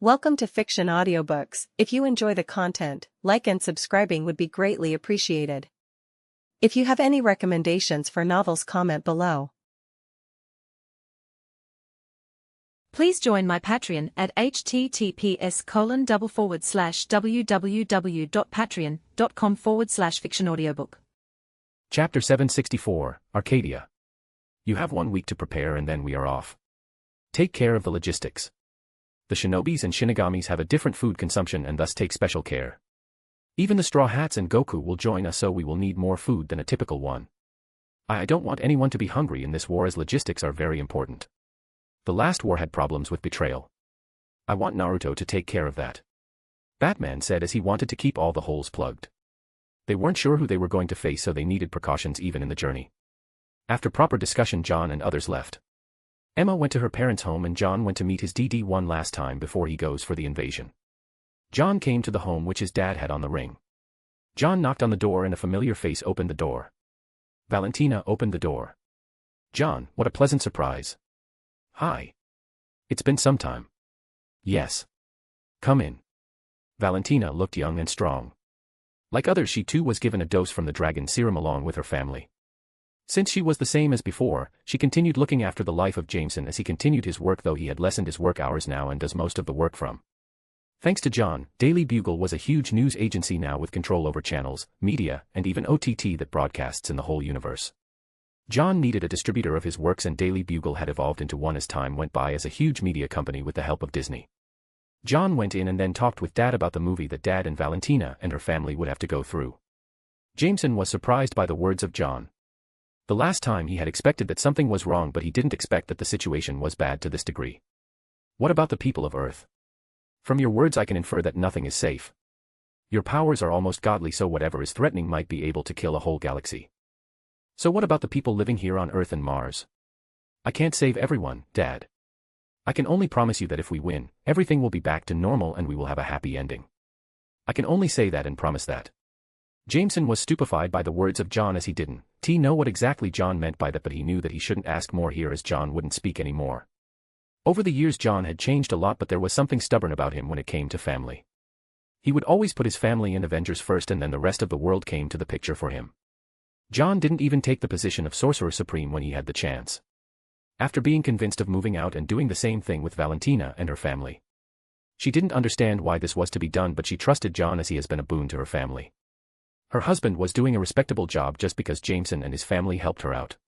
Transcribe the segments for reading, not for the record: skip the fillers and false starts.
Welcome to Fiction Audiobooks. If you enjoy the content, like and subscribing would be greatly appreciated. If you have any recommendations for novels, comment below. Please join my Patreon at https://www.patreon.com/fictionaudiobook. Chapter 764, Arcadia. You have 1 week to prepare and then we are off. Take care of the logistics. The shinobis and shinigamis have a different food consumption and thus take special care. Even the Straw Hats and Goku will join us, so we will need more food than a typical one. I don't want anyone to be hungry in this war, as logistics are very important. The last war had problems with betrayal. I want Naruto to take care of that. Batman said, as he wanted to keep all the holes plugged. They weren't sure who they were going to face, so they needed precautions even in the journey. After proper discussion, John and others left. Emma went to her parents' home and John went to meet his DD one last time before he goes for the invasion. John came to the home which his dad had on the ring. John knocked on the door and a familiar face opened the door. Valentina opened the door. John, what a pleasant surprise. Hi. It's been some time. Yes. Come in. Valentina looked young and strong. Like others, she too was given a dose from the dragon serum along with her family. Since she was the same as before, she continued looking after the life of Jameson as he continued his work, though he had lessened his work hours now and does most of the work from. Thanks to John, Daily Bugle was a huge news agency now with control over channels, media, and even OTT that broadcasts in the whole universe. John needed a distributor of his works and Daily Bugle had evolved into one as time went by as a huge media company with the help of Disney. John went in and then talked with Dad about the movie that Dad and Valentina and her family would have to go through. Jameson was surprised by the words of John. The last time he had expected that something was wrong, but he didn't expect that the situation was bad to this degree. What about the people of Earth? From your words I can infer that nothing is safe. Your powers are almost godly, so whatever is threatening might be able to kill a whole galaxy. So what about the people living here on Earth and Mars? I can't save everyone, Dad. I can only promise you that if we win, everything will be back to normal and we will have a happy ending. I can only say that and promise that. Jameson was stupefied by the words of John, as he didn't know what exactly John meant by that, but he knew that he shouldn't ask more here as John wouldn't speak anymore. Over the years John had changed a lot, but there was something stubborn about him when it came to family. He would always put his family and Avengers first, and then the rest of the world came to the picture for him. John didn't even take the position of Sorcerer Supreme when he had the chance. After being convinced of moving out and doing the same thing with Valentina and her family. She didn't understand why this was to be done, but she trusted John as he has been a boon to her family. Her husband was doing a respectable job just because Jameson and his family helped her out.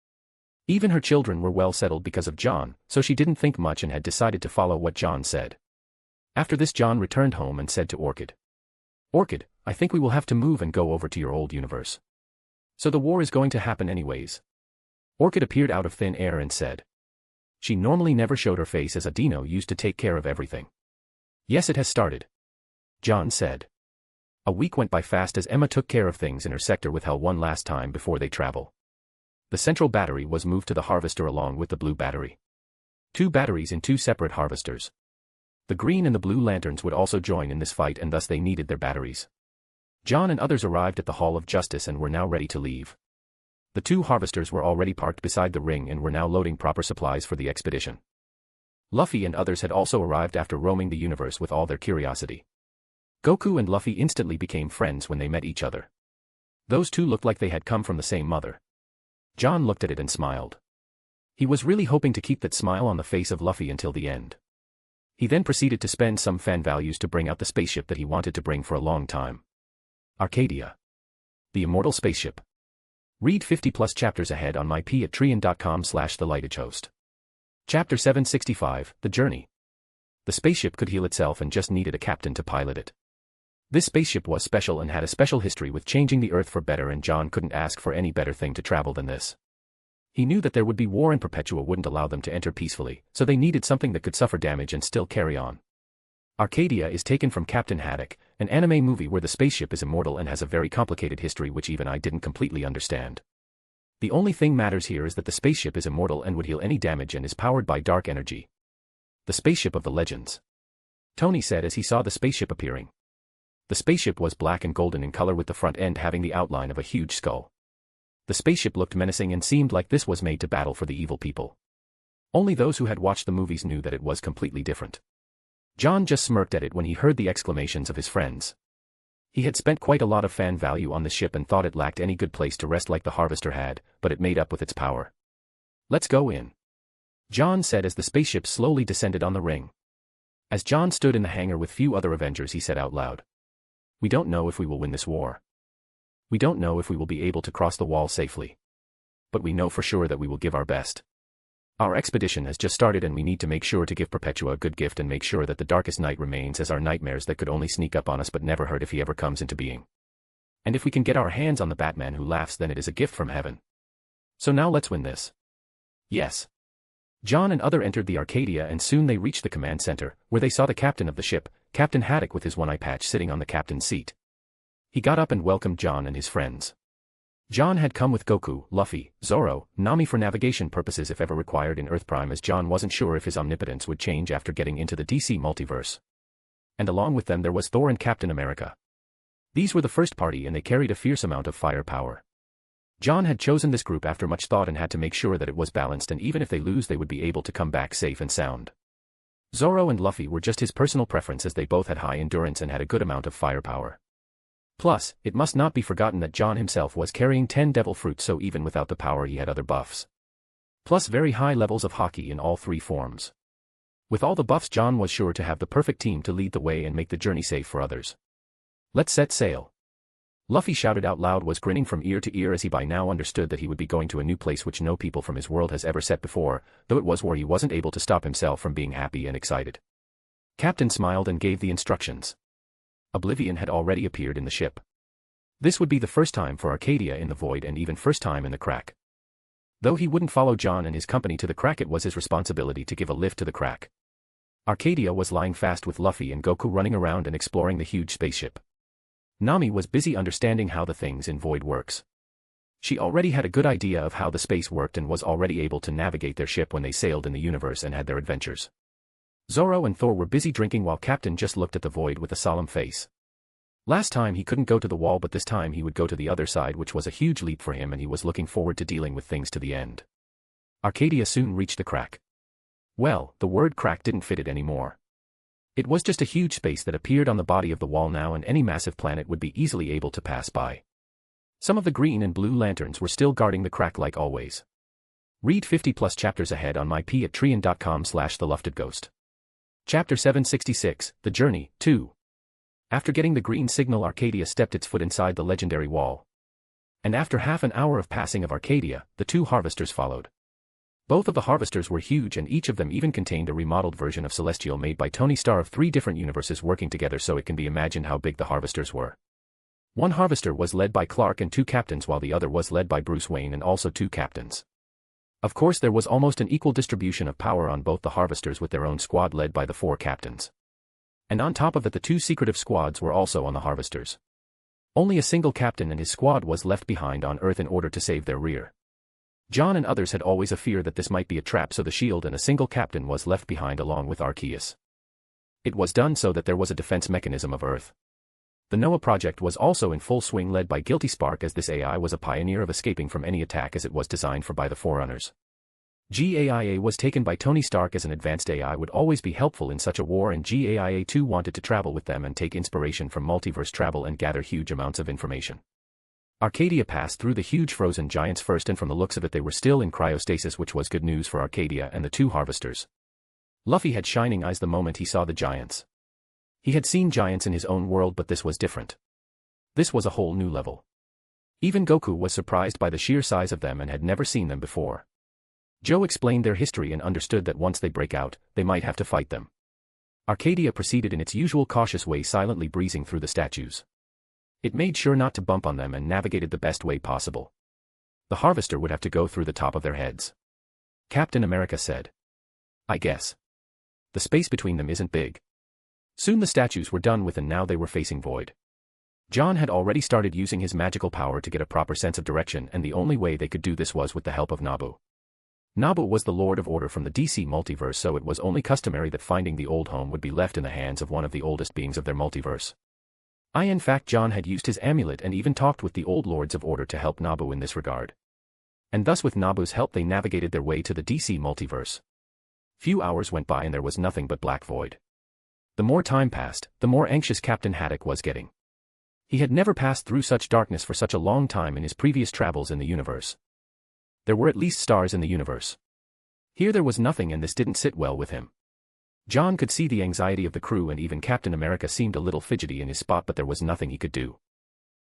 Even her children were well settled because of John, so she didn't think much and had decided to follow what John said. After this, John returned home and said to Orchid, "Orchid, I think we will have to move and go over to your old universe. So the war is going to happen anyways." Orchid appeared out of thin air and said. She normally never showed her face, as Adino used to take care of everything. "Yes, it has started," John said. A week went by fast as Emma took care of things in her sector with Hell one last time before they travel. The central battery was moved to the harvester along with the blue battery. 2 batteries in 2 separate harvesters. The green and the blue lanterns would also join in this fight, and thus they needed their batteries. John and others arrived at the Hall of Justice and were now ready to leave. The 2 harvesters were already parked beside the ring and were now loading proper supplies for the expedition. Luffy and others had also arrived after roaming the universe with all their curiosity. Goku and Luffy instantly became friends when they met each other. Those two looked like they had come from the same mother. John looked at it and smiled. He was really hoping to keep that smile on the face of Luffy until the end. He then proceeded to spend some fan values to bring out the spaceship that he wanted to bring for a long time. Arcadia. The Immortal Spaceship. Read 50+ chapters ahead on mypatreon.com/thelightagehost. Chapter 765, The Journey. The spaceship could heal itself and just needed a captain to pilot it. This spaceship was special and had a special history with changing the Earth for better, and John couldn't ask for any better thing to travel than this. He knew that there would be war and Perpetua wouldn't allow them to enter peacefully, so they needed something that could suffer damage and still carry on. Arcadia is taken from Captain Haddock, an anime movie where the spaceship is immortal and has a very complicated history which even I didn't completely understand. The only thing matters here is that the spaceship is immortal and would heal any damage and is powered by dark energy. The spaceship of the legends. Tony said as he saw the spaceship appearing. The spaceship was black and golden in color with the front end having the outline of a huge skull. The spaceship looked menacing and seemed like this was made to battle for the evil people. Only those who had watched the movies knew that it was completely different. John just smirked at it when he heard the exclamations of his friends. He had spent quite a lot of fan value on the ship and thought it lacked any good place to rest like the Harvester had, but it made up with its power. "Let's go in," John said as the spaceship slowly descended on the ring. As John stood in the hangar with few other Avengers, he said out loud, "We don't know if we will win this war. We don't know if we will be able to cross the wall safely. But we know for sure that we will give our best. Our expedition has just started and we need to make sure to give Perpetua a good gift and make sure that the darkest night remains as our nightmares that could only sneak up on us but never hurt if he ever comes into being. And if we can get our hands on the Batman who laughs, then it is a gift from heaven. So now let's win this." "Yes." John and other entered the Arcadia and soon they reached the command center, where they saw the captain of the ship, Captain Haddock, with his one eye patch sitting on the captain's seat. He got up and welcomed John and his friends. John had come with Goku, Luffy, Zoro, Nami for navigation purposes if ever required in Earth Prime, as John wasn't sure if his omnipotence would change after getting into the DC multiverse. And along with them there was Thor and Captain America. These were the first party and they carried a fierce amount of firepower. John had chosen this group after much thought and had to make sure that it was balanced, and even if they lose they would be able to come back safe and sound. Zoro and Luffy were just his personal preference as they both had high endurance and had a good amount of firepower. Plus, it must not be forgotten that John himself was carrying 10 devil fruits, so even without the power he had other buffs. Plus very high levels of hockey in all three forms. With all the buffs, John was sure to have the perfect team to lead the way and make the journey safe for others. "Let's set sail." Luffy shouted out loud, was grinning from ear to ear as he by now understood that he would be going to a new place which no people from his world has ever set before, though it was where he wasn't able to stop himself from being happy and excited. Captain smiled and gave the instructions. Oblivion had already appeared in the ship. This would be the first time for Arcadia in the Void and even first time in the Crack. Though he wouldn't follow John and his company to the Crack, it was his responsibility to give a lift to the Crack. Arcadia was lying fast with Luffy and Goku running around and exploring the huge spaceship. Nami was busy understanding how the things in Void works. She already had a good idea of how the space worked and was already able to navigate their ship when they sailed in the universe and had their adventures. Zoro and Thor were busy drinking while Captain just looked at the Void with a solemn face. Last time he couldn't go to the wall, but this time he would go to the other side, which was a huge leap for him, and he was looking forward to dealing with things to the end. Arcadia soon reached the Crack. Well, the word crack didn't fit it anymore. It was just a huge space that appeared on the body of the wall now, and any massive planet would be easily able to pass by. Some of the green and blue lanterns were still guarding the Crack like always. Read 50+ chapters ahead on myp@trian.com/theluftedghost. Chapter 766, The Journey, 2. After getting the green signal, Arcadia stepped its foot inside the legendary wall. And after half an hour of passing of Arcadia, the two harvesters followed. Both of the harvesters were huge, and each of them even contained a remodeled version of Celestial made by Tony Stark of 3 different universes working together, so it can be imagined how big the harvesters were. One harvester was led by Clark and 2 captains, while the other was led by Bruce Wayne and also 2 captains. Of course, there was almost an equal distribution of power on both the harvesters with their own squad led by the 4 captains. And on top of it, the 2 secretive squads were also on the harvesters. Only a single captain and his squad was left behind on Earth in order to save their rear. John and others had always a fear that this might be a trap, so the Shield and a single captain was left behind along with Arceus. It was done so that there was a defense mechanism of Earth. The Noah project was also in full swing, led by Guilty Spark, as this AI was a pioneer of escaping from any attack as it was designed for by the Forerunners. GAIA was taken by Tony Stark as an advanced AI would always be helpful in such a war, and GAIA 2 wanted to travel with them and take inspiration from multiverse travel and gather huge amounts of information. Arcadia passed through the huge frozen giants first, and from the looks of it they were still in cryostasis, which was good news for Arcadia and the 2 harvesters. Luffy had shining eyes the moment he saw the giants. He had seen giants in his own world, but this was different. This was a whole new level. Even Goku was surprised by the sheer size of them and had never seen them before. Joe explained their history and understood that once they break out, they might have to fight them. Arcadia proceeded in its usual cautious way, silently breezing through the statues. It made sure not to bump on them and navigated the best way possible. The harvester would have to go through the top of their heads. Captain America said, "I guess. The space between them isn't big." Soon the statues were done with and now they were facing Void. John had already started using his magical power to get a proper sense of direction, and the only way they could do this was with the help of Nabu. Nabu was the Lord of Order from the DC multiverse, so it was only customary that finding the old home would be left in the hands of one of the oldest beings of their multiverse. In fact, John had used his amulet and even talked with the old Lords of Order to help Nabu in this regard. And thus with Nabu's help they navigated their way to the DC multiverse. Few hours went by and there was nothing but black void. The more time passed, the more anxious Captain Haddock was getting. He had never passed through such darkness for such a long time in his previous travels in the universe. There were at least stars in the universe. Here there was nothing, and this didn't sit well with him. John could see the anxiety of the crew, and even Captain America seemed a little fidgety in his spot, but there was nothing he could do.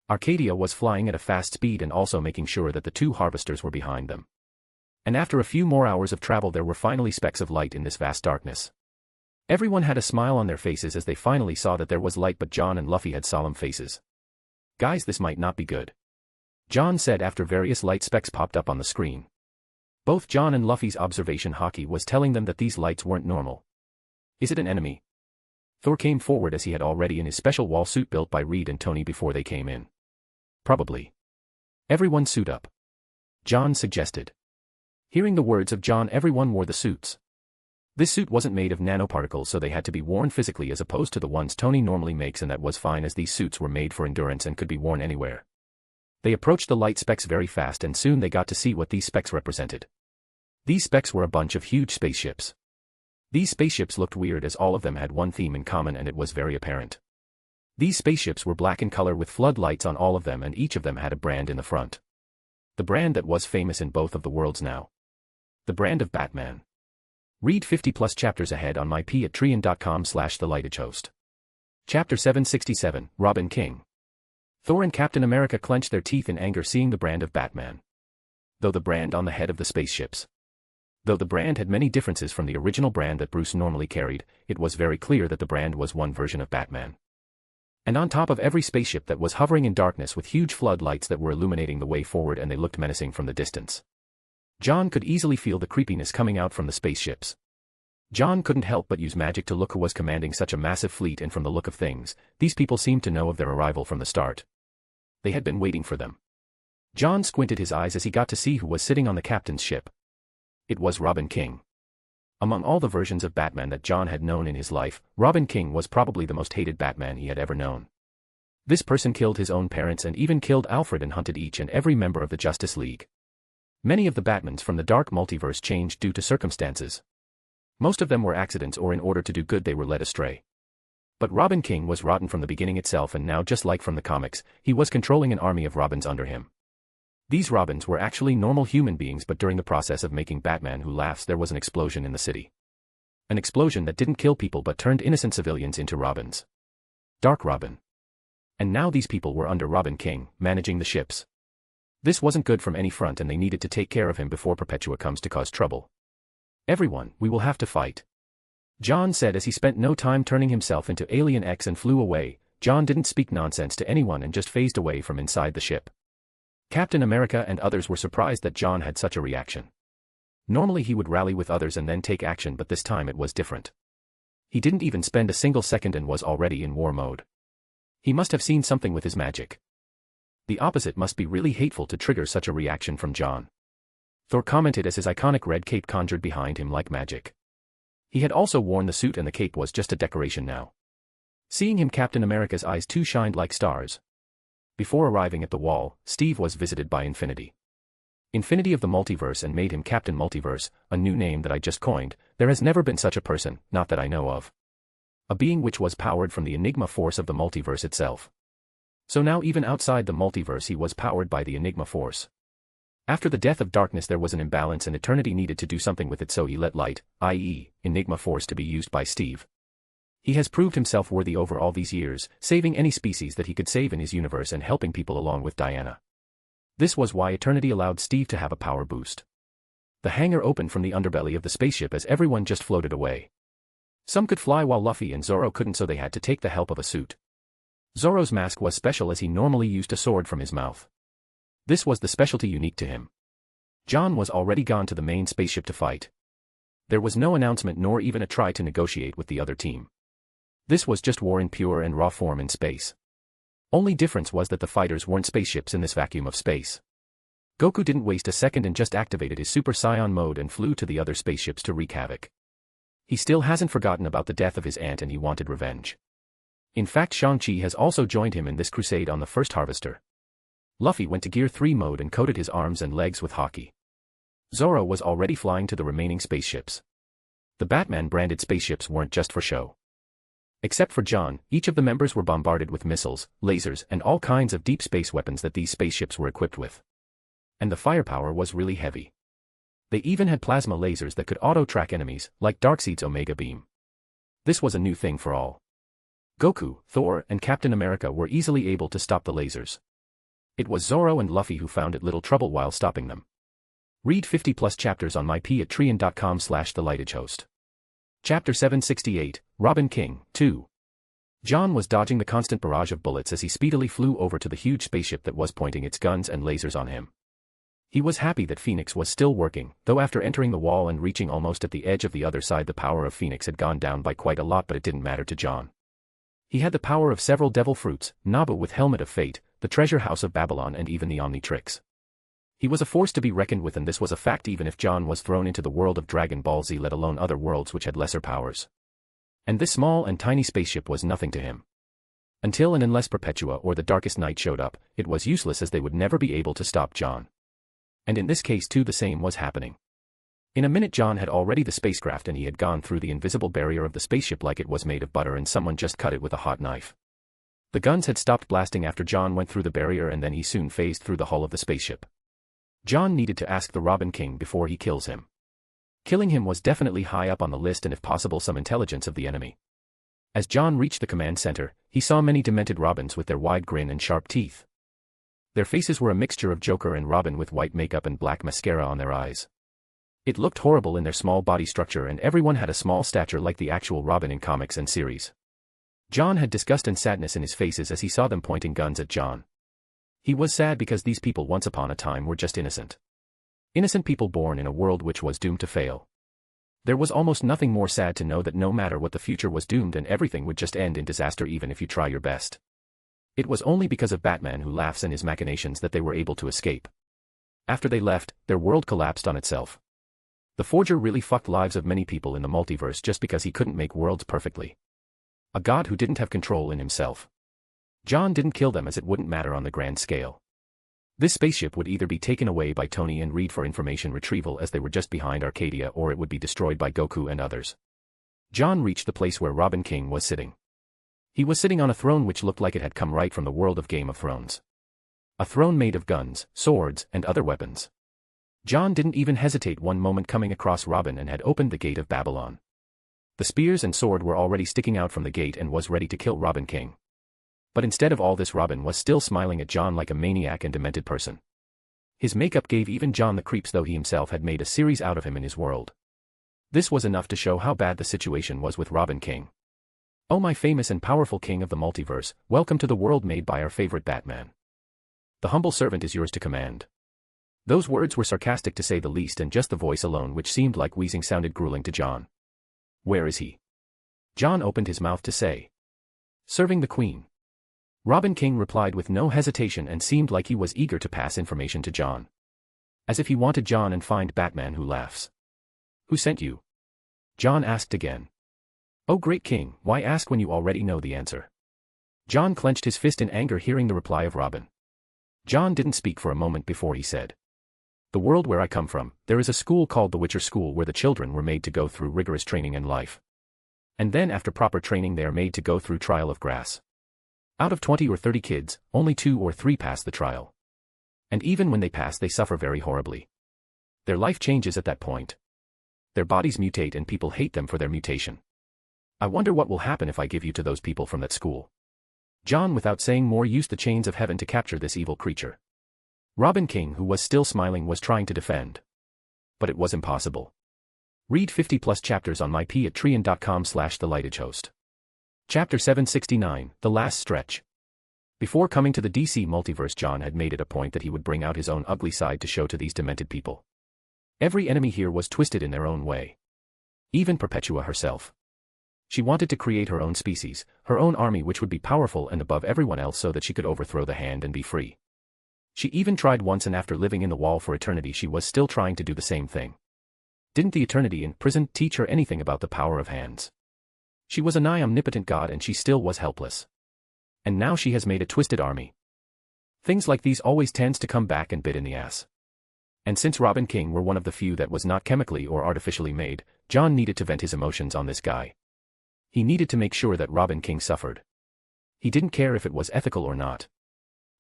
Arcadia was flying at a fast speed and also making sure that the two harvesters were behind them. And after a few more hours of travel, there were finally specks of light in this vast darkness. Everyone had a smile on their faces as they finally saw that there was light, but John and Luffy had solemn faces. "Guys, this might not be good," John said after various light specks popped up on the screen. Both John and Luffy's observation hockey was telling them that these lights weren't normal. "Is it an enemy?" Thor came forward as he had already in his special wall suit built by Reed and Tony before they came in. "Probably. Everyone suit up," John suggested. Hearing the words of John, everyone wore the suits. This suit wasn't made of nanoparticles, so they had to be worn physically as opposed to the ones Tony normally makes, and that was fine as these suits were made for endurance and could be worn anywhere. They approached the light specks very fast, and soon they got to see what these specks represented. These specks were a bunch of huge spaceships. These spaceships looked weird as all of them had one theme in common, and it was very apparent. These spaceships were black in color with floodlights on all of them, and each of them had a brand in the front. The brand that was famous in both of the worlds now. The brand of Batman. Read 50+ chapters ahead on mypatreon.com/thelightedgehost. Chapter 767, Robin King. Thor and Captain America clenched their teeth in anger seeing the brand of Batman. Though the brand on the head of the spaceships. Though the brand had many differences from the original brand that Bruce normally carried, it was very clear that the brand was one version of Batman. And on top of every spaceship that was hovering in darkness with huge floodlights that were illuminating the way forward, and they looked menacing from the distance. John could easily feel the creepiness coming out from the spaceships. John couldn't help but use magic to look who was commanding such a massive fleet, and from the look of things, these people seemed to know of their arrival from the start. They had been waiting for them. John squinted his eyes as he got to see who was sitting on the captain's ship. It was Robin King. Among all the versions of Batman that John had known in his life, Robin King was probably the most hated Batman he had ever known. This person killed his own parents and even killed Alfred and hunted each and every member of the Justice League. Many of the Batmans from the dark multiverse changed due to circumstances. Most of them were accidents, or in order to do good they were led astray. But Robin King was rotten from the beginning itself, and now, just like from the comics, he was controlling an army of Robins under him. These Robins were actually normal human beings, but during the process of making Batman Who Laughs, there was an explosion in the city. An explosion that didn't kill people but turned innocent civilians into Robins. Dark Robin. And now these people were under Robin King, managing the ships. This wasn't good from any front, and they needed to take care of him before Perpetua comes to cause trouble. "Everyone, we will have to fight," John said as he spent no time turning himself into Alien X and flew away. John didn't speak nonsense to anyone and just phased away from inside the ship. Captain America and others were surprised that John had such a reaction. Normally he would rally with others and then take action, but this time it was different. He didn't even spend a single second and was already in war mode. He must have seen something with his magic. The opposite must be really hateful to trigger such a reaction from John. Thor commented as his iconic red cape conjured behind him like magic. He had also worn the suit, and the cape was just a decoration now. Seeing him, Captain America's eyes too shined like stars. Before arriving at the wall, Steve was visited by Infinity. Infinity of the Multiverse, and made him Captain Multiverse, a new name that I just coined. There has never been such a person, not that I know of. A being which was powered from the Enigma force of the multiverse itself. So now even outside the multiverse he was powered by the Enigma force. After the death of darkness there was an imbalance, and eternity needed to do something with it, so he let light, i.e., Enigma force, to be used by Steve. He has proved himself worthy over all these years, saving any species that he could save in his universe and helping people along with Diana. This was why eternity allowed Steve to have a power boost. The hangar opened from the underbelly of the spaceship as everyone just floated away. Some could fly while Luffy and Zoro couldn't, so they had to take the help of a suit. Zoro's mask was special as he normally used a sword from his mouth. This was the specialty unique to him. John was already gone to the main spaceship to fight. There was no announcement nor even a try to negotiate with the other team. This was just war in pure and raw form in space. Only difference was that the fighters weren't spaceships in this vacuum of space. Goku didn't waste a second and just activated his Super Saiyan mode and flew to the other spaceships to wreak havoc. He still hasn't forgotten about the death of his aunt, and he wanted revenge. In fact, Shang-Chi has also joined him in this crusade on the first harvester. Luffy went to Gear 3 mode and coated his arms and legs with hockey. Zoro was already flying to the remaining spaceships. The Batman-branded spaceships weren't just for show. Except for John, each of the members were bombarded with missiles, lasers, and all kinds of deep space weapons that these spaceships were equipped with. And the firepower was really heavy. They even had plasma lasers that could auto-track enemies, like Darkseid's Omega Beam. This was a new thing for all. Goku, Thor, and Captain America were easily able to stop the lasers. It was Zoro and Luffy who found it little trouble while stopping them. Read 50+ chapters on mypatreon.com/thelightagehost. Chapter 768, Robin King, 2. John was dodging the constant barrage of bullets as he speedily flew over to the huge spaceship that was pointing its guns and lasers on him. He was happy that Phoenix was still working, though after entering the wall and reaching almost at the edge of the other side the power of Phoenix had gone down by quite a lot, but it didn't matter to John. He had the power of several devil fruits, Nabu with Helmet of Fate, the Treasure House of Babylon, and even the Omnitrix. He was a force to be reckoned with, and this was a fact even if John was thrown into the world of Dragon Ball Z, let alone other worlds which had lesser powers. And this small and tiny spaceship was nothing to him. Until and unless Perpetua or the Darkest Night showed up, it was useless as they would never be able to stop John. And in this case too the same was happening. In a minute John had already the spacecraft and he had gone through the invisible barrier of the spaceship like it was made of butter and someone just cut it with a hot knife. The guns had stopped blasting after John went through the barrier, and then he soon phased through the hull of the spaceship. John needed to ask the Robin King before he kills him. Killing him was definitely high up on the list, and if possible some intelligence of the enemy. As John reached the command center, he saw many demented Robins with their wide grin and sharp teeth. Their faces were a mixture of Joker and Robin with white makeup and black mascara on their eyes. It looked horrible in their small body structure, and everyone had a small stature like the actual Robin in comics and series. John had disgust and sadness in his faces as he saw them pointing guns at John. He was sad because these people once upon a time were just innocent. Innocent people born in a world which was doomed to fail. There was almost nothing more sad to know that no matter what the future was doomed and everything would just end in disaster even if you try your best. It was only because of Batman who laughs and his machinations that they were able to escape. After they left, their world collapsed on itself. The Forger really fucked lives of many people in the multiverse just because he couldn't make worlds perfectly. A god who didn't have control in himself. John didn't kill them as it wouldn't matter on the grand scale. This spaceship would either be taken away by Tony and Reed for information retrieval as they were just behind Arcadia, or it would be destroyed by Goku and others. John reached the place where Robin King was sitting. He was sitting on a throne which looked like it had come right from the world of Game of Thrones. A throne made of guns, swords, and other weapons. John didn't even hesitate one moment coming across Robin and had opened the gate of Babylon. The spears and sword were already sticking out from the gate and was ready to kill Robin King. But instead of all this, Robin was still smiling at John like a maniac and demented person. His makeup gave even John the creeps, though he himself had made a series out of him in his world. This was enough to show how bad the situation was with Robin King. "Oh, my famous and powerful king of the multiverse, welcome to the world made by our favorite Batman. The humble servant is yours to command." Those words were sarcastic to say the least, and just the voice alone, which seemed like wheezing, sounded grueling to John. "Where is he?" John opened his mouth to say. "Serving the Queen." Robin King replied with no hesitation and seemed like he was eager to pass information to John. As if he wanted John and find Batman who laughs. "Who sent you?" John asked again. "Oh great king, why ask when you already know the answer?" John clenched his fist in anger hearing the reply of Robin. John didn't speak for a moment before he said. "The world where I come from, there is a school called the Witcher School where the children were made to go through rigorous training in life. And then after proper training they are made to go through trial of grass. Out of 20 or 30 kids, only 2 or 3 pass the trial. And even when they pass they suffer very horribly. Their life changes at that point. Their bodies mutate and people hate them for their mutation. I wonder what will happen if I give you to those people from that school." John, without saying more, used the chains of heaven to capture this evil creature. Robin King, who was still smiling, was trying to defend. But it was impossible. Read 50+ chapters on mypatreon.com/thelightagehost. Chapter 769, The Last Stretch. Before coming to the DC multiverse, John had made it a point that he would bring out his own ugly side to show to these demented people. Every enemy here was twisted in their own way. Even Perpetua herself. She wanted to create her own species, her own army which would be powerful and above everyone else so that she could overthrow the Hand and be free. She even tried once, and after living in the wall for eternity she was still trying to do the same thing. Didn't the eternity in prison teach her anything about the power of hands? She was a nigh omnipotent god and she still was helpless. And now she has made a twisted army. Things like these always tends to come back and bite in the ass. And since Robin King were one of the few that was not chemically or artificially made, John needed to vent his emotions on this guy. He needed to make sure that Robin King suffered. He didn't care if it was ethical or not.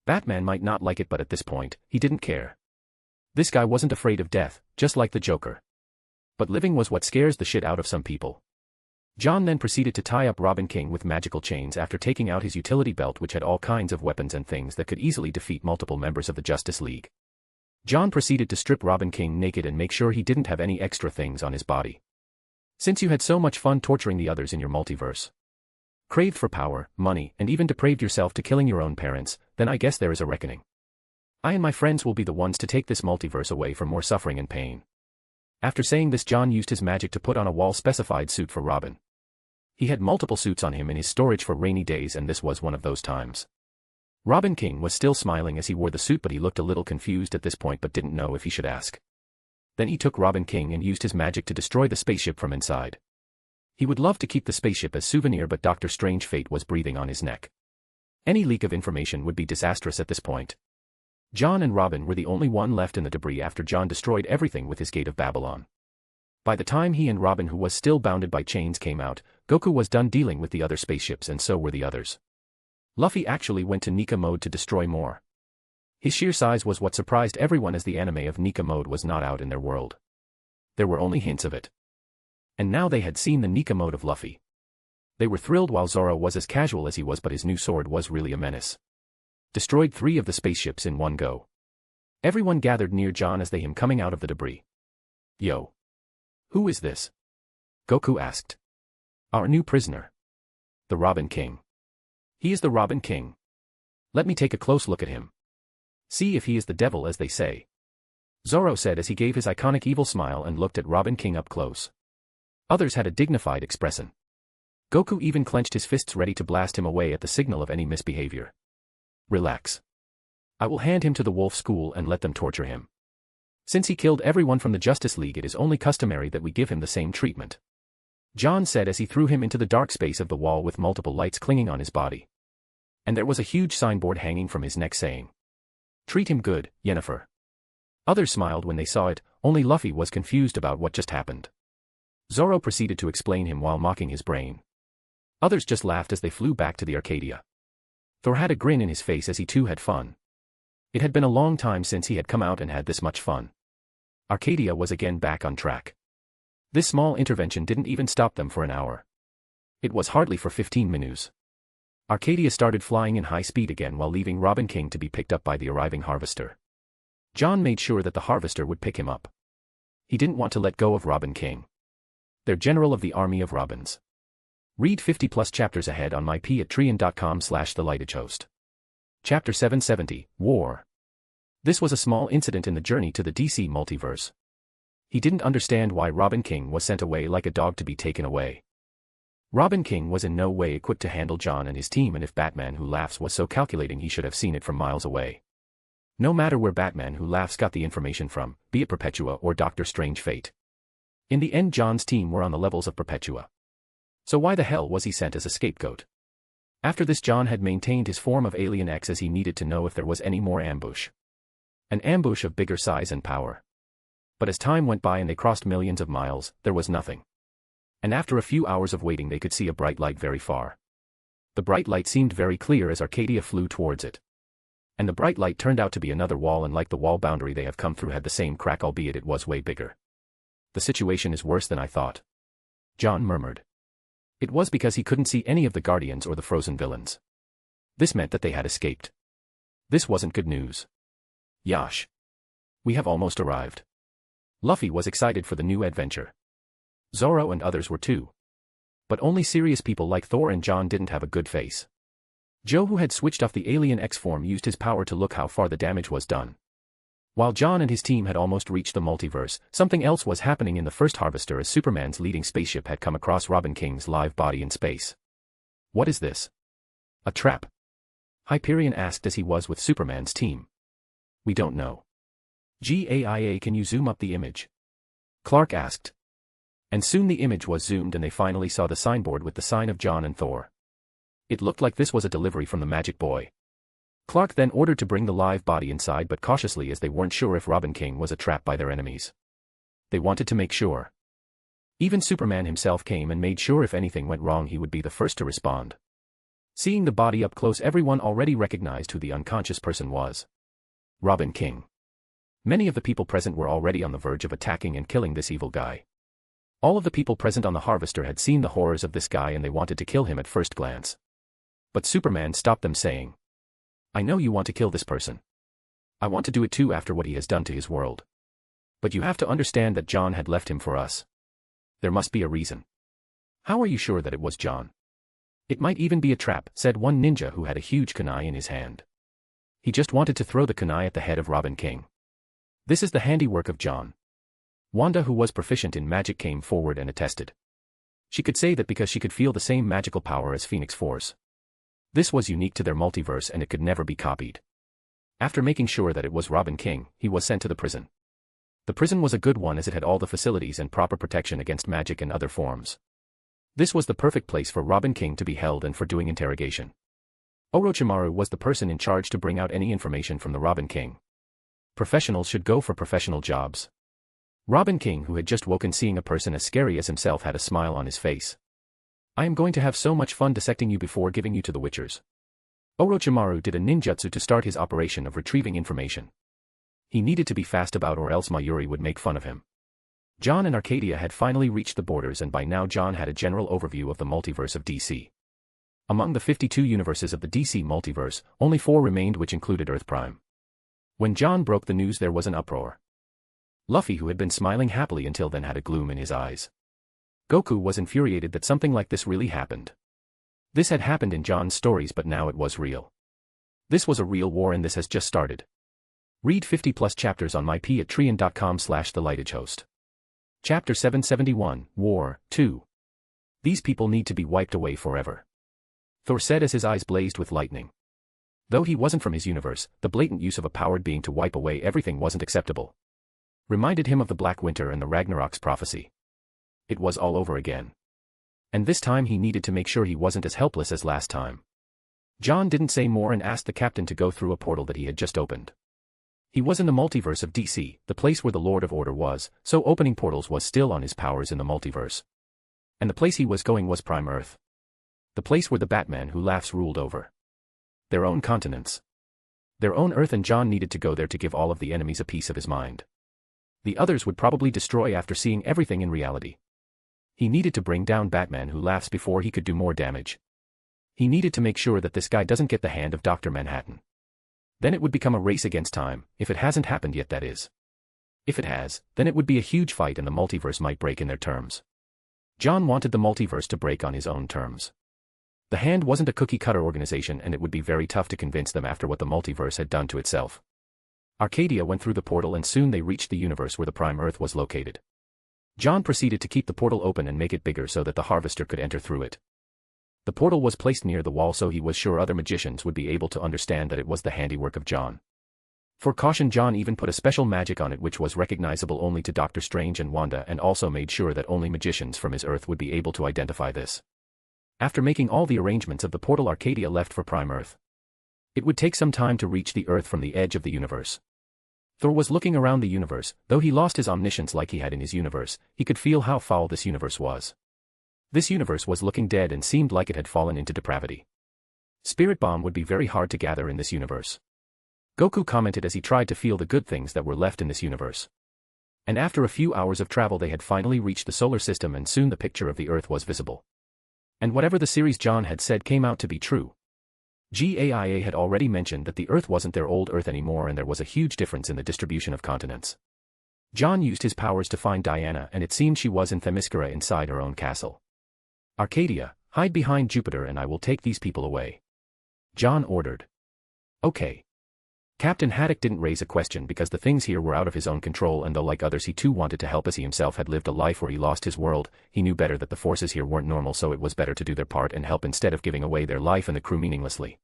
Batman might not like it, but at this point, he didn't care. This guy wasn't afraid of death, just like the Joker. But living was what scares the shit out of some people. John then proceeded to tie up Robin King with magical chains after taking out his utility belt, which had all kinds of weapons and things that could easily defeat multiple members of the Justice League. John proceeded to strip Robin King naked and make sure he didn't have any extra things on his body. Since you had so much fun torturing the others in your multiverse, craved for power, money, and even depraved yourself to killing your own parents, then I guess there is a reckoning. I and my friends will be the ones to take this multiverse away from more suffering and pain. After saying this, John used his magic to put on a wall-specified suit for Robin. He had multiple suits on him in his storage for rainy days, and this was one of those times. Robin King was still smiling as he wore the suit, but he looked a little confused at this point but didn't know if he should ask. Then he took Robin King and used his magic to destroy the spaceship from inside. He would love to keep the spaceship as souvenir, but Dr. Strange fate was breathing on his neck. Any leak of information would be disastrous at this point. John and Robin were the only one left in the debris after John destroyed everything with his Gate of Babylon. By the time he and Robin, who was still bounded by chains, came out, Goku was done dealing with the other spaceships, and so were the others. Luffy actually went to Nika mode to destroy more. His sheer size was what surprised everyone, as the anime of Nika mode was not out in their world. There were only hints of it. And now they had seen the Nika mode of Luffy. They were thrilled, while Zoro was as casual as he was, but his new sword was really a menace. Destroyed 3 of the spaceships in one go. Everyone gathered near John as they him coming out of the debris. Yo. Who is this? Goku asked. Our new prisoner. The Robin King. He is the Robin King. Let me take a close look at him. See if he is the devil, as they say. Zoro said as he gave his iconic evil smile and looked at Robin King up close. Others had a dignified expression. Goku even clenched his fists ready to blast him away at the signal of any misbehavior. Relax. I will hand him to the Wolf School and let them torture him. Since he killed everyone from the Justice League, it is only customary that we give him the same treatment. John said as he threw him into the dark space of the wall with multiple lights clinging on his body. And there was a huge signboard hanging from his neck saying, "Treat him good, Yennefer." Others smiled when they saw it, only Luffy was confused about what just happened. Zoro proceeded to explain him while mocking his brain. Others just laughed as they flew back to the Arcadia. Thor had a grin in his face as he too had fun. It had been a long time since he had come out and had this much fun. Arcadia was again back on track. This small intervention didn't even stop them for an hour. It was hardly for 15 minutes. Arcadia started flying in high speed again, while leaving Robin King to be picked up by the arriving Harvester. John made sure that the Harvester would pick him up. He didn't want to let go of Robin King. Their general of the army of Robins. Read 50+ chapters ahead on mypatreon.com/thelightagehost. Chapter 770, War. This was a small incident in the journey to the DC multiverse. He didn't understand why Robin King was sent away like a dog to be taken away. Robin King was in no way equipped to handle John and his team, and if Batman Who Laughs was so calculating, he should have seen it from miles away. No matter where Batman Who Laughs got the information from, be it Perpetua or Dr. Strange fate. In the end, John's team were on the levels of Perpetua. So why the hell was he sent as a scapegoat? After this, John had maintained his form of Alien X as he needed to know if there was any more ambush. An ambush of bigger size and power. But as time went by and they crossed millions of miles, there was nothing. And after a few hours of waiting, they could see a bright light very far. The bright light seemed very clear as Arcadia flew towards it. And the bright light turned out to be another wall, and like the wall boundary they have come through had the same crack, albeit it was way bigger. The situation is worse than I thought. John murmured. It was because he couldn't see any of the Guardians or the frozen villains. This meant that they had escaped. This wasn't good news. Yash. We have almost arrived. Luffy was excited for the new adventure. Zoro and others were too. But only serious people like Thor and John didn't have a good face. Joe, who had switched off the Alien X form, used his power to look how far the damage was done. While John and his team had almost reached the multiverse, something else was happening in the first Harvester as Superman's leading spaceship had come across Robin King's live body in space. What is this? A trap? Hyperion asked as he was with Superman's team. We don't know. GAIA, can you zoom up the image? Clark asked. And soon the image was zoomed and they finally saw the signboard with the sign of John and Thor. It looked like this was a delivery from the Magic Boy. Clark then ordered to bring the live body inside, but cautiously, as they weren't sure if Robin King was a trap by their enemies. They wanted to make sure. Even Superman himself came and made sure if anything went wrong he would be the first to respond. Seeing the body up close, everyone already recognized who the unconscious person was. Robin King. Many of the people present were already on the verge of attacking and killing this evil guy. All of the people present on the Harvester had seen the horrors of this guy and they wanted to kill him at first glance. But Superman stopped them, saying, "I know you want to kill this person. I want to do it too after what he has done to his world. But you have to understand that John had left him for us. There must be a reason." "How are you sure that it was John?" "It might even be a trap," said one ninja who had a huge kunai in his hand. "He just wanted to throw the kunai at the head of Robin King. This is the handiwork of John." Wanda, who was proficient in magic, came forward and attested. She could say that because she could feel the same magical power as Phoenix Force. This was unique to their multiverse and it could never be copied. After making sure that it was Robin King, he was sent to the prison. The prison was a good one as it had all the facilities and proper protection against magic and other forms. This was the perfect place for Robin King to be held and for doing interrogation. Orochimaru was the person in charge to bring out any information from the Robin King. Professionals should go for professional jobs. Robin King, who had just woken seeing a person as scary as himself, had a smile on his face. "I am going to have so much fun dissecting you before giving you to the Witchers." Orochimaru did a ninjutsu to start his operation of retrieving information. He needed to be fast about or else Mayuri would make fun of him. John and Arcadia had finally reached the borders and by now John had a general overview of the multiverse of DC. Among the 52 universes of the DC multiverse, only 4 remained, which included Earth Prime. When John broke the news there was an uproar. Luffy, who had been smiling happily until then, had a gloom in his eyes. Goku was infuriated that something like this really happened. This had happened in John's stories but now it was real. This was a real war and this has just started. Read 50+ chapters on mypatreon.com/thelightagehost. Chapter 771, War, 2. These people need to be wiped away forever. Thor said as his eyes blazed with lightning. Though he wasn't from his universe, the blatant use of a powered being to wipe away everything wasn't acceptable. Reminded him of the Black Winter and the Ragnarok's prophecy. It was all over again. And this time he needed to make sure he wasn't as helpless as last time. John didn't say more and asked the captain to go through a portal that he had just opened. He was in the multiverse of DC, the place where the Lord of Order was, so opening portals was still on his powers in the multiverse. And the place he was going was Prime Earth. The place where the Batman who laughs ruled over their own continents. Their own Earth, and John needed to go there to give all of the enemies a piece of his mind. The others would probably destroy after seeing everything in reality. He needed to bring down Batman who laughs before he could do more damage. He needed to make sure that this guy doesn't get the hand of Dr. Manhattan. Then it would become a race against time, if it hasn't happened yet, that is. If it has, then it would be a huge fight and the multiverse might break in their terms. John wanted the multiverse to break on his own terms. The Hand wasn't a cookie-cutter organization and it would be very tough to convince them after what the multiverse had done to itself. Arcadia went through the portal and soon they reached the universe where the Prime Earth was located. John proceeded to keep the portal open and make it bigger so that the Harvester could enter through it. The portal was placed near the wall so he was sure other magicians would be able to understand that it was the handiwork of John. For caution, John even put a special magic on it which was recognizable only to Doctor Strange and Wanda, and also made sure that only magicians from his Earth would be able to identify this. After making all the arrangements of the portal, Arcadia left for Prime Earth. It would take some time to reach the Earth from the edge of the universe. Thor was looking around the universe. Though he lost his omniscience like he had in his universe, he could feel how foul this universe was. This universe was looking dead and seemed like it had fallen into depravity. Spirit Bomb would be very hard to gather in this universe. Goku commented as he tried to feel the good things that were left in this universe. And after a few hours of travel they had finally reached the solar system and soon the picture of the Earth was visible. And whatever the series John had said came out to be true. GAIA had already mentioned that the Earth wasn't their old Earth anymore and there was a huge difference in the distribution of continents. John used his powers to find Diana and it seemed she was in Themyscira inside her own castle. Arcadia, hide behind Jupiter and I will take these people away. John ordered. Okay. Captain Haddock didn't raise a question because the things here were out of his own control, and though like others he too wanted to help as he himself had lived a life where he lost his world, he knew better that the forces here weren't normal, so it was better to do their part and help instead of giving away their life and the crew meaninglessly.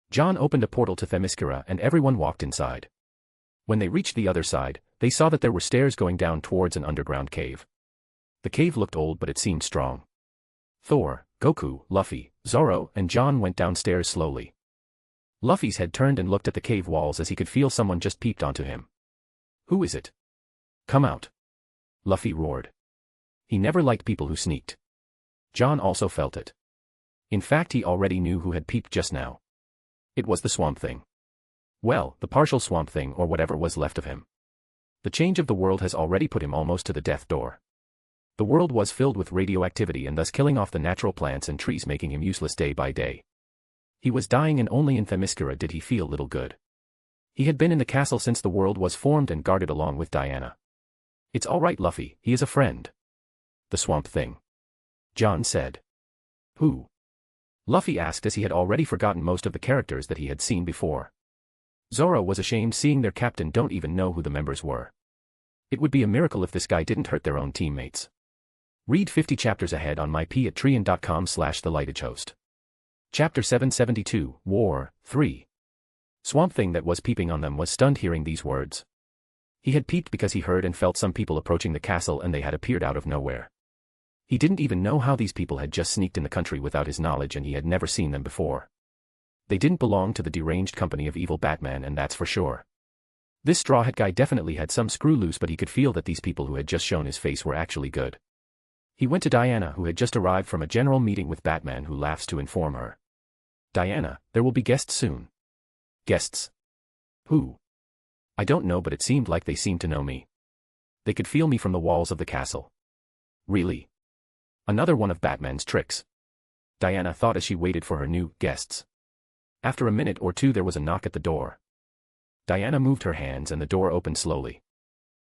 John opened a portal to Themyscira and everyone walked inside. When they reached the other side, they saw that there were stairs going down towards an underground cave. The cave looked old but it seemed strong. Thor, Goku, Luffy, Zoro, and John went downstairs slowly. Luffy's head turned and looked at the cave walls as he could feel someone just peeped onto him. Who is it? Come out. Luffy roared. He never liked people who sneaked. John also felt it. In fact, he already knew who had peeped just now. It was the Swamp Thing. Well, the partial Swamp Thing or whatever was left of him. The change of the world has already put him almost to the death door. The world was filled with radioactivity and thus killing off the natural plants and trees, making him useless day by day. He was dying, and only in Themyscira did he feel little good. He had been in the castle since the world was formed and guarded along with Diana. "It's all right, Luffy, he is a friend." "The Swamp Thing," John said. "Who?" Luffy asked, as he had already forgotten most of the characters that he had seen before. Zoro was ashamed seeing their captain don't even know who the members were. It would be a miracle if this guy didn't hurt their own teammates. Read 50 chapters ahead on myp@trian.com/thelightagehost. Chapter 772, War, 3. Swamp Thing that was peeping on them was stunned hearing these words. He had peeped because he heard and felt some people approaching the castle, and they had appeared out of nowhere. He didn't even know how these people had just sneaked in the country without his knowledge, and he had never seen them before. They didn't belong to the deranged company of evil Batman, and that's for sure. This Straw Hat guy definitely had some screw loose, but he could feel that these people who had just shown his face were actually good. He went to Diana, who had just arrived from a general meeting with Batman, who laughs to inform her. "Diana, there will be guests soon." "Guests? Who?" "I don't know, but it seemed like they seemed to know me. They could feel me from the walls of the castle." "Really? Another one of Batman's tricks," Diana thought as she waited for her new guests. After a minute or two there was a knock at the door. Diana moved her hands and the door opened slowly.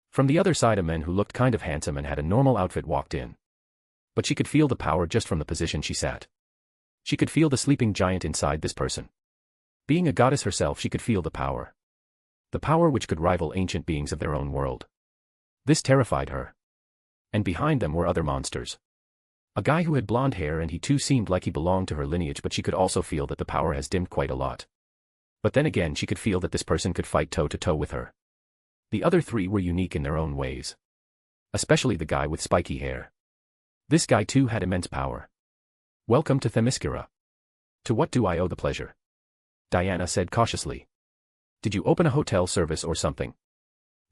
From the other side a man who looked kind of handsome and had a normal outfit walked in. But she could feel the power just from the position she sat. She could feel the sleeping giant inside this person. Being a goddess herself, she could feel the power. The power which could rival ancient beings of their own world. This terrified her. And behind them were other monsters. A guy who had blonde hair, and he too seemed like he belonged to her lineage, but she could also feel that the power has dimmed quite a lot. But then again she could feel that this person could fight toe-to-toe with her. The other three were unique in their own ways. Especially the guy with spiky hair. This guy too had immense power. "Welcome to Themyscira. To what do I owe the pleasure?" Diana said cautiously. "Did you open a hotel service or something?"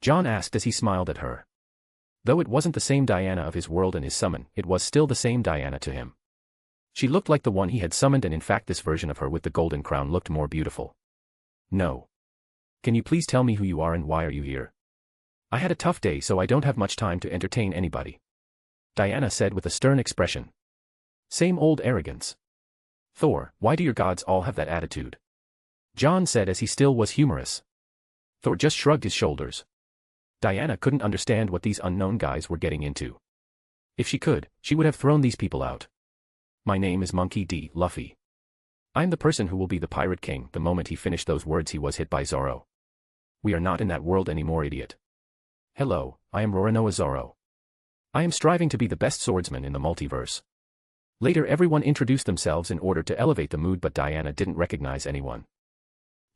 John asked as he smiled at her. Though it wasn't the same Diana of his world and his summon, it was still the same Diana to him. She looked like the one he had summoned, and in fact this version of her with the golden crown looked more beautiful. "No. Can you please tell me who you are and why are you here? I had a tough day, so I don't have much time to entertain anybody," Diana said with a stern expression. "Same old arrogance. Thor, why do your gods all have that attitude?" John said as he still was humorous. Thor just shrugged his shoulders. Diana couldn't understand what these unknown guys were getting into. If she could, she would have thrown these people out. "My name is Monkey D. Luffy. I'm the person who will be the Pirate King." The moment he finished those words he was hit by Zoro. "We are not in that world anymore, idiot." "Hello, I am Roronoa Zoro. I am striving to be the best swordsman in the multiverse." Later everyone introduced themselves in order to elevate the mood, but Diana didn't recognize anyone.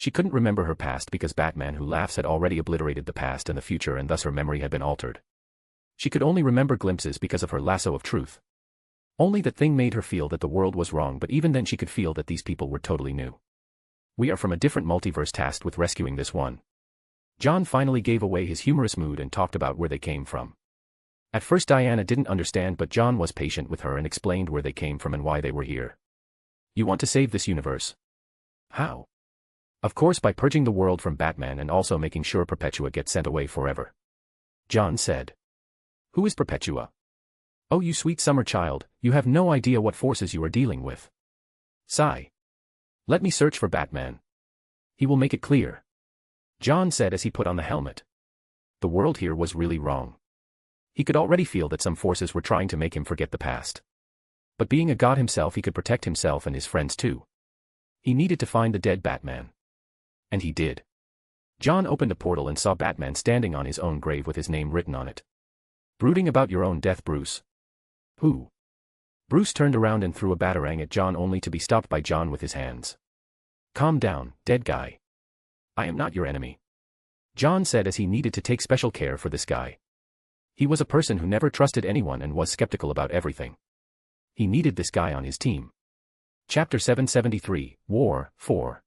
She couldn't remember her past because Batman Who Laughs had already obliterated the past and the future, and thus her memory had been altered. She could only remember glimpses because of her lasso of truth. Only that thing made her feel that the world was wrong, but even then she could feel that these people were totally new. "We are from a different multiverse tasked with rescuing this one." John finally gave away his humorous mood and talked about where they came from. At first Diana didn't understand, but John was patient with her and explained where they came from and why they were here. "You want to save this universe. How?" "Of course, by purging the world from Batman and also making sure Perpetua gets sent away forever," John said. "Who is Perpetua?" "Oh, you sweet summer child, you have no idea what forces you are dealing with." Sigh. "Let me search for Batman. He will make it clear," John said as he put on the helmet. The world here was really wrong. He could already feel that some forces were trying to make him forget the past. But being a god himself, he could protect himself and his friends too. He needed to find the dead Batman. And he did. John opened a portal and saw Batman standing on his own grave with his name written on it. "Brooding about your own death, Bruce." "Who?" Bruce turned around and threw a batarang at John, only to be stopped by John with his hands. "Calm down, dead guy. I am not your enemy," John said as he needed to take special care for this guy. He was a person who never trusted anyone and was skeptical about everything. He needed this guy on his team. Chapter 773, War, 4.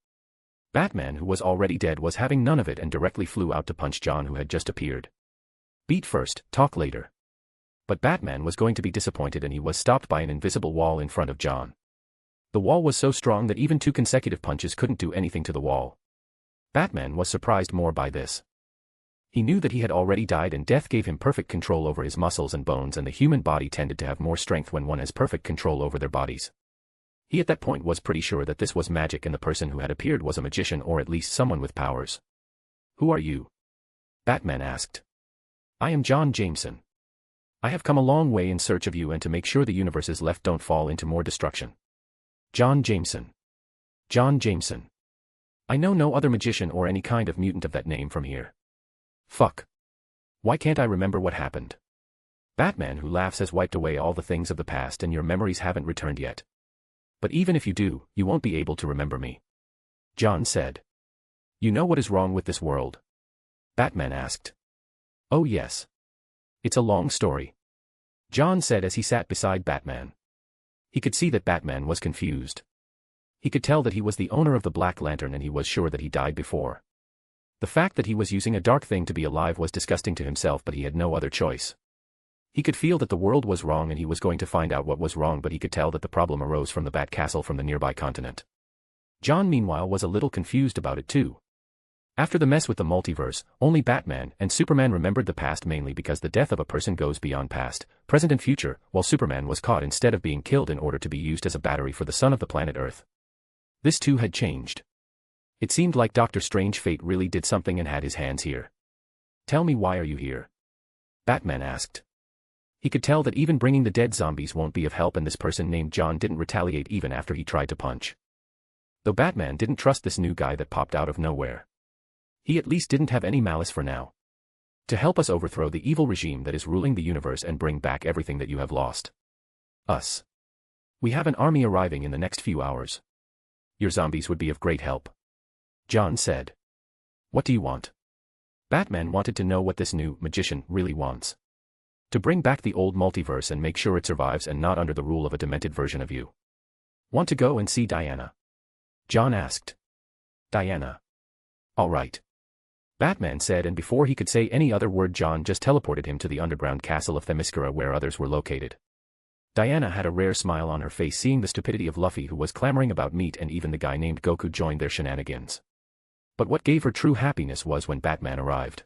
Batman, who was already dead, was having none of it and directly flew out to punch John, who had just appeared. "Beat first, talk later." But Batman was going to be disappointed and he was stopped by an invisible wall in front of John. The wall was so strong that even 2 consecutive punches couldn't do anything to the wall. Batman was surprised more by this. He knew that he had already died and death gave him perfect control over his muscles and bones, and the human body tended to have more strength when one has perfect control over their bodies. He at that point was pretty sure that this was magic and the person who had appeared was a magician or at least someone with powers. "Who are you?" Batman asked. "I am John Jameson. I have come a long way in search of you and to make sure the universes left don't fall into more destruction." John Jameson. John Jameson. I know no other magician or any kind of mutant of that name from here. Fuck. Why can't I remember what happened? Batman who laughs has wiped away all the things of the past and your memories haven't returned yet. But even if you do, you won't be able to remember me. John said. You know what is wrong with this world? Batman asked. Oh yes. It's a long story. John said as he sat beside Batman. He could see that Batman was confused. He could tell that he was the owner of the Black Lantern and he was sure that he died before. The fact that he was using a dark thing to be alive was disgusting to himself, but he had no other choice. He could feel that the world was wrong and he was going to find out what was wrong, but he could tell that the problem arose from the Bat Castle from the nearby continent. John meanwhile was a little confused about it too. After the mess with the multiverse, only Batman and Superman remembered the past, mainly because the death of a person goes beyond past, present and future, while Superman was caught instead of being killed in order to be used as a battery for the sun of the planet Earth. This too had changed. It seemed like Dr. Strange fate really did something and had his hands here. Tell me, why are you here? Batman asked. He could tell that even bringing the dead zombies won't be of help, and this person named John didn't retaliate even after he tried to punch. Though Batman didn't trust this new guy that popped out of nowhere. He at least didn't have any malice for now. To help us overthrow the evil regime that is ruling the universe and bring back everything that you have lost. Us. We have an army arriving in the next few hours. Your zombies would be of great help. John said. What do you want? Batman wanted to know what this new magician really wants. To bring back the old multiverse and make sure it survives and not under the rule of a demented version of you. Want to go and see Diana? John asked. Diana. All right. Batman said, and before he could say any other word, John just teleported him to the underground castle of Themyscira where others were located. Diana had a rare smile on her face seeing the stupidity of Luffy, who was clamoring about meat, and even the guy named Goku joined their shenanigans. But what gave her true happiness was when Batman arrived.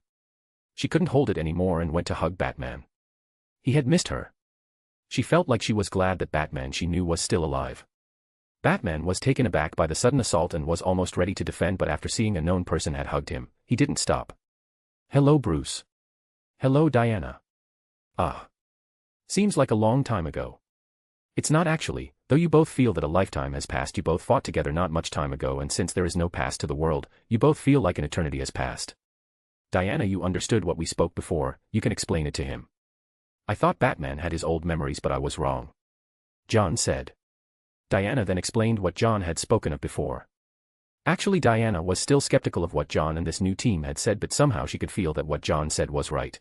She couldn't hold it anymore and went to hug Batman. He had missed her. She felt like she was glad that Batman she knew was still alive. Batman was taken aback by the sudden assault and was almost ready to defend, but after seeing a known person had hugged him, he didn't stop. Hello, Bruce. Hello, Diana. Ah. Seems like a long time ago. It's not actually, though you both feel that a lifetime has passed. You both fought together not much time ago, and since there is no past to the world, you both feel like an eternity has passed. Diana, you understood what we spoke before, you can explain it to him. I thought Batman had his old memories, but I was wrong. John said. Diana then explained what John had spoken of before. Actually, Diana was still skeptical of what John and this new team had said, but somehow she could feel that what John said was right.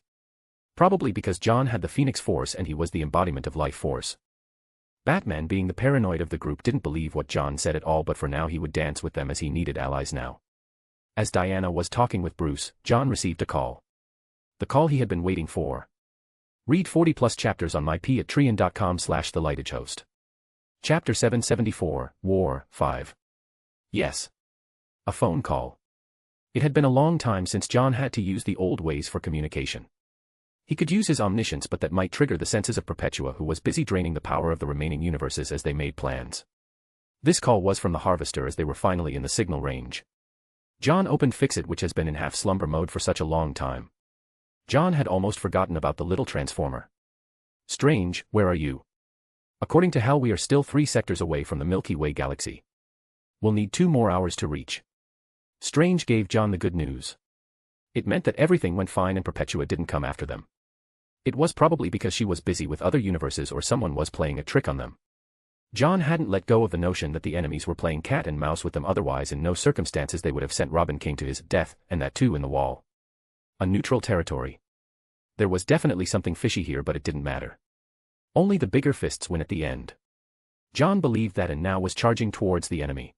Probably because John had the Phoenix Force and he was the embodiment of life force. Batman, being the paranoid of the group, didn't believe what John said at all, but for now he would dance with them as he needed allies now. As Diana was talking with Bruce, John received a call. The call he had been waiting for. Read 40+ chapters on mypatreon.com/thelightagehost. Chapter 774, War 5. Yes. A phone call. It had been a long time since John had to use the old ways for communication. He could use his omniscience, but that might trigger the senses of Perpetua, who was busy draining the power of the remaining universes as they made plans. This call was from the Harvester as they were finally in the signal range. John opened Fixit, which has been in half-slumber mode for such a long time. John had almost forgotten about the little transformer. Strange, where are you? According to Hal, we are still 3 sectors away from the Milky Way galaxy. We'll need 2 more hours to reach. Strange gave John the good news. It meant that everything went fine and Perpetua didn't come after them. It was probably because she was busy with other universes or someone was playing a trick on them. John hadn't let go of the notion that the enemies were playing cat and mouse with them, otherwise in no circumstances they would have sent Robin King to his death, and that too in the wall. A neutral territory. There was definitely something fishy here, but it didn't matter. Only the bigger fists win at the end. John believed that and now was charging towards the enemy.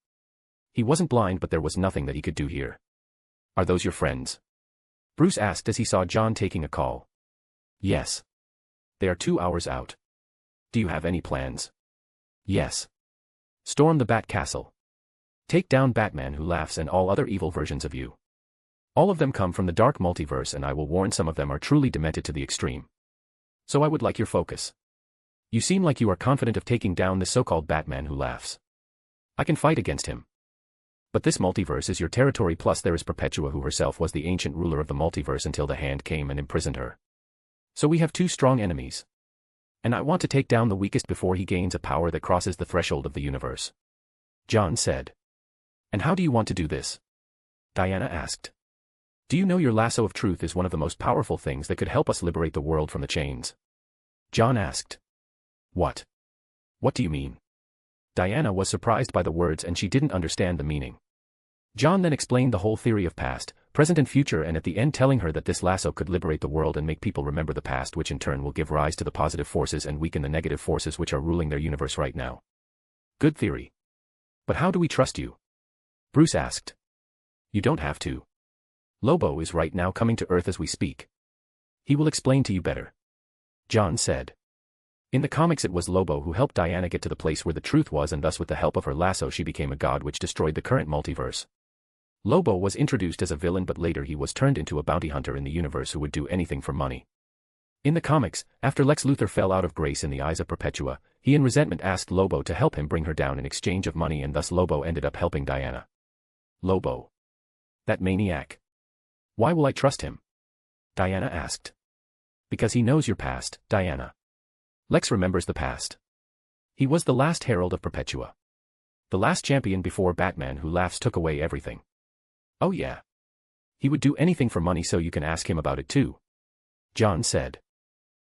He wasn't blind, but there was nothing that he could do here. Are those your friends? Bruce asked as he saw John taking a call. Yes. They are 2 hours out. Do you have any plans? Yes. Storm the Bat Castle. Take down Batman who laughs and all other evil versions of you. All of them come from the dark multiverse, and I will warn, some of them are truly demented to the extreme. So I would like your focus. You seem like you are confident of taking down this so-called Batman who laughs. I can fight against him. But this multiverse is your territory, plus there is Perpetua, who herself was the ancient ruler of the multiverse until the Hand came and imprisoned her. So we have 2 strong enemies. And I want to take down the weakest before he gains a power that crosses the threshold of the universe. John said. And how do you want to do this? Diana asked. Do you know your lasso of truth is one of the most powerful things that could help us liberate the world from the chains? John asked. What? What do you mean? Diana was surprised by the words and she didn't understand the meaning. John then explained the whole theory of past, present and future, and at the end telling her that this lasso could liberate the world and make people remember the past, which in turn will give rise to the positive forces and weaken the negative forces which are ruling their universe right now. Good theory. But how do we trust you? Bruce asked. You don't have to. Lobo is right now coming to Earth as we speak. He will explain to you better. John said. In the comics it was Lobo who helped Diana get to the place where the truth was, and thus with the help of her lasso she became a god which destroyed the current multiverse. Lobo was introduced as a villain, but later he was turned into a bounty hunter in the universe who would do anything for money. In the comics, after Lex Luthor fell out of grace in the eyes of Perpetua, he in resentment asked Lobo to help him bring her down in exchange of money, and thus Lobo ended up helping Diana. Lobo. That maniac. Why will I trust him? Diana asked. Because he knows your past, Diana. Lex remembers the past. He was the last herald of Perpetua. The last champion before Batman who laughs took away everything. Oh yeah. He would do anything for money, so you can ask him about it too. John said.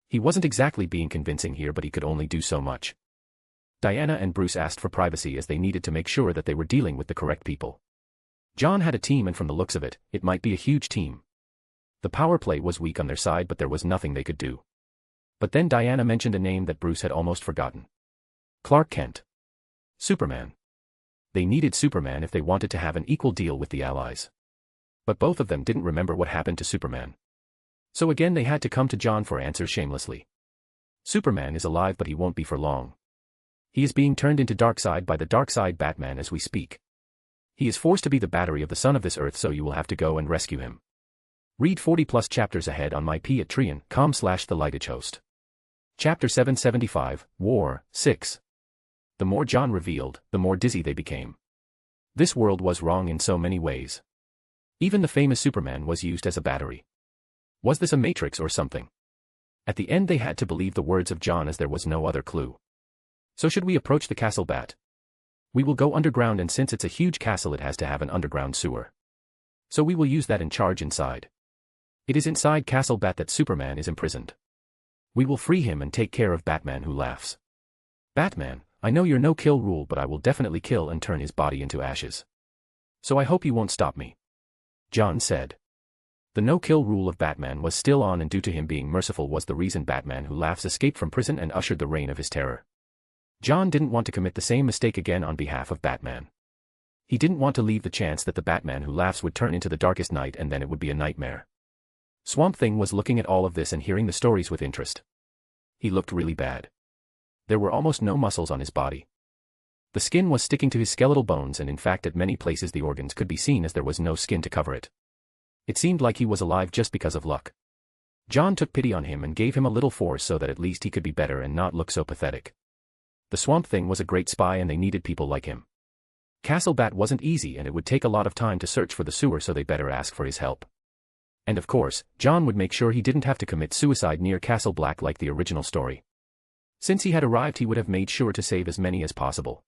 He wasn't exactly being convincing here, but he could only do so much. Diana and Bruce asked for privacy as they needed to make sure that they were dealing with the correct people. John had a team, and from the looks of it, it might be a huge team. The power play was weak on their side, but there was nothing they could do. But then Diana mentioned a name that Bruce had almost forgotten. Clark Kent. Superman. They needed Superman if they wanted to have an equal deal with the Allies. But both of them didn't remember what happened to Superman. So again they had to come to John for answers shamelessly. Superman is alive, but he won't be for long. He is being turned into Darkseid by the Darkseid Batman as we speak. He is forced to be the battery of the sun of this earth, so you will have to go and rescue him. Read 40+ chapters ahead on my p@trian.com/thelightagehost. Chapter 775, War, 6. The more John revealed, the more dizzy they became. This world was wrong in so many ways. Even the famous Superman was used as a battery. Was this a matrix or something? At the end they had to believe the words of John, as there was no other clue. So should we approach the Castle Bat? We will go underground, and since it's a huge castle it has to have an underground sewer. So we will use that and charge inside. It is inside Castle Bat that Superman is imprisoned. We will free him and take care of Batman who laughs. Batman, I know your no-kill rule, but I will definitely kill and turn his body into ashes. So I hope you won't stop me. John said. The no-kill rule of Batman was still on, and due to him being merciful was the reason Batman who laughs escaped from prison and ushered the reign of his terror. John didn't want to commit the same mistake again on behalf of Batman. He didn't want to leave the chance that the Batman who laughs would turn into the darkest night, and then it would be a nightmare. Swamp Thing was looking at all of this and hearing the stories with interest. He looked really bad. There were almost no muscles on his body. The skin was sticking to his skeletal bones, and in fact at many places the organs could be seen as there was no skin to cover it. It seemed like he was alive just because of luck. John took pity on him and gave him a little force so that at least he could be better and not look so pathetic. The Swamp Thing was a great spy, and they needed people like him. Castle Bat wasn't easy, and it would take a lot of time to search for the sewer, so they better ask for his help. And of course, John would make sure he didn't have to commit suicide near Castle Black like the original story. Since he had arrived, he would have made sure to save as many as possible.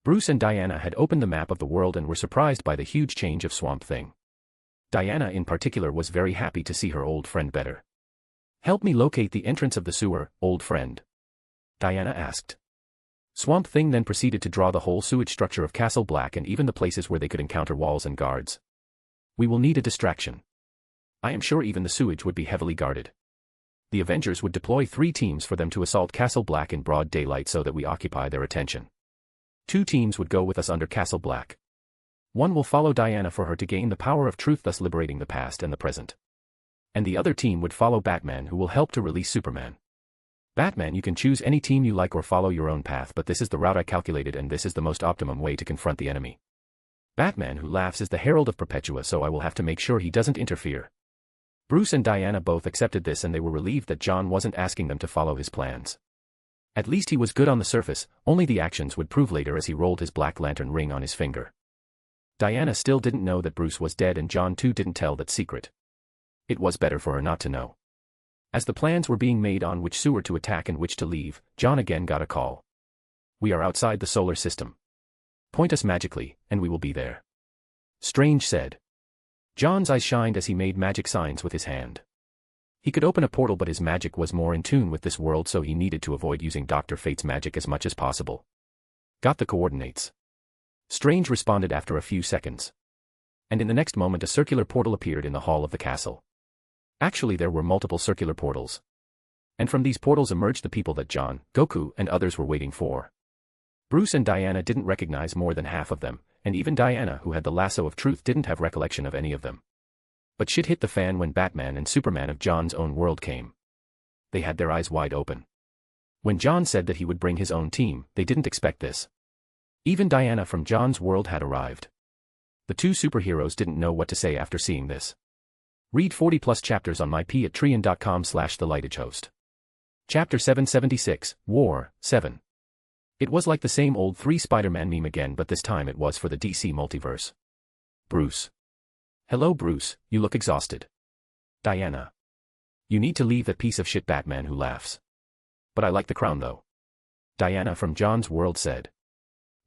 Bruce and Diana had opened the map of the world and were surprised by the huge change of Swamp Thing. Diana in particular was very happy to see her old friend better. Help me locate the entrance of the sewer, old friend. Diana asked. Swamp Thing then proceeded to draw the whole sewage structure of Castle Black and even the places where they could encounter walls and guards. We will need a distraction. I am sure even the sewage would be heavily guarded. The Avengers would deploy 3 teams for them to assault Castle Black in broad daylight so that we occupy their attention. 2 teams would go with us under Castle Black. 1 will follow Diana for her to gain the power of truth, thus liberating the past and the present. And the other team would follow Batman, who will help to release Superman. Batman, you can choose any team you like or follow your own path, but this is the route I calculated and this is the most optimum way to confront the enemy. Batman, who laughs, is the herald of Perpetua, so I will have to make sure he doesn't interfere. Bruce and Diana both accepted this and they were relieved that John wasn't asking them to follow his plans. At least he was good on the surface, only the actions would prove later as he rolled his Black Lantern ring on his finger. Diana still didn't know that Bruce was dead and John too didn't tell that secret. It was better for her not to know. As the plans were being made on which sewer to attack and which to leave, John again got a call. We are outside the solar system. Point us magically, and we will be there. Strange said. John's eyes shined as he made magic signs with his hand. He could open a portal, but his magic was more in tune with this world, so he needed to avoid using Dr. Fate's magic as much as possible. Got the coordinates. Strange responded after a few seconds. And in the next moment a circular portal appeared in the hall of the castle. Actually, there were multiple circular portals. And from these portals emerged the people that John, Goku, and others were waiting for. Bruce and Diana didn't recognize more than half of them, and even Diana, who had the lasso of truth, didn't have recollection of any of them. But shit hit the fan when Batman and Superman of John's own world came. They had their eyes wide open. When John said that he would bring his own team, they didn't expect this. Even Diana from John's world had arrived. The two superheroes didn't know what to say after seeing this. Read 40+ chapters on mypatreon.com/thelitagehost. Chapter 776, War, 7. It was like the same old 3 Spider-Man meme again, but this time it was for the DC Multiverse. Bruce. Hello Bruce, you look exhausted. Diana. You need to leave that piece of shit Batman who laughs. But I like the crown though. Diana from John's world said.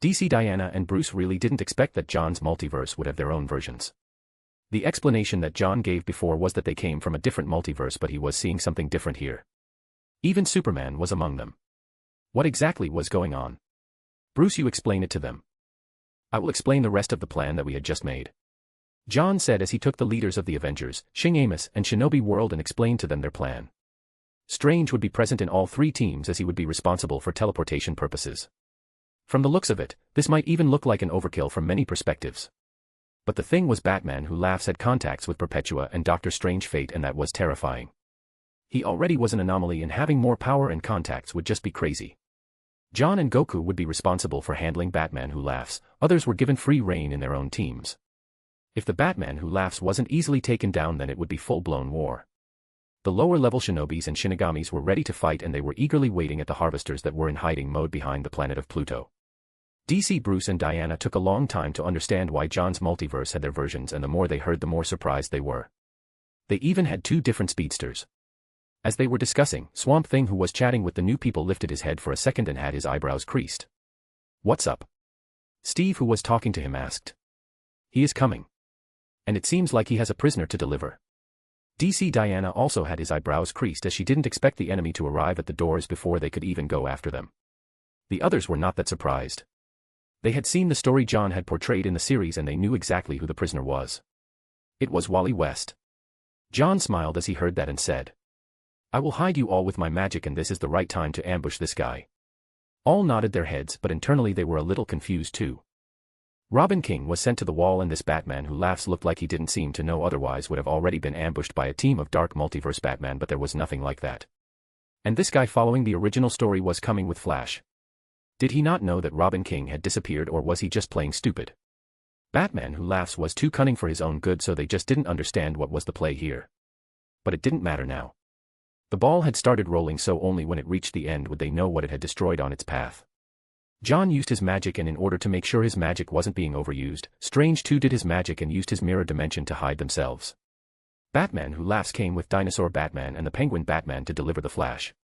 DC Diana and Bruce really didn't expect that John's multiverse would have their own versions. The explanation that John gave before was that they came from a different multiverse, but he was seeing something different here. Even Superman was among them. What exactly was going on? Bruce, you explain it to them. I will explain the rest of the plan that we had just made. John said as he took the leaders of the Avengers, Shing Amos and Shinobi World, and explained to them their plan. Strange would be present in all 3 teams as he would be responsible for teleportation purposes. From the looks of it, this might even look like an overkill from many perspectives. But the thing was, Batman who laughs had contacts with Perpetua and Dr. Strange Fate, and that was terrifying. He already was an anomaly, and having more power and contacts would just be crazy. John and Goku would be responsible for handling Batman who laughs, others were given free reign in their own teams. If the Batman who laughs wasn't easily taken down, then it would be full-blown war. The lower-level shinobis and shinigamis were ready to fight, and they were eagerly waiting at the harvesters that were in hiding mode behind the planet of Pluto. DC Bruce and Diana took a long time to understand why John's multiverse had their versions, and the more they heard the more surprised they were. They even had 2 different speedsters. As they were discussing, Swamp Thing, who was chatting with the new people, lifted his head for a second and had his eyebrows creased. What's up? Steve, who was talking to him, asked. He is coming. And it seems like he has a prisoner to deliver. DC Diana also had his eyebrows creased as she didn't expect the enemy to arrive at the doors before they could even go after them. The others were not that surprised. They had seen the story John had portrayed in the series and they knew exactly who the prisoner was. It was Wally West. John smiled as he heard that and said, I will hide you all with my magic, and this is the right time to ambush this guy. All nodded their heads, but internally they were a little confused too. Robin King was sent to the wall, and this Batman who laughs looked like he didn't seem to know, otherwise would have already been ambushed by a team of Dark Multiverse Batman, but there was nothing like that. And this guy following the original story was coming with Flash. Did he not know that Robin King had disappeared, or was he just playing stupid? Batman who laughs was too cunning for his own good, so they just didn't understand what was the play here. But it didn't matter now. The ball had started rolling, so only when it reached the end would they know what it had destroyed on its path. John used his magic, and in order to make sure his magic wasn't being overused, Strange too did his magic and used his mirror dimension to hide themselves. Batman who laughs came with Dinosaur Batman and the Penguin Batman to deliver the Flash.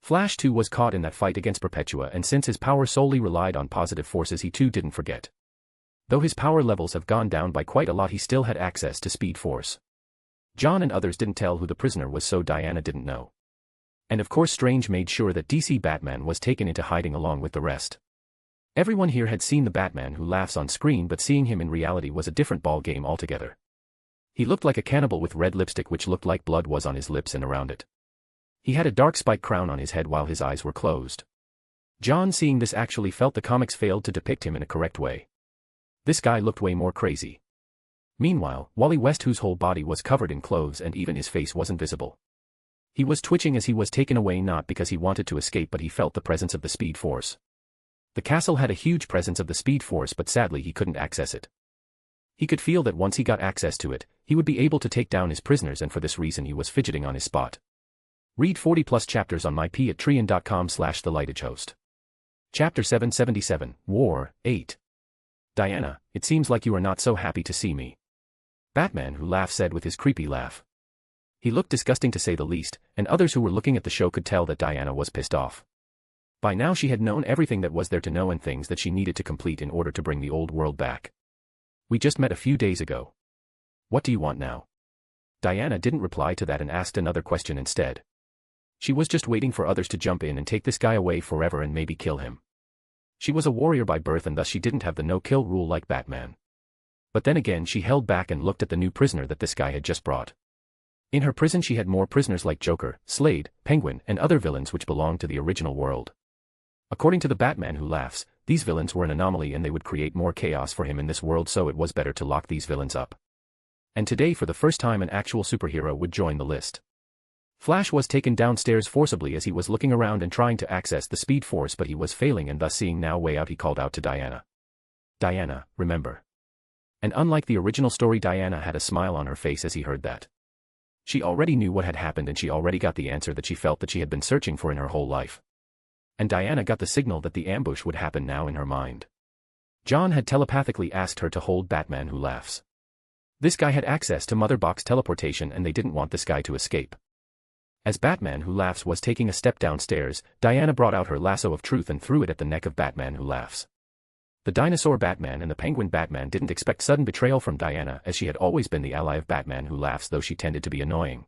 Flash too was caught in that fight against Perpetua, and since his power solely relied on positive forces, he too didn't forget. Though his power levels have gone down by quite a lot, he still had access to Speed Force. John and others didn't tell who the prisoner was, so Diana didn't know. And of course Strange made sure that DC Batman was taken into hiding along with the rest. Everyone here had seen the Batman who laughs on screen, but seeing him in reality was a different ball game altogether. He looked like a cannibal with red lipstick which looked like blood was on his lips and around it. He had a dark spike crown on his head while his eyes were closed. John, seeing this, actually felt the comics failed to depict him in a correct way. This guy looked way more crazy. Meanwhile, Wally West, whose whole body was covered in clothes and even his face wasn't visible. He was twitching as he was taken away, not because he wanted to escape, but he felt the presence of the Speed Force. The castle had a huge presence of the Speed Force, but sadly he couldn't access it. He could feel that once he got access to it, he would be able to take down his prisoners, and for this reason he was fidgeting on his spot. Read 40+ chapters on my patreon.com/thelightagehost. Chapter 777, War, 8. Diana, it seems like you are not so happy to see me. Batman Who Laughs said with his creepy laugh. He looked disgusting to say the least, and others who were looking at the show could tell that Diana was pissed off. By now she had known everything that was there to know and things that she needed to complete in order to bring the old world back. We just met a few days ago. What do you want now? Diana didn't reply to that and asked another question instead. She was just waiting for others to jump in and take this guy away forever and maybe kill him. She was a warrior by birth and thus she didn't have the no-kill rule like Batman. But then again she held back and looked at the new prisoner that this guy had just brought. In her prison she had more prisoners like Joker, Slade, Penguin, and other villains which belonged to the original world. According to the Batman Who Laughs, these villains were an anomaly and they would create more chaos for him in this world, so it was better to lock these villains up. And today for the first time an actual superhero would join the list. Flash was taken downstairs forcibly as he was looking around and trying to access the Speed Force, but he was failing, and thus seeing no way out he called out to Diana. Diana, remember. And unlike the original story, Diana had a smile on her face as he heard that. She already knew what had happened and she already got the answer that she felt that she had been searching for in her whole life. And Diana got the signal that the ambush would happen now in her mind. John had telepathically asked her to hold Batman Who Laughs. This guy had access to Mother Box teleportation and they didn't want this guy to escape. As Batman Who Laughs was taking a step downstairs, Diana brought out her lasso of truth and threw it at the neck of Batman Who Laughs. The Dinosaur Batman and the Penguin Batman didn't expect sudden betrayal from Diana, as she had always been the ally of Batman Who Laughs, though she tended to be annoying.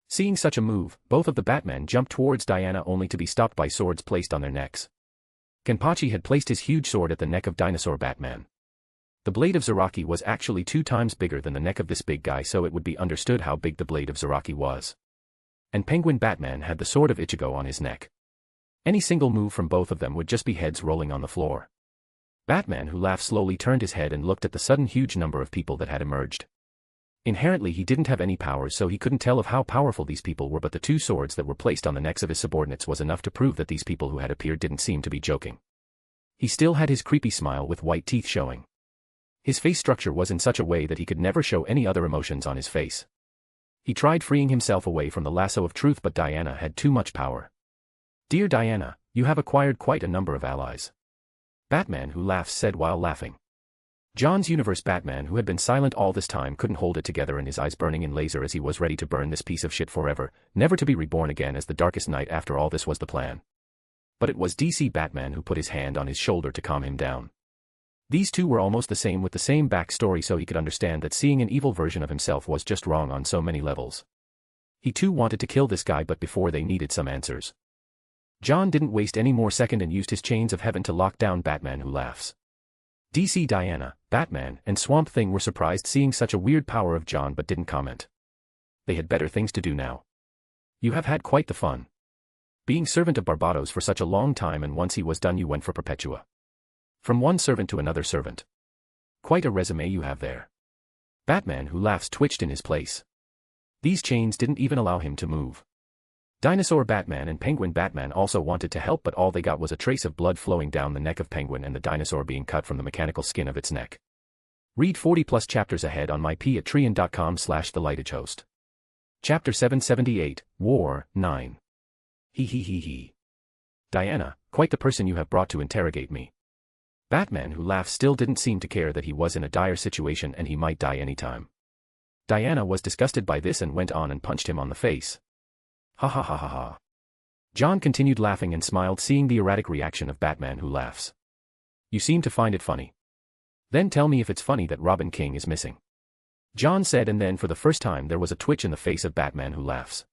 Seeing such a move, both of the Batmen jumped towards Diana only to be stopped by swords placed on their necks. Kenpachi had placed his huge sword at the neck of Dinosaur Batman. The blade of Zaraki was actually 2 times bigger than the neck of this big guy, so it would be understood how big the blade of Zaraki was. And Penguin Batman had the sword of Ichigo on his neck. Any single move from both of them would just be heads rolling on the floor. Batman Who Laughs slowly turned his head and looked at the sudden huge number of people that had emerged. Inherently he didn't have any powers, so he couldn't tell of how powerful these people were, but the 2 swords that were placed on the necks of his subordinates was enough to prove that these people who had appeared didn't seem to be joking. He still had his creepy smile with white teeth showing. His face structure was in such a way that he could never show any other emotions on his face. He tried freeing himself away from the lasso of truth, but Diana had too much power. Dear Diana, you have acquired quite a number of allies. Batman Who Laughs said while laughing. John's universe Batman, who had been silent all this time, couldn't hold it together and his eyes burning in laser as he was ready to burn this piece of shit forever, never to be reborn again as the darkest night. After all, this was the plan. But it was DC Batman who put his hand on his shoulder to calm him down. These two were almost the same with the same backstory, so he could understand that seeing an evil version of himself was just wrong on so many levels. He too wanted to kill this guy, but before they needed some answers. John didn't waste any more second and used his chains of heaven to lock down Batman Who Laughs. DC, Diana, Batman, and Swamp Thing were surprised seeing such a weird power of John but didn't comment. They had better things to do now. You have had quite the fun. Being servant of Barbados for such a long time, and once he was done you went for Perpetua. From one servant to another servant. Quite a resume you have there. Batman Who Laughs twitched in his place. These chains didn't even allow him to move. Dinosaur Batman and Penguin Batman also wanted to help, but all they got was a trace of blood flowing down the neck of Penguin and the dinosaur being cut from the mechanical skin of its neck. Read 40+ chapters ahead on my patreon.com/thelightagehost. Chapter 778, War, 9. He. Diana, quite the person you have brought to interrogate me. Batman Who Laughs still didn't seem to care that he was in a dire situation and he might die anytime. Diana was disgusted by this and went on and punched him on the face. Ha ha ha ha ha. John continued laughing and smiled, seeing the erratic reaction of Batman Who Laughs. You seem to find it funny. Then tell me if it's funny that Robin King is missing. John said, and then for the first time there was a twitch in the face of Batman Who Laughs.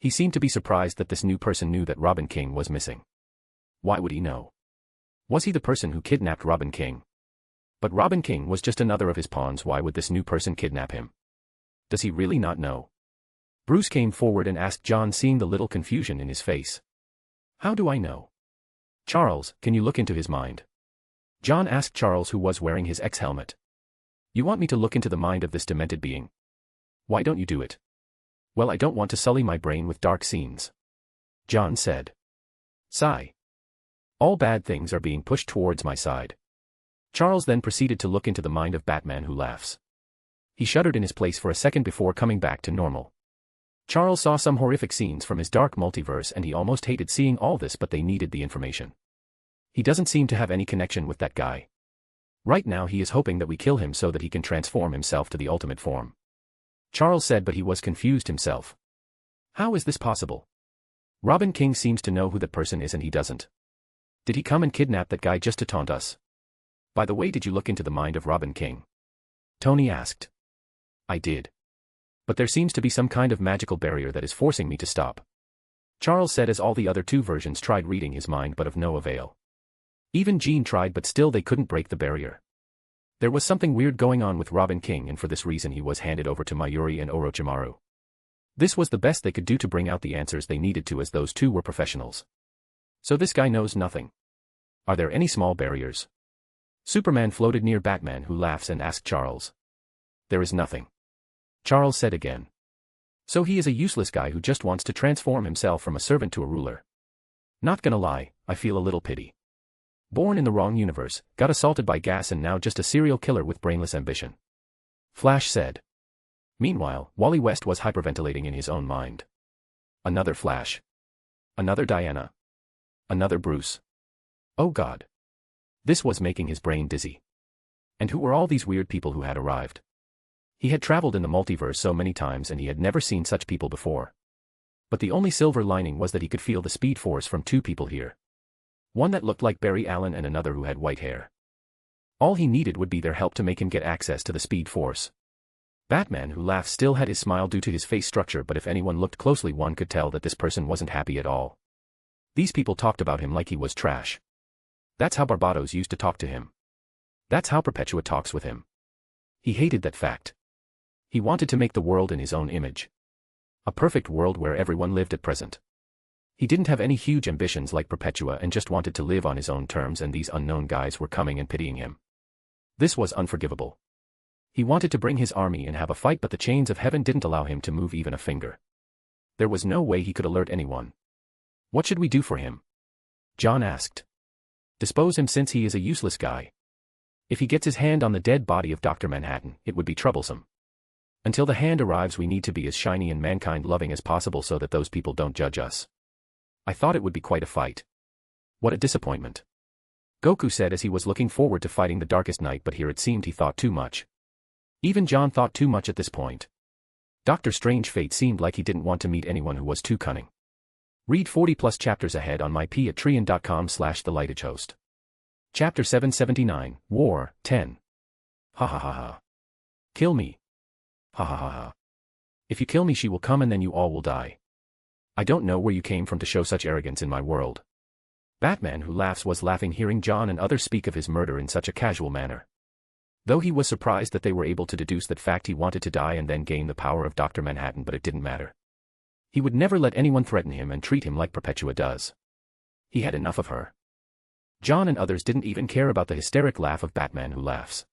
He seemed to be surprised that this new person knew that Robin King was missing. Why would he know? Was he the person who kidnapped Robin King? But Robin King was just another of his pawns. Why would this new person kidnap him? Does he really not know? Bruce came forward and asked John, seeing the little confusion in his face. How do I know? Charles, can you look into his mind? John asked Charles, who was wearing his X helmet. You want me to look into the mind of this demented being? Why don't you do it? Well, I don't want to sully my brain with dark scenes. John said. Sigh. All bad things are being pushed towards my side. Charles then proceeded to look into the mind of Batman Who Laughs. He shuddered in his place for a second before coming back to normal. Charles saw some horrific scenes from his dark multiverse and he almost hated seeing all this, but they needed the information. He doesn't seem to have any connection with that guy. Right now he is hoping that we kill him so that he can transform himself to the ultimate form. Charles said, but he was confused himself. How is this possible? Robin King seems to know who that person is and he doesn't. Did he come and kidnap that guy just to taunt us? By the way, did you look into the mind of Robin King? Tony asked. I did. But there seems to be some kind of magical barrier that is forcing me to stop. Charles said as all the other two versions tried reading his mind but of no avail. Even Jean tried but still they couldn't break the barrier. There was something weird going on with Robin King and for this reason he was handed over to Mayuri and Orochimaru. This was the best they could do to bring out the answers they needed to, as those two were professionals. So this guy knows nothing. Are there any small barriers? Superman floated near Batman Who Laughs and asked Charles. There is nothing. Charles said again. So he is a useless guy who just wants to transform himself from a servant to a ruler. Not gonna lie, I feel a little pity. Born in the wrong universe, got assaulted by gas and now just a serial killer with brainless ambition. Flash said. Meanwhile, Wally West was hyperventilating in his own mind. Another Flash. Another Diana. Another Bruce. Oh God. This was making his brain dizzy. And who were all these weird people who had arrived? He had traveled in the multiverse so many times and he had never seen such people before. But the only silver lining was that he could feel the speed force from two people here. One that looked like Barry Allen and another who had white hair. All he needed would be their help to make him get access to the speed force. Batman Who Laughs still had his smile due to his face structure, but if anyone looked closely one could tell that this person wasn't happy at all. These people talked about him like he was trash. That's how Barbados used to talk to him. That's how Perpetua talks with him. He hated that fact. He wanted to make the world in his own image. A perfect world where everyone lived at present. He didn't have any huge ambitions like Perpetua and just wanted to live on his own terms, and these unknown guys were coming and pitying him. This was unforgivable. He wanted to bring his army and have a fight, but the chains of heaven didn't allow him to move even a finger. There was no way he could alert anyone. What should we do for him? John asked. Dispose him since he is a useless guy. If he gets his hand on the dead body of Dr. Manhattan, it would be troublesome. Until the hand arrives we need to be as shiny and mankind-loving as possible so that those people don't judge us. I thought it would be quite a fight. What a disappointment. Goku said as he was looking forward to fighting the Darkest Night, but here it seemed he thought too much. Even John thought too much at this point. Dr. Strange Fate seemed like he didn't want to meet anyone who was too cunning. Read 40+ chapters ahead on myp@trian.com/thelightagehost. Chapter 779, War, 10. Ha ha ha ha. Kill me. Ha ha ha ha. If you kill me she will come and then you all will die. I don't know where you came from to show such arrogance in my world. Batman Who Laughs was laughing hearing John and others speak of his murder in such a casual manner. Though he was surprised that they were able to deduce that fact, he wanted to die and then gain the power of Dr. Manhattan, but it didn't matter. He would never let anyone threaten him and treat him like Perpetua does. He had enough of her. John and others didn't even care about the hysteric laugh of Batman Who Laughs.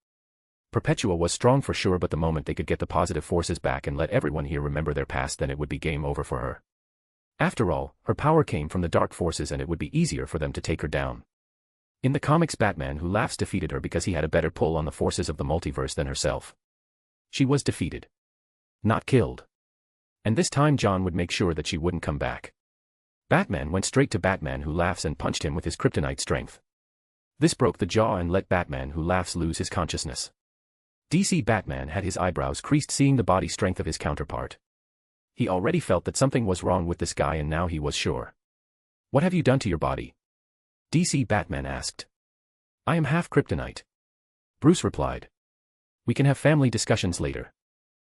Perpetua was strong for sure, but the moment they could get the positive forces back and let everyone here remember their past, then it would be game over for her. After all, her power came from the dark forces and it would be easier for them to take her down. In the comics, Batman Who Laughs defeated her because he had a better pull on the forces of the multiverse than herself. She was defeated. Not killed. And this time John would make sure that she wouldn't come back. Batman went straight to Batman Who Laughs and punched him with his kryptonite strength. This broke the jaw and let Batman Who Laughs lose his consciousness. DC Batman had his eyebrows creased seeing the body strength of his counterpart. He already felt that something was wrong with this guy and now he was sure. What have you done to your body? DC Batman asked. I am half kryptonite. Bruce replied. We can have family discussions later.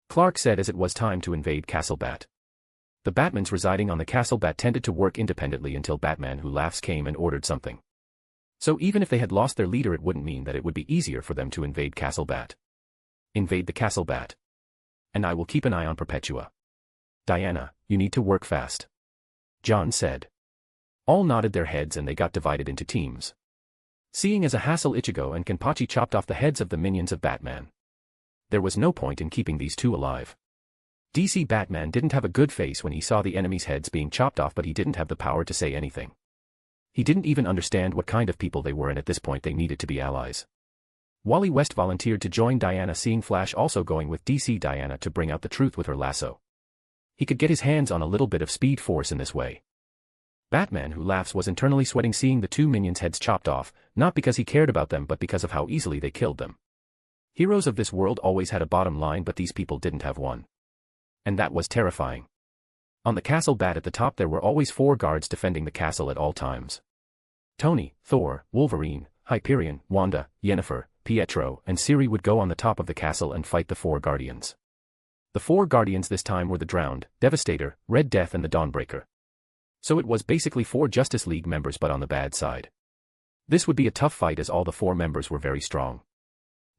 Clark said as it was time to invade Castle Bat. The Batmans residing on the Castle Bat tended to work independently until Batman Who Laughs came and ordered something. So even if they had lost their leader, it wouldn't mean that it would be easier for them to invade Castle Bat. Invade the Castle Bat. And I will keep an eye on Perpetua. Diana, you need to work fast. John said. All nodded their heads and they got divided into teams. Seeing as a hassle, Ichigo and Kenpachi chopped off the heads of the minions of Batman. There was no point in keeping these two alive. DC Batman didn't have a good face when he saw the enemy's heads being chopped off, but he didn't have the power to say anything. He didn't even understand what kind of people they were, and at this point they needed to be allies. Wally West volunteered to join Diana, seeing Flash also going with DC Diana to bring out the truth with her lasso. He could get his hands on a little bit of speed force in this way. Batman, who laughs, was internally sweating seeing the two minions' heads chopped off, not because he cared about them but because of how easily they killed them. Heroes of this world always had a bottom line, but these people didn't have one. And that was terrifying. On the castle bat at the top there were always 4 guards defending the castle at all times. Tony, Thor, Wolverine, Hyperion, Wanda, Yennefer, Pietro, and Ciri would go on the top of the castle and fight the 4 guardians. The 4 guardians this time were the Drowned, Devastator, Red Death and the Dawnbreaker. So it was basically 4 Justice League members but on the bad side. This would be a tough fight as all the 4 members were very strong.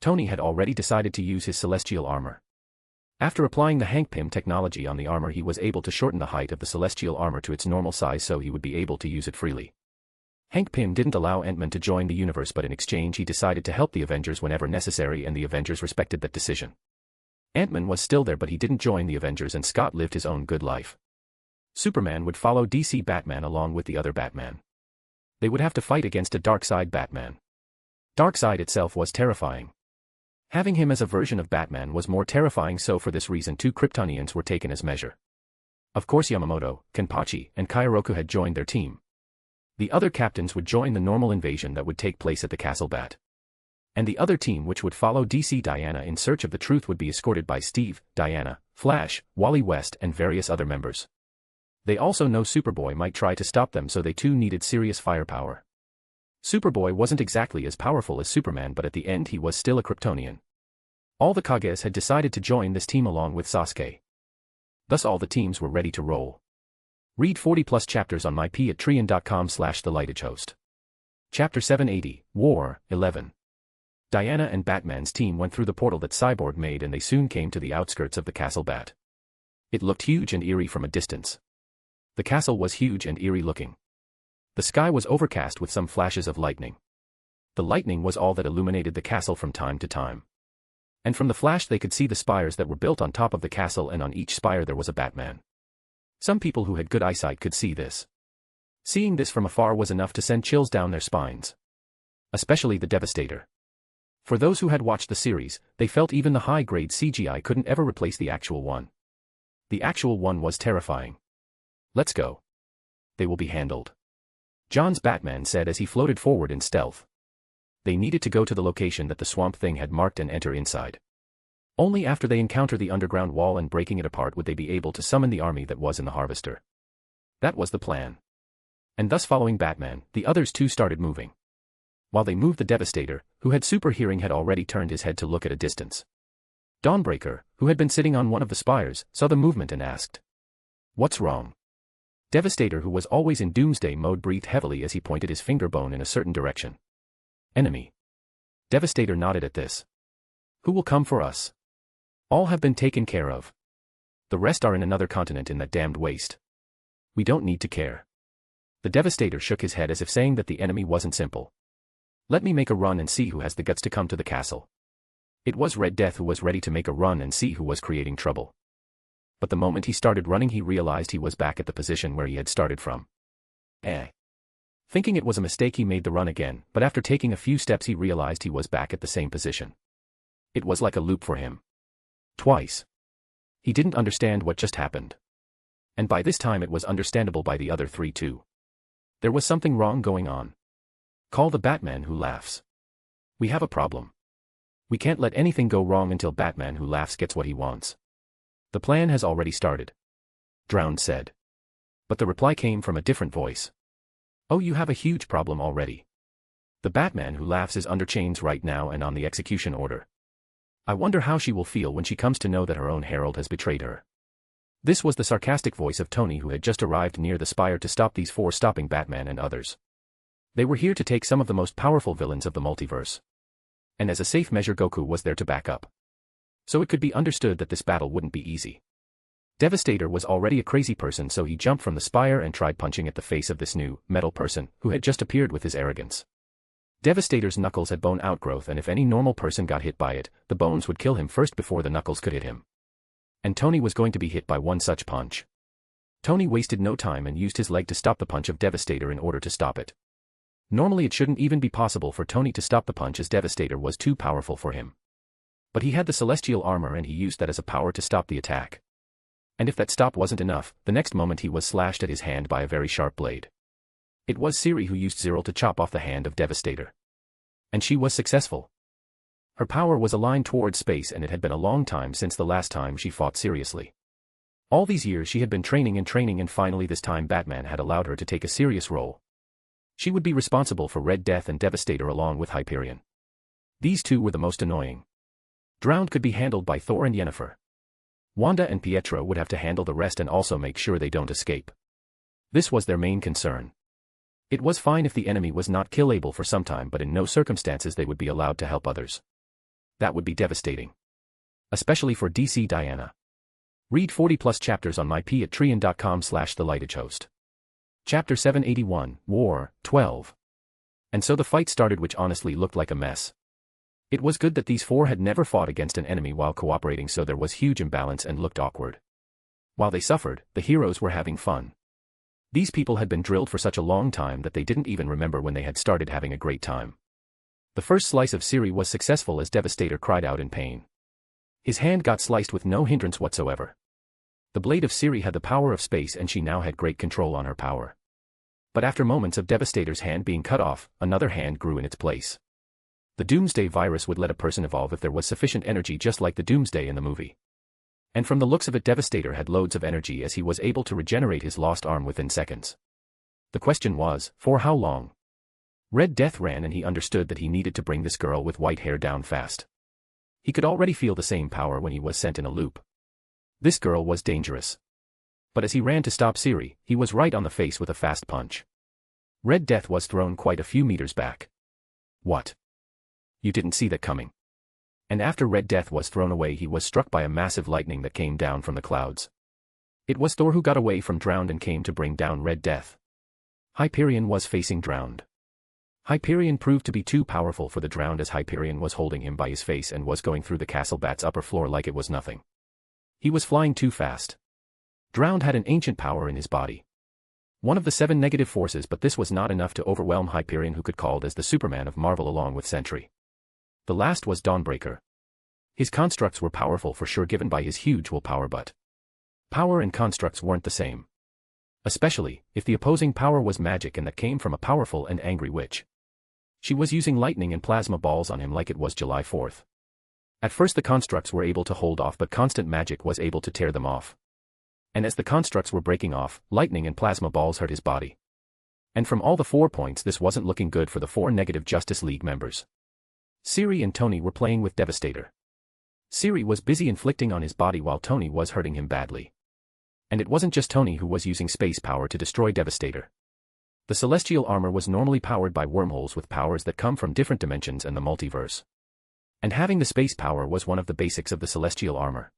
Tony had already decided to use his celestial armor. After applying the Hank Pym technology on the armor, he was able to shorten the height of the celestial armor to its normal size so he would be able to use it freely. Hank Pym didn't allow Ant-Man to join the universe, but in exchange he decided to help the Avengers whenever necessary, and the Avengers respected that decision. Ant-Man was still there but he didn't join the Avengers, and Scott lived his own good life. Superman would follow DC Batman along with the other Batman. They would have to fight against a Darkseid Batman. Darkseid itself was terrifying. Having him as a version of Batman was more terrifying, so for this reason 2 Kryptonians were taken as measure. Of course Yamamoto, Kenpachi, and Kairoku had joined their team. The other captains would join the normal invasion that would take place at the Castle Bat. And the other team, which would follow DC Diana in search of the truth, would be escorted by Steve, Diana, Flash, Wally West and various other members. They also know Superboy might try to stop them, so they too needed serious firepower. Superboy wasn't exactly as powerful as Superman, but at the end he was still a Kryptonian. All the Kages had decided to join this team along with Sasuke. Thus all the teams were ready to roll. Read 40+ chapters on mypatreon.com/thelightagehost. Chapter 780, War, 11. Diana and Batman's team went through the portal that Cyborg made and they soon came to the outskirts of the Castle Bat. It looked huge and eerie from a distance. The castle was huge and eerie looking. The sky was overcast with some flashes of lightning. The lightning was all that illuminated the castle from time to time. And from the flash they could see the spires that were built on top of the castle, and on each spire there was a Batman. Some people who had good eyesight could see this. Seeing this from afar was enough to send chills down their spines. Especially the Devastator. For those who had watched the series, they felt even the high-grade CGI couldn't ever replace the actual one. The actual one was terrifying. Let's go. They will be handled. John's Batman said as he floated forward in stealth. They needed to go to the location that the Swamp Thing had marked and enter inside. Only after they encounter the underground wall and breaking it apart would they be able to summon the army that was in the Harvester. That was the plan. And thus following Batman, the others too started moving. While they moved, the Devastator, who had super hearing, had already turned his head to look at a distance. Dawnbreaker, who had been sitting on one of the spires, saw the movement and asked, "What's wrong?" Devastator, who was always in doomsday mode, breathed heavily as he pointed his finger bone in a certain direction. "Enemy." Devastator nodded at this. "Who will come for us?" "All have been taken care of. The rest are in another continent in that damned waste. We don't need to care." The Devastator shook his head as if saying that the enemy wasn't simple. "Let me make a run and see who has the guts to come to the castle." It was Red Death who was ready to make a run and see who was creating trouble. But the moment he started running he realized he was back at the position where he had started from. Thinking it was a mistake he made the run again, but after taking a few steps he realized he was back at the same position. It was like a loop for him. Twice. He didn't understand what just happened. And by this time it was understandable by the other 3 too. There was something wrong going on. Call the Batman Who Laughs. We have a problem. We can't let anything go wrong until Batman Who Laughs gets what he wants. The plan has already started. Drowned said. But the reply came from a different voice. Oh, you have a huge problem already. The Batman Who Laughs is under chains right now and on the execution order. I wonder how she will feel when she comes to know that her own herald has betrayed her. This was the sarcastic voice of Tony, who had just arrived near the spire to stop these 4, stopping Batman and others. They were here to take some of the most powerful villains of the multiverse. And as a safe measure Goku was there to back up. So it could be understood that this battle wouldn't be easy. Devastator was already a crazy person, so he jumped from the spire and tried punching at the face of this new, metal person, who had just appeared with his arrogance. Devastator's knuckles had bone outgrowth, and if any normal person got hit by it, the bones would kill him first before the knuckles could hit him. And Tony was going to be hit by one such punch. Tony wasted no time and used his leg to stop the punch of Devastator in order to stop it. Normally it shouldn't even be possible for Tony to stop the punch as Devastator was too powerful for him. But he had the celestial armor and he used that as a power to stop the attack. And if that stop wasn't enough, the next moment he was slashed at his hand by a very sharp blade. It was Siri who used Zero to chop off the hand of Devastator. And she was successful. Her power was aligned towards space and it had been a long time since the last time she fought seriously. All these years she had been training and finally this time Batman had allowed her to take a serious role. She would be responsible for Red Death and Devastator along with Hyperion. These two were the most annoying. Drowned could be handled by Thor and Yennefer. Wanda and Pietro would have to handle the rest and also make sure they don't escape. This was their main concern. It was fine if the enemy was not killable for some time, but in no circumstances they would be allowed to help others. That would be devastating. Especially for DC Diana. Read 40+ chapters on mypatreon.com/thelitagehost. Chapter 781, War, 12. And so the fight started, which honestly looked like a mess. It was good that these four had never fought against an enemy while cooperating, so there was huge imbalance and looked awkward. While they suffered, the heroes were having fun. These people had been drilled for such a long time that they didn't even remember when they had started having a great time. The first slice of Siri was successful as Devastator cried out in pain. His hand got sliced with no hindrance whatsoever. The blade of Siri had the power of space and she now had great control on her power. But after moments of Devastator's hand being cut off, another hand grew in its place. The Doomsday virus would let a person evolve if there was sufficient energy, just like the Doomsday in the movie. And from the looks of it, Devastator had loads of energy as he was able to regenerate his lost arm within seconds. The question was, for how long? Red Death ran and he understood that he needed to bring this girl with white hair down fast. He could already feel the same power when he was sent in a loop. This girl was dangerous. But as he ran to stop Siri, he was right on the face with a fast punch. Red Death was thrown quite a few meters back. What? You didn't see that coming. And after Red Death was thrown away, he was struck by a massive lightning that came down from the clouds. It was Thor who got away from Drowned and came to bring down Red Death. Hyperion was facing Drowned. Hyperion proved to be too powerful for the Drowned as Hyperion was holding him by his face and was going through the castle bat's upper floor like it was nothing. He was flying too fast. Drowned had an ancient power in his body. One of the 7 negative forces, but this was not enough to overwhelm Hyperion, who could called as the Superman of Marvel along with Sentry. The last was Dawnbreaker. His constructs were powerful for sure given by his huge willpower, but power and constructs weren't the same. Especially, if the opposing power was magic and that came from a powerful and angry witch. She was using lightning and plasma balls on him like it was July 4th. At first the constructs were able to hold off, but constant magic was able to tear them off. And as the constructs were breaking off, lightning and plasma balls hurt his body. And from all the 4 points, this wasn't looking good for the 4 negative Justice League members. Siri and Tony were playing with Devastator. Siri was busy inflicting on his body while Tony was hurting him badly. And it wasn't just Tony who was using space power to destroy Devastator. The celestial armor was normally powered by wormholes with powers that come from different dimensions and the multiverse. And having the space power was one of the basics of the celestial armor.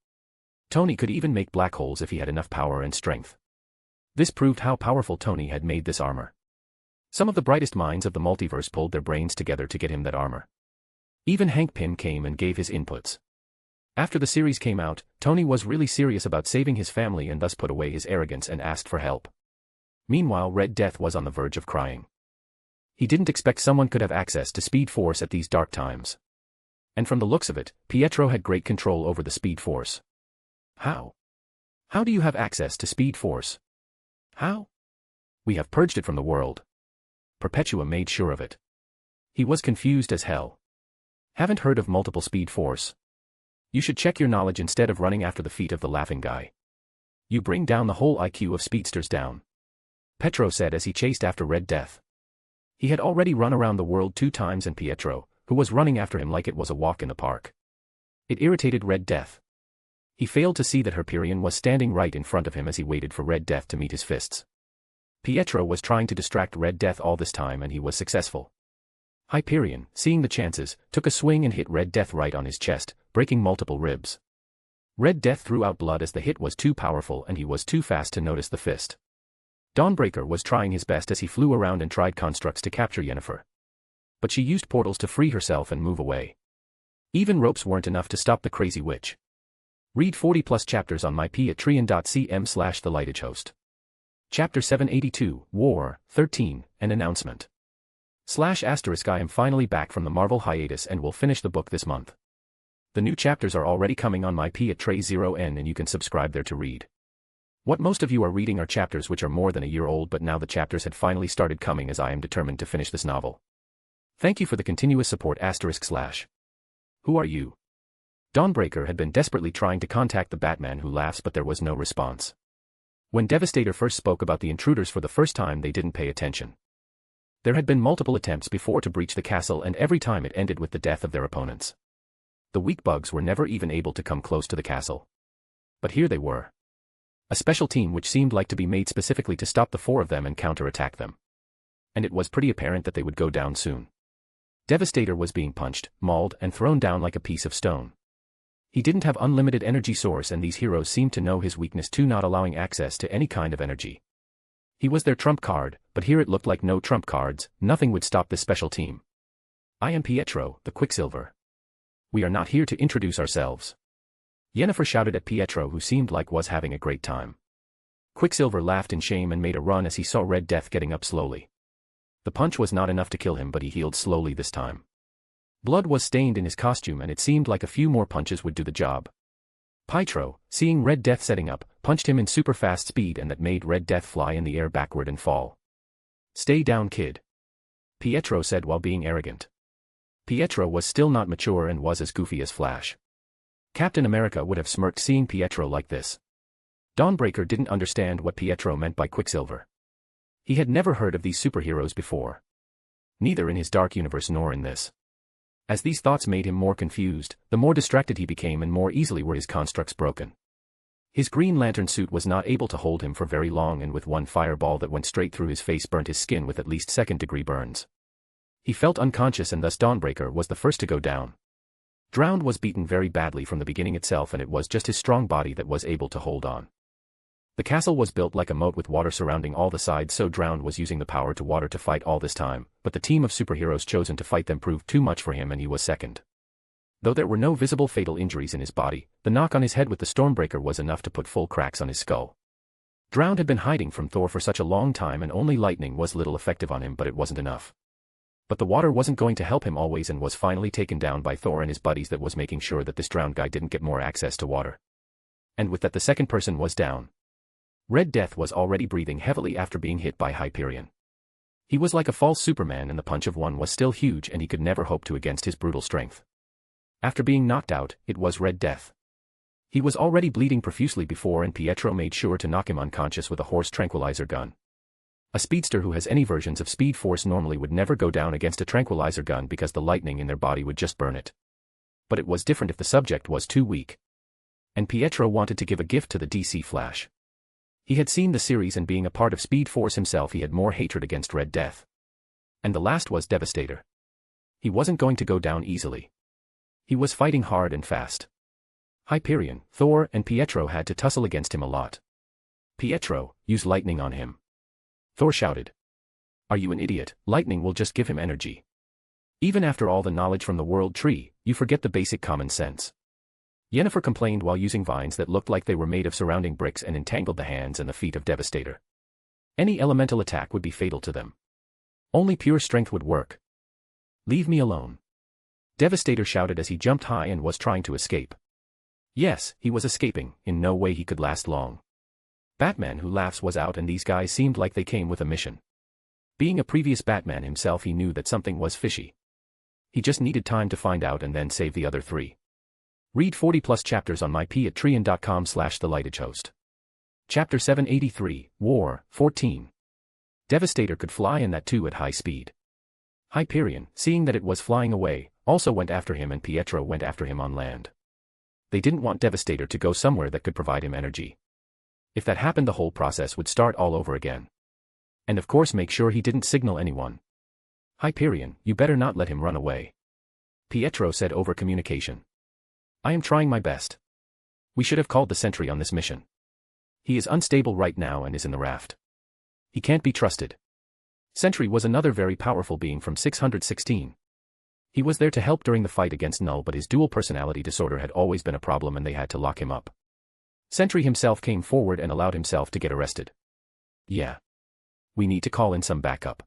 Tony could even make black holes if he had enough power and strength. This proved how powerful Tony had made this armor. Some of the brightest minds of the multiverse pulled their brains together to get him that armor. Even Hank Pym came and gave his inputs. After the series came out, Tony was really serious about saving his family and thus put away his arrogance and asked for help. Meanwhile, Red Death was on the verge of crying. He didn't expect someone could have access to Speed Force at these dark times. And from the looks of it, Pietro had great control over the Speed Force. How? How do you have access to Speed Force? How? We have purged it from the world. Perpetua made sure of it. He was confused as hell. Haven't heard of multiple Speed Force? You should check your knowledge instead of running after the feet of the laughing guy. You bring down the whole IQ of speedsters down. Petro said as he chased after Red Death. He had already run around the world 2 times, and Pietro, who was running after him like it was a walk in the park. It irritated Red Death. He failed to see that Hyperion was standing right in front of him as he waited for Red Death to meet his fists. Pietro was trying to distract Red Death all this time and he was successful. Hyperion, seeing the chances, took a swing and hit Red Death right on his chest, breaking multiple ribs. Red Death threw out blood as the hit was too powerful and he was too fast to notice the fist. Dawnbreaker was trying his best as he flew around and tried constructs to capture Yennefer. But she used portals to free herself and move away. Even ropes weren't enough to stop the crazy witch. Read 40 plus chapters on my Patreon.com/The Lightage Host. Chapter 782, War, 13, An Announcement. / I am finally back from the Marvel hiatus and will finish the book this month. The new chapters are already coming on my Patreon and you can subscribe there to read. What most of you are reading are chapters which are more than a year old, but now the chapters had finally started coming as I am determined to finish this novel. Thank you for the continuous support *. Who are you? Dawnbreaker had been desperately trying to contact the Batman Who Laughs, but there was no response. When Devastator first spoke about the intruders for the first time, they didn't pay attention. There had been multiple attempts before to breach the castle, and every time it ended with the death of their opponents. The weak bugs were never even able to come close to the castle. But here they were. A special team which seemed like to be made specifically to stop the four of them and counterattack them. And it was pretty apparent that they would go down soon. Devastator was being punched, mauled, and thrown down like a piece of stone. He didn't have unlimited energy source, and these heroes seemed to know his weakness too, not allowing access to any kind of energy. He was their trump card, but here it looked like no trump cards, nothing would stop this special team. I am Pietro, the Quicksilver. We are not here to introduce ourselves. Yennefer shouted at Pietro, who seemed like was having a great time. Quicksilver laughed in shame and made a run as he saw Red Death getting up slowly. The punch was not enough to kill him, but he healed slowly this time. Blood was stained in his costume and it seemed like a few more punches would do the job. Pietro, seeing Red Death setting up, punched him in super fast speed, and that made Red Death fly in the air backward and fall. Stay down, kid, Pietro said while being arrogant. Pietro was still not mature and was as goofy as Flash. Captain America would have smirked seeing Pietro like this. Dawnbreaker didn't understand what Pietro meant by Quicksilver. He had never heard of these superheroes before. Neither in his dark universe nor in this. As these thoughts made him more confused, the more distracted he became and more easily were his constructs broken. His Green Lantern suit was not able to hold him for very long, and with one fireball that went straight through his face burnt his skin with at least second-degree burns. He felt unconscious, and thus Dawnbreaker was the first to go down. Drowned was beaten very badly from the beginning itself, and it was just his strong body that was able to hold on. The castle was built like a moat with water surrounding all the sides, so Drowned was using the power to water to fight all this time, but the team of superheroes chosen to fight them proved too much for him and he was second. Though there were no visible fatal injuries in his body, the knock on his head with the Stormbreaker was enough to put full cracks on his skull. Drowned had been hiding from Thor for such a long time and only lightning was little effective on him, but it wasn't enough. But the water wasn't going to help him always, and was finally taken down by Thor and his buddies that was making sure that this Drowned guy didn't get more access to water. And with that, the second person was down. Red Death was already breathing heavily after being hit by Hyperion. He was like a false Superman, and the punch of one was still huge, and he could never hope to against his brutal strength. After being knocked out, it was Red Death. He was already bleeding profusely before, and Pietro made sure to knock him unconscious with a horse tranquilizer gun. A speedster who has any versions of Speed Force normally would never go down against a tranquilizer gun because the lightning in their body would just burn it. But it was different if the subject was too weak. And Pietro wanted to give a gift to the DC Flash. He had seen the series, and being a part of Speed Force himself, he had more hatred against Red Death. And the last was Devastator. He wasn't going to go down easily. He was fighting hard and fast. Hyperion, Thor, and Pietro had to tussle against him a lot. Pietro, use lightning on him, Thor shouted. Are you an idiot? Lightning will just give him energy. Even after all the knowledge from the World Tree, you forget the basic common sense. Yennefer complained while using vines that looked like they were made of surrounding bricks and entangled the hands and the feet of Devastator. Any elemental attack would be fatal to them. Only pure strength would work. Leave me alone, Devastator shouted as he jumped high and was trying to escape. Yes, he was escaping, in no way he could last long. Batman Who Laughs was out, and these guys seemed like they came with a mission. Being a previous Batman himself, he knew that something was fishy. He just needed time to find out and then save the other three. Read 40 plus chapters on my Patreon.com/The Lightage Host. Chapter 783, War, 14. Devastator could fly, and that too at high speed. Hyperion, seeing that it was flying away, also went after him, and Pietro went after him on land. They didn't want Devastator to go somewhere that could provide him energy. If that happened, the whole process would start all over again. And of course, make sure he didn't signal anyone. Hyperion, you better not let him run away, Pietro said over communication. I am trying my best. We should have called the sentry on this mission. He is unstable right now and is in the raft. He can't be trusted. Sentry was another very powerful being from 616. He was there to help during the fight against Null, but his dual personality disorder had always been a problem and they had to lock him up. Sentry himself came forward and allowed himself to get arrested. Yeah. We need to call in some backup,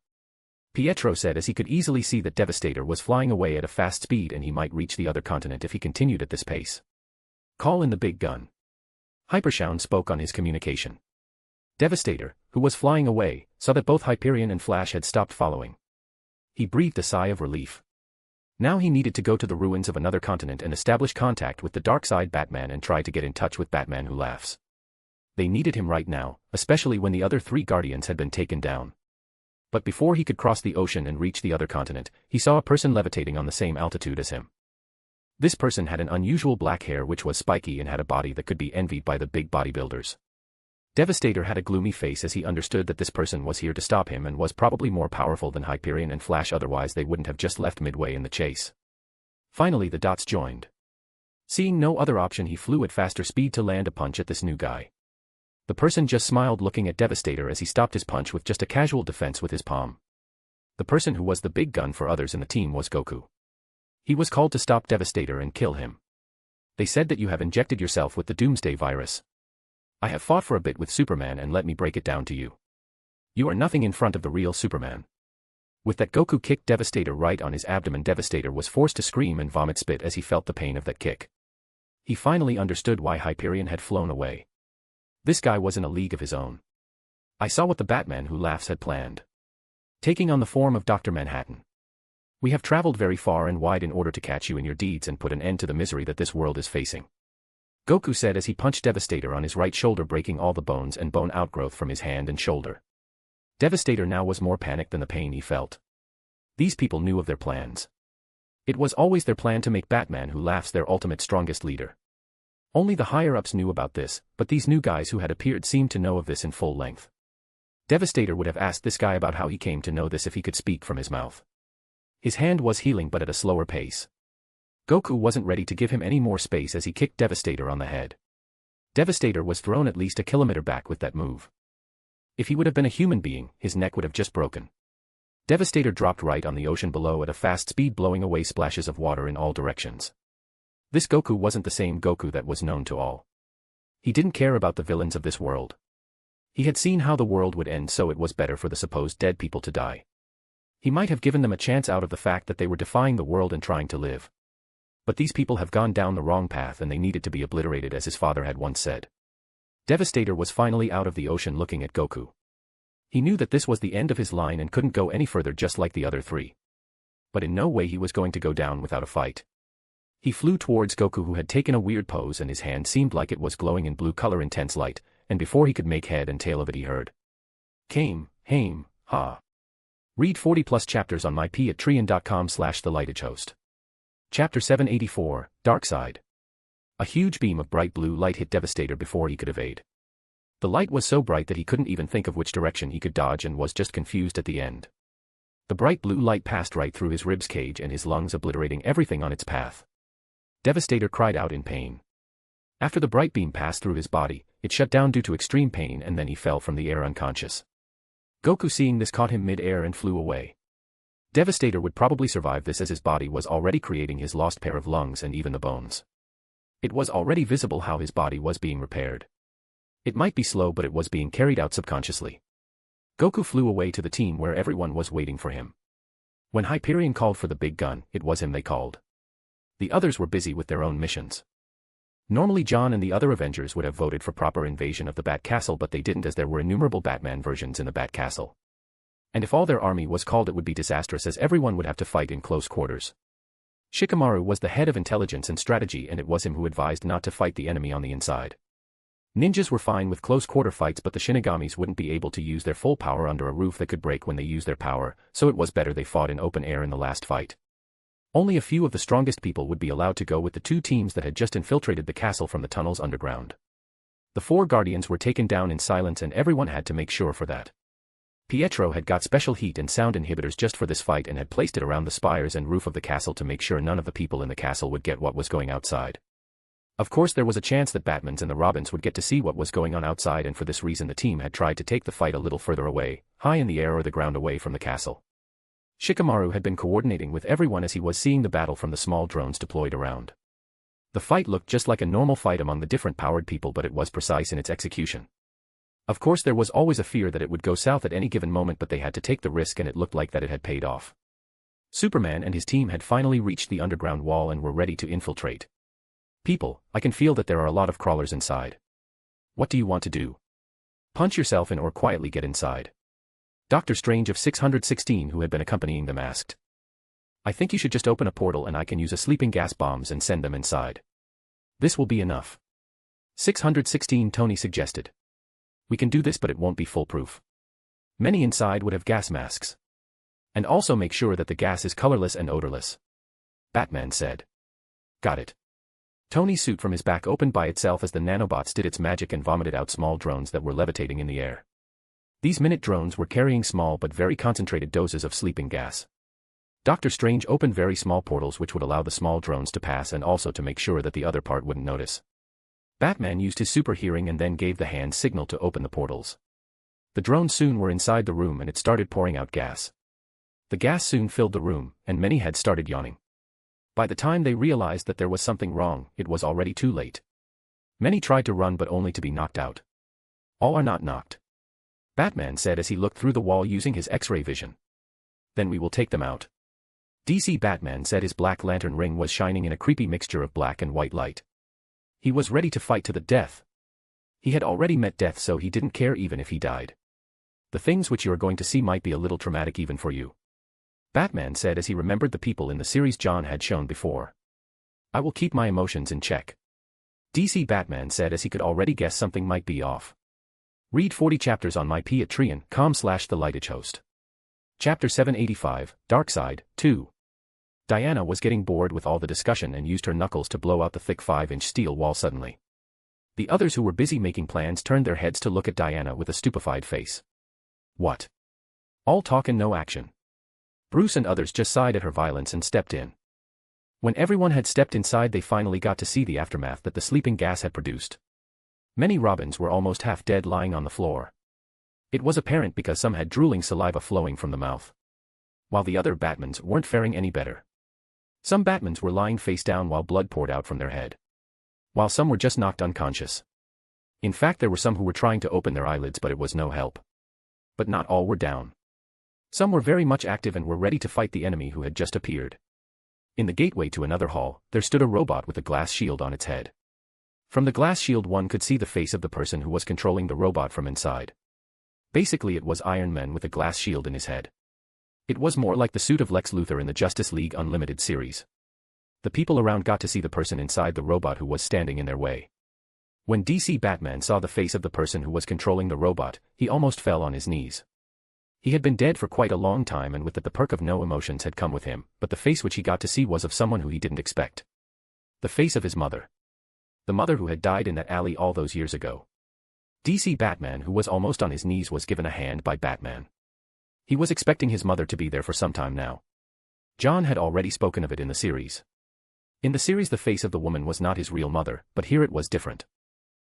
Pietro said as he could easily see that Devastator was flying away at a fast speed and he might reach the other continent if he continued at this pace. Call in the big gun. Hypershound spoke on his communication. Devastator, who was flying away, saw that both Hyperion and Flash had stopped following. He breathed a sigh of relief. Now he needed to go to the ruins of another continent and establish contact with the Darkseid Batman and try to get in touch with Batman Who Laughs. They needed him right now, especially when the other three Guardians had been taken down. But before he could cross the ocean and reach the other continent, he saw a person levitating on the same altitude as him. This person had an unusual black hair which was spiky and had a body that could be envied by the big bodybuilders. Devastator had a gloomy face as he understood that this person was here to stop him and was probably more powerful than Hyperion and Flash, otherwise they wouldn't have just left midway in the chase. Finally the dots joined. Seeing no other option, he flew at faster speed to land a punch at this new guy. The person just smiled, looking at Devastator as he stopped his punch with just a casual defense with his palm. The person who was the big gun for others in the team was Goku. He was called to stop Devastator and kill him. They said that you have injected yourself with the Doomsday virus. I have fought for a bit with Superman and let me break it down to you. You are nothing in front of the real Superman. With that, Goku kicked Devastator right on his abdomen. Devastator was forced to scream and vomit spit as he felt the pain of that kick. He finally understood why Hyperion had flown away. This guy was in a league of his own. I saw what the Batman Who Laughs had planned. Taking on the form of Dr. Manhattan. We have traveled very far and wide in order to catch you in your deeds and put an end to the misery that this world is facing. Goku said as he punched Devastator on his right shoulder, breaking all the bones and bone outgrowth from his hand and shoulder. Devastator now was more panicked than the pain he felt. These people knew of their plans. It was always their plan to make Batman Who Laughs their ultimate strongest leader. Only the higher-ups knew about this, but these new guys who had appeared seemed to know of this in full length. Devastator would have asked this guy about how he came to know this if he could speak from his mouth. His hand was healing but at a slower pace. Goku wasn't ready to give him any more space as he kicked Devastator on the head. Devastator was thrown at least a kilometer back with that move. If he would have been a human being, his neck would have just broken. Devastator dropped right on the ocean below at a fast speed, blowing away splashes of water in all directions. This Goku wasn't the same Goku that was known to all. He didn't care about the villains of this world. He had seen how the world would end, so it was better for the supposed dead people to die. He might have given them a chance out of the fact that they were defying the world and trying to live. But these people have gone down the wrong path and they needed to be obliterated, as his father had once said. Devastator was finally out of the ocean looking at Goku. He knew that this was the end of his line and couldn't go any further, just like the other three. But in no way he was going to go down without a fight. He flew towards Goku, who had taken a weird pose and his hand seemed like it was glowing in blue color intense light, and before he could make head and tail of it he heard. Came, Haim, ha. Read 40+ chapters on mypatreon.com/thelightagehost. Chapter 784, Darkseid. A huge beam of bright blue light hit Devastator before he could evade. The light was so bright that he couldn't even think of which direction he could dodge and was just confused at the end. The bright blue light passed right through his ribs cage and his lungs, obliterating everything on its path. Devastator cried out in pain. After the bright beam passed through his body, it shut down due to extreme pain and then he fell from the air unconscious. Goku, seeing this, caught him mid-air and flew away. Devastator would probably survive this as his body was already creating his lost pair of lungs and even the bones. It was already visible how his body was being repaired. It might be slow, but it was being carried out subconsciously. Goku flew away to the team where everyone was waiting for him. When Hyperion called for the big gun, it was him they called. The others were busy with their own missions. Normally John and the other Avengers would have voted for proper invasion of the Bat Castle, but they didn't, as there were innumerable Batman versions in the Bat Castle. And if all their army was called, it would be disastrous, as everyone would have to fight in close quarters. Shikamaru was the head of intelligence and strategy, and it was him who advised not to fight the enemy on the inside. Ninjas were fine with close quarter fights, but the Shinigamis wouldn't be able to use their full power under a roof that could break when they used their power, so it was better they fought in open air in the last fight. Only a few of the strongest people would be allowed to go with the two teams that had just infiltrated the castle from the tunnels underground. The 4 Guardians were taken down in silence, and everyone had to make sure for that. Pietro had got special heat and sound inhibitors just for this fight and had placed it around the spires and roof of the castle to make sure none of the people in the castle would get what was going outside. Of course, there was a chance that Batmans and the Robins would get to see what was going on outside, and for this reason the team had tried to take the fight a little further away, high in the air or the ground away from the castle. Shikamaru had been coordinating with everyone as he was seeing the battle from the small drones deployed around. The fight looked just like a normal fight among the different powered people, but it was precise in its execution. Of course, there was always a fear that it would go south at any given moment, but they had to take the risk, and it looked like that it had paid off. Superman and his team had finally reached the underground wall and were ready to infiltrate. People, I can feel that there are a lot of crawlers inside. What do you want to do? Punch yourself in or quietly get inside? Dr. Strange of 616, who had been accompanying them, asked. I think you should just open a portal and I can use a sleeping gas bombs and send them inside. This will be enough. 616, Tony suggested. We can do this, but it won't be foolproof. Many inside would have gas masks. And also make sure that the gas is colorless and odorless. Batman said. Got it. Tony's suit from his back opened by itself as the nanobots did its magic and vomited out small drones that were levitating in the air. These minute drones were carrying small but very concentrated doses of sleeping gas. Dr. Strange opened very small portals which would allow the small drones to pass and also to make sure that the other part wouldn't notice. Batman used his super hearing and then gave the hand signal to open the portals. The drones soon were inside the room and it started pouring out gas. The gas soon filled the room, and many had started yawning. By the time they realized that there was something wrong, it was already too late. Many tried to run but only to be knocked out. All are not knocked. Batman said as he looked through the wall using his X-ray vision. Then we will take them out. DC Batman said his Black Lantern ring was shining in a creepy mixture of black and white light. He was ready to fight to the death. He had already met death, so he didn't care even if he died. The things which you are going to see might be a little traumatic even for you. Batman said as he remembered the people in the series John had shown before. I will keep my emotions in check. DC Batman said as he could already guess something might be off. Read 40 chapters on my Patreon.com/The Lightage Host. Chapter 785, Darkseid, 2. Diana was getting bored with all the discussion and used her knuckles to blow out the thick 5-inch steel wall suddenly. The others who were busy making plans turned their heads to look at Diana with a stupefied face. What? All talk and no action. Bruce and others just sighed at her violence and stepped in. When everyone had stepped inside, they finally got to see the aftermath that the sleeping gas had produced. Many Robins were almost half dead lying on the floor. It was apparent because some had drooling saliva flowing from the mouth. While the other Batmans weren't faring any better. Some Batmans were lying face down while blood poured out from their head. While some were just knocked unconscious. In fact, there were some who were trying to open their eyelids, but it was no help. But not all were down. Some were very much active and were ready to fight the enemy who had just appeared. In the gateway to another hall, there stood a robot with a glass shield on its head. From the glass shield one could see the face of the person who was controlling the robot from inside. Basically it was Iron Man with a glass shield in his head. It was more like the suit of Lex Luthor in the Justice League Unlimited series. The people around got to see the person inside the robot who was standing in their way. When DC Batman saw the face of the person who was controlling the robot, he almost fell on his knees. He had been dead for quite a long time, and with that the perk of no emotions had come with him, but the face which he got to see was of someone who he didn't expect. The face of his mother. The mother who had died in that alley all those years ago. DC Batman, who was almost on his knees, was given a hand by Batman. He was expecting his mother to be there for some time now. John had already spoken of it in the series. In the series the face of the woman was not his real mother, but here it was different.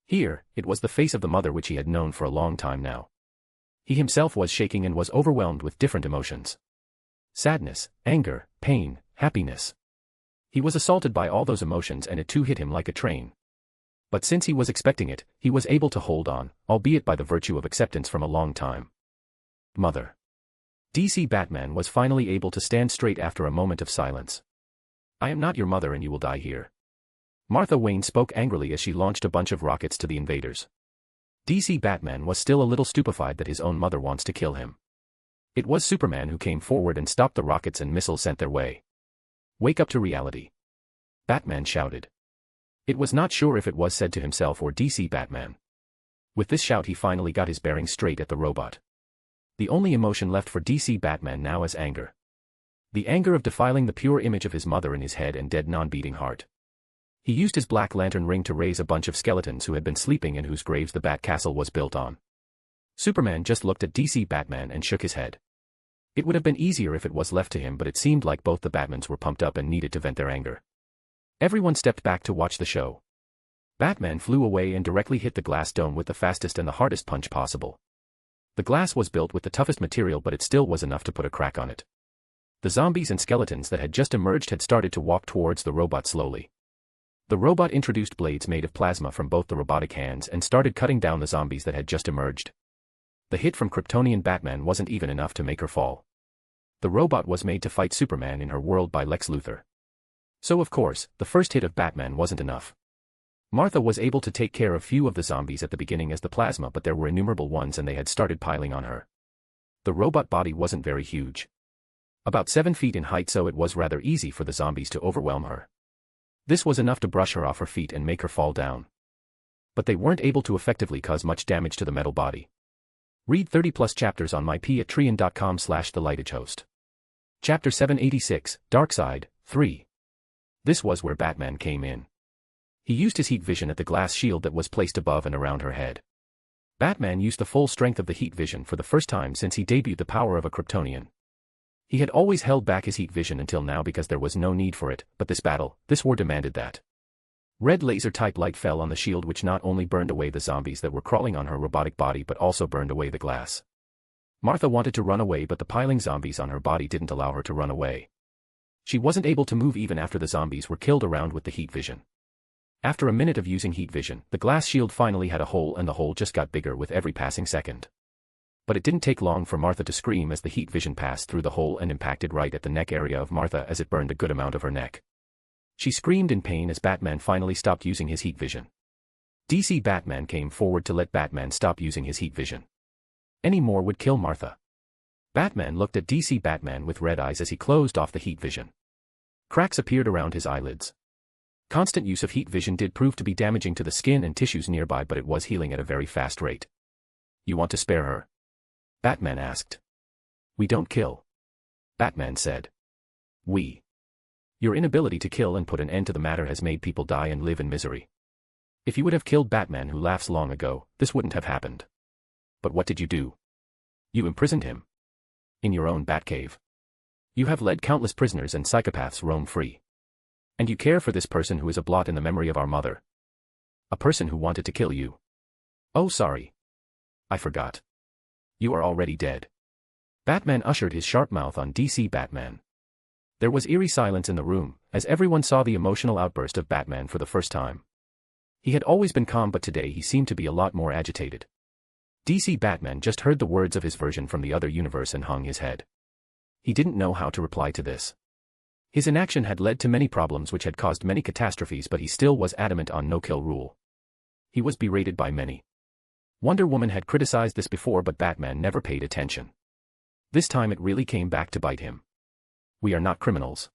Here, it was the face of the mother which he had known for a long time now. He himself was shaking and was overwhelmed with different emotions. Sadness, anger, pain, happiness. He was assaulted by all those emotions and it too hit him like a train. But since he was expecting it, he was able to hold on, albeit by the virtue of acceptance from a long time. Mother. DC Batman was finally able to stand straight after a moment of silence. I am not your mother and you will die here. Martha Wayne spoke angrily as she launched a bunch of rockets to the invaders. DC Batman was still a little stupefied that his own mother wants to kill him. It was Superman who came forward and stopped the rockets and missiles sent their way. Wake up to reality. Batman shouted. It was not sure if it was said to himself or DC Batman. With this shout he finally got his bearings straight at the robot. The only emotion left for DC Batman now is anger. The anger of defiling the pure image of his mother in his head and dead non-beating heart. He used his Black Lantern ring to raise a bunch of skeletons who had been sleeping and whose graves the Bat Castle was built on. Superman just looked at DC Batman and shook his head. It would have been easier if it was left to him, but it seemed like both the Batmans were pumped up and needed to vent their anger. Everyone stepped back to watch the show. Batman flew away and directly hit the glass dome with the fastest and the hardest punch possible. The glass was built with the toughest material, but it still was enough to put a crack on it. The zombies and skeletons that had just emerged had started to walk towards the robot slowly. The robot introduced blades made of plasma from both the robotic hands and started cutting down the zombies that had just emerged. The hit from Kryptonian Batman wasn't even enough to make her fall. The robot was made to fight Superman in her world by Lex Luthor. So of course, the first hit of Batman wasn't enough. Martha was able to take care of few of the zombies at the beginning as the plasma, but there were innumerable ones and they had started piling on her. The robot body wasn't very huge. About 7 feet in height, so it was rather easy for the zombies to overwhelm her. This was enough to brush her off her feet and make her fall down. But they weren't able to effectively cause much damage to the metal body. Read 30+ chapters on mypatreon.com/thelightagehost. Chapter 786, Darkseid, 3. This was where Batman came in. He used his heat vision at the glass shield that was placed above and around her head. Batman used the full strength of the heat vision for the first time since he debuted the power of a Kryptonian. He had always held back his heat vision until now because there was no need for it, but this war demanded that. Red laser-type light fell on the shield, which not only burned away the zombies that were crawling on her robotic body but also burned away the glass. Martha wanted to run away, but the piling zombies on her body didn't allow her to run away. She wasn't able to move even after the zombies were killed around with the heat vision. After a minute of using heat vision, the glass shield finally had a hole, and the hole just got bigger with every passing second. But it didn't take long for Martha to scream as the heat vision passed through the hole and impacted right at the neck area of Martha as it burned a good amount of her neck. She screamed in pain as Batman finally stopped using his heat vision. DC Batman came forward to let Batman stop using his heat vision. Any more would kill Martha. Batman looked at DC Batman with red eyes as he closed off the heat vision. Cracks appeared around his eyelids. Constant use of heat vision did prove to be damaging to the skin and tissues nearby, but it was healing at a very fast rate. "You want to spare her?" Batman asked. "We don't kill," Batman said. "We. Your inability to kill and put an end to the matter has made people die and live in misery. If you would have killed Batman, who laughs, long ago, this wouldn't have happened. But what did you do? You imprisoned him. In your own Batcave. You have let countless prisoners and psychopaths roam free. And you care for this person who is a blot in the memory of our mother. A person who wanted to kill you. Oh, sorry. I forgot. You are already dead." Batman ushered his sharp mouth on DC Batman. There was eerie silence in the room, as everyone saw the emotional outburst of Batman for the first time. He had always been calm, but today he seemed to be a lot more agitated. DC Batman just heard the words of his version from the other universe and hung his head. He didn't know how to reply to this. His inaction had led to many problems which had caused many catastrophes, but he still was adamant on no-kill rule. He was berated by many. Wonder Woman had criticized this before, but Batman never paid attention. This time it really came back to bite him. "We are not criminals.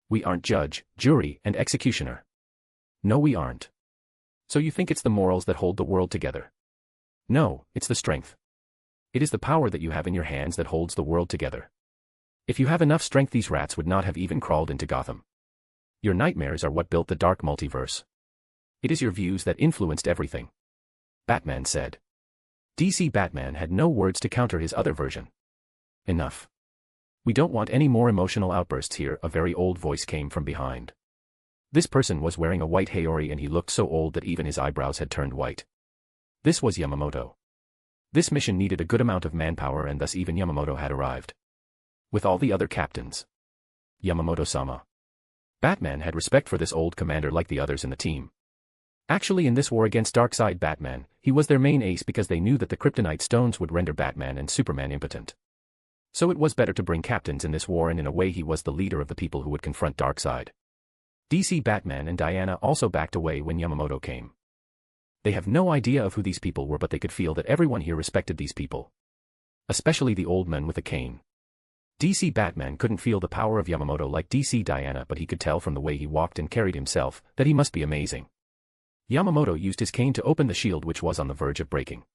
We aren't judge, jury, and executioner. No, we aren't. So you think it's the morals that hold the world together? No, it's the strength. It is the power that you have in your hands that holds the world together. If you have enough strength, these rats would not have even crawled into Gotham. Your nightmares are what built the dark multiverse. It is your views that influenced everything," Batman said. DC Batman had no words to counter his other version. "Enough. We don't want any more emotional outbursts here," a very old voice came from behind. This person was wearing a white haori, and he looked so old that even his eyebrows had turned white. This was Yamamoto. This mission needed a good amount of manpower, and thus even Yamamoto had arrived. With all the other captains. Yamamoto-sama. Batman had respect for this old commander like the others in the team. Actually, in this war against Darkseid Batman, he was their main ace because they knew that the kryptonite stones would render Batman and Superman impotent. So it was better to bring captains in this war, and in a way he was the leader of the people who would confront Darkseid. DC Batman and Diana also backed away when Yamamoto came. They have no idea of who these people were, but they could feel that everyone here respected these people. Especially the old man with a cane. DC Batman couldn't feel the power of Yamamoto like DC Diana, but he could tell from the way he walked and carried himself that he must be amazing. Yamamoto used his cane to open the shield, which was on the verge of breaking.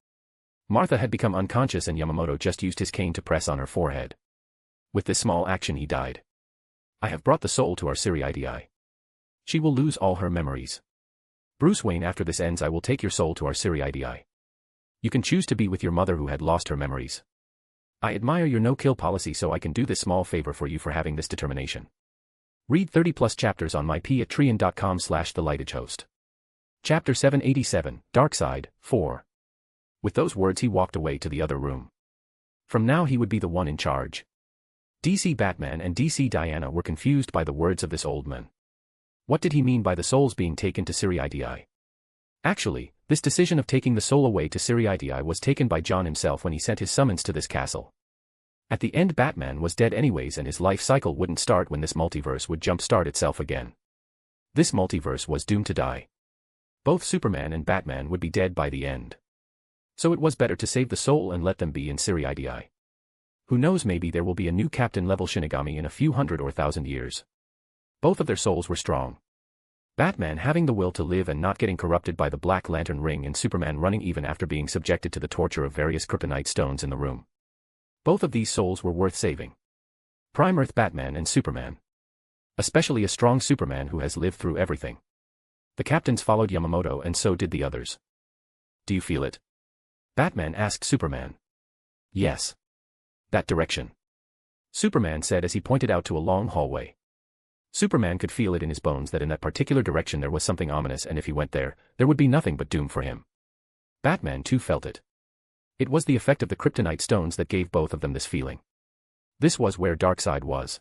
Martha had become unconscious, and Yamamoto just used his cane to press on her forehead. With this small action he died. "I have brought the soul to our Siri. She will lose all her memories. Bruce Wayne, after this ends I will take your soul to our Siri. You can choose to be with your mother who had lost her memories. I admire your no-kill policy, so I can do this small favor for you for having this determination." Read 30+ chapters on mypatreon.com/thelightagehost. Chapter 787, Darkseid, 4. With those words he walked away to the other room. From now he would be the one in charge. DC Batman and DC Diana were confused by the words of this old man. What did he mean by the souls being taken to Siri-Idi? Actually, this decision of taking the soul away to Siri-Idi was taken by John himself when he sent his summons to this castle. At the end, Batman was dead anyways, and his life cycle wouldn't start when this multiverse would jumpstart itself again. This multiverse was doomed to die. Both Superman and Batman would be dead by the end. So it was better to save the soul and let them be in Siri-Idi. Who knows, maybe there will be a new captain-level Shinigami in a few hundred or 1,000 years. Both of their souls were strong. Batman having the will to live and not getting corrupted by the Black Lantern ring, and Superman running even after being subjected to the torture of various kryptonite stones in the room. Both of these souls were worth saving. Prime Earth Batman and Superman. Especially a strong Superman who has lived through everything. The captains followed Yamamoto, and so did the others. Do you feel it? Batman asked Superman. Yes. That direction. Superman said as he pointed out to a long hallway. Superman could feel it in his bones that in that particular direction there was something ominous, and if he went there, there would be nothing but doom for him. Batman too felt it. It was the effect of the kryptonite stones that gave both of them this feeling. This was where Darkseid was.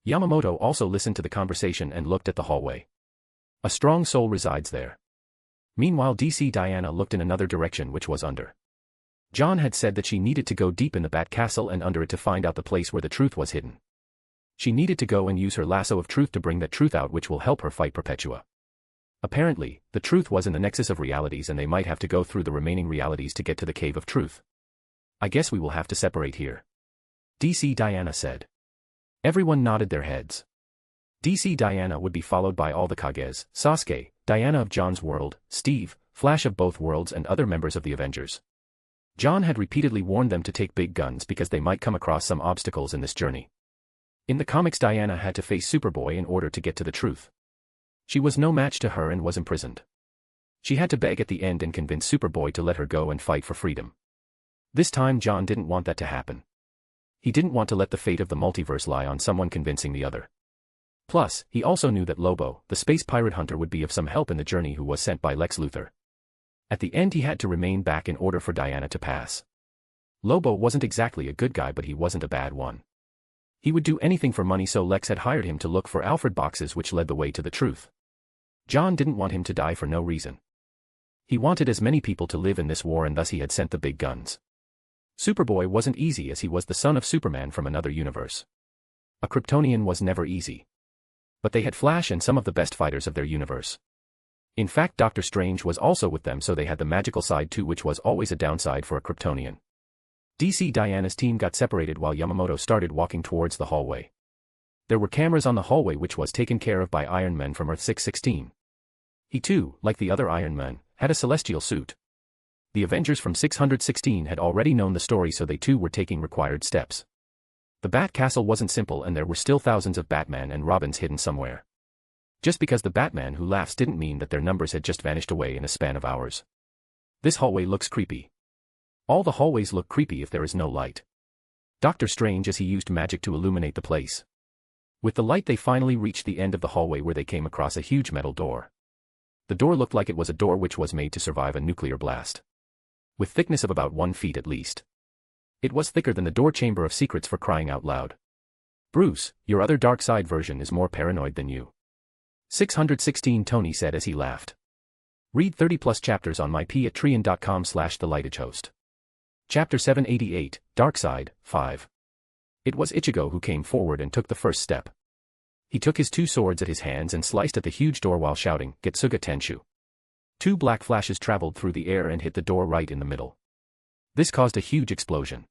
Yamamoto also listened to the conversation and looked at the hallway. A strong soul resides there. Meanwhile, DC Diana looked in another direction, which was under. John had said that she needed to go deep in the Bat Castle and under it to find out the place where the truth was hidden. She needed to go and use her lasso of truth to bring that truth out, which will help her fight Perpetua. Apparently, the truth was in the Nexus of Realities, and they might have to go through the remaining realities to get to the Cave of Truth. I guess we will have to separate here. DC Diana said. Everyone nodded their heads. DC Diana would be followed by all the Kages, Sasuke, Diana of John's world, Steve, Flash of both worlds, and other members of the Avengers. John had repeatedly warned them to take big guns because they might come across some obstacles in this journey. In the comics, Diana had to face Superboy in order to get to the truth. She was no match to her and was imprisoned. She had to beg at the end and convince Superboy to let her go and fight for freedom. This time John didn't want that to happen. He didn't want to let the fate of the multiverse lie on someone convincing the other. Plus, he also knew that Lobo, the space pirate hunter, would be of some help in the journey, who was sent by Lex Luthor. At the end he had to remain back in order for Diana to pass. Lobo wasn't exactly a good guy, but he wasn't a bad one. He would do anything for money, so Lex had hired him to look for Alfred boxes which led the way to the truth. John didn't want him to die for no reason. He wanted as many people to live in this war, and thus he had sent the big guns. Superboy wasn't easy, as he was the son of Superman from another universe. A Kryptonian was never easy. But they had Flash and some of the best fighters of their universe. In fact, Doctor Strange was also with them, so they had the magical side too, which was always a downside for a Kryptonian. DC Diana's team got separated while Yamamoto started walking towards the hallway. There were cameras on the hallway, which was taken care of by Iron Man from Earth 616. He too, like the other Iron Man, had a celestial suit. The Avengers from 616 had already known the story, so they too were taking required steps. The Bat Castle wasn't simple, and there were still thousands of Batman and Robins hidden somewhere. Just because the Batman who laughs didn't mean that their numbers had just vanished away in a span of hours. This hallway looks creepy. All the hallways look creepy if there is no light. Doctor Strange, as he used magic to illuminate the place. With the light they finally reached the end of the hallway, where they came across a huge metal door. The door looked like it was a door which was made to survive a nuclear blast. With thickness of about 1 foot at least. It was thicker than the door Chamber of Secrets, for crying out loud. Bruce, your other Darkseid version is more paranoid than you. 616, Tony said as he laughed. Read 30+ chapters on my patreon.com/thelightagehost. Chapter 788, Darkseid, 5. It was Ichigo who came forward and took the first step. He took his 2 swords at his hands and sliced at the huge door while shouting, "Getsuga Tenshu." 2 black flashes traveled through the air and hit the door right in the middle. This caused a huge explosion.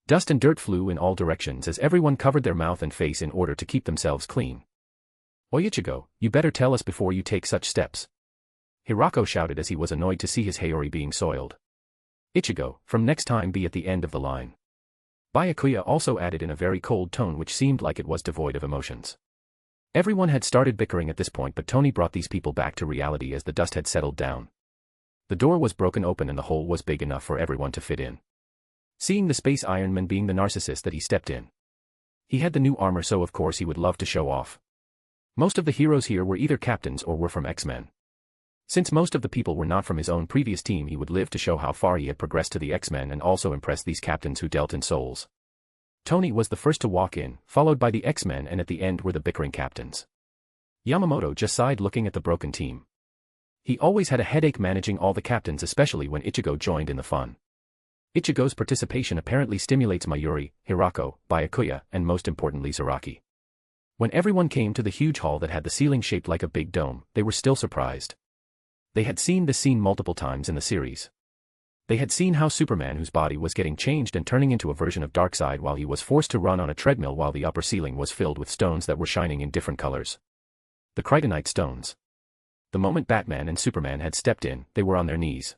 Dust and dirt flew in all directions as everyone covered their mouth and face in order to keep themselves clean. "Oi Ichigo, you better tell us before you take such steps." Hirako shouted as he was annoyed to see his Haori being soiled. "Ichigo, from next time be at the end of the line." Byakuya also added in a very cold tone which seemed like it was devoid of emotions. Everyone had started bickering at this point, but Tony brought these people back to reality as the dust had settled down. The door was broken open and the hole was big enough for everyone to fit in. Seeing the Space Iron Man being the narcissist that he stepped in. He had the new armor, so of course he would love to show off. Most of the heroes here were either captains or were from X-Men. Since most of the people were not from his own previous team, he would live to show how far he had progressed to the X-Men and also impress these captains who dealt in souls. Tony was the first to walk in, followed by the X-Men, and at the end were the bickering captains. Yamamoto just sighed looking at the broken team. He always had a headache managing all the captains, especially when Ichigo joined in the fun. Ichigo's participation apparently stimulates Mayuri, Hirako, Byakuya, and most importantly Zaraki. When everyone came to the huge hall that had the ceiling shaped like a big dome, they were still surprised. They had seen this scene multiple times in the series. They had seen how Superman, whose body was getting changed and turning into a version of Darkseid while he was forced to run on a treadmill while the upper ceiling was filled with stones that were shining in different colors. The Kryptonite stones. The moment Batman and Superman had stepped in, they were on their knees.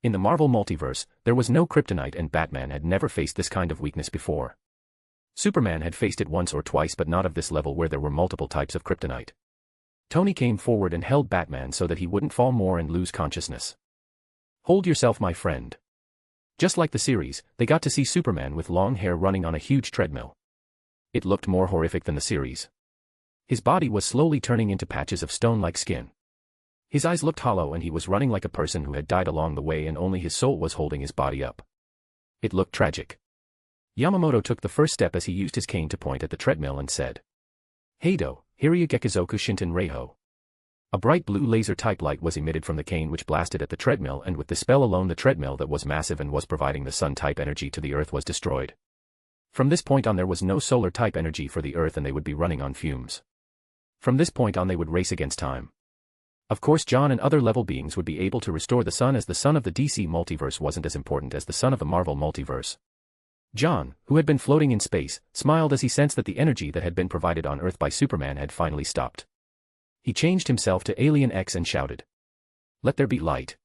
In the Marvel Multiverse, there was no kryptonite and Batman had never faced this kind of weakness before. Superman had faced it once or twice but not of this level where there were multiple types of kryptonite. Tony came forward and held Batman so that he wouldn't fall more and lose consciousness. Hold yourself, my friend. Just like the series, they got to see Superman with long hair running on a huge treadmill. It looked more horrific than the series. His body was slowly turning into patches of stone-like skin. His eyes looked hollow and he was running like a person who had died along the way and only his soul was holding his body up. It looked tragic. Yamamoto took the first step as he used his cane to point at the treadmill and said, "Heido, Hiryu Gekizoku Shinten Reiho." A bright blue laser-type light was emitted from the cane which blasted at the treadmill, and with the spell alone the treadmill that was massive and was providing the sun-type energy to the Earth was destroyed. From this point on there was no solar-type energy for the Earth and they would be running on fumes. From this point on they would race against time. Of course John and other level beings would be able to restore the sun, as the sun of the DC multiverse wasn't as important as the sun of the Marvel multiverse. John, who had been floating in space, smiled as he sensed that the energy that had been provided on Earth by Superman had finally stopped. He changed himself to Alien X and shouted, "Let there be light.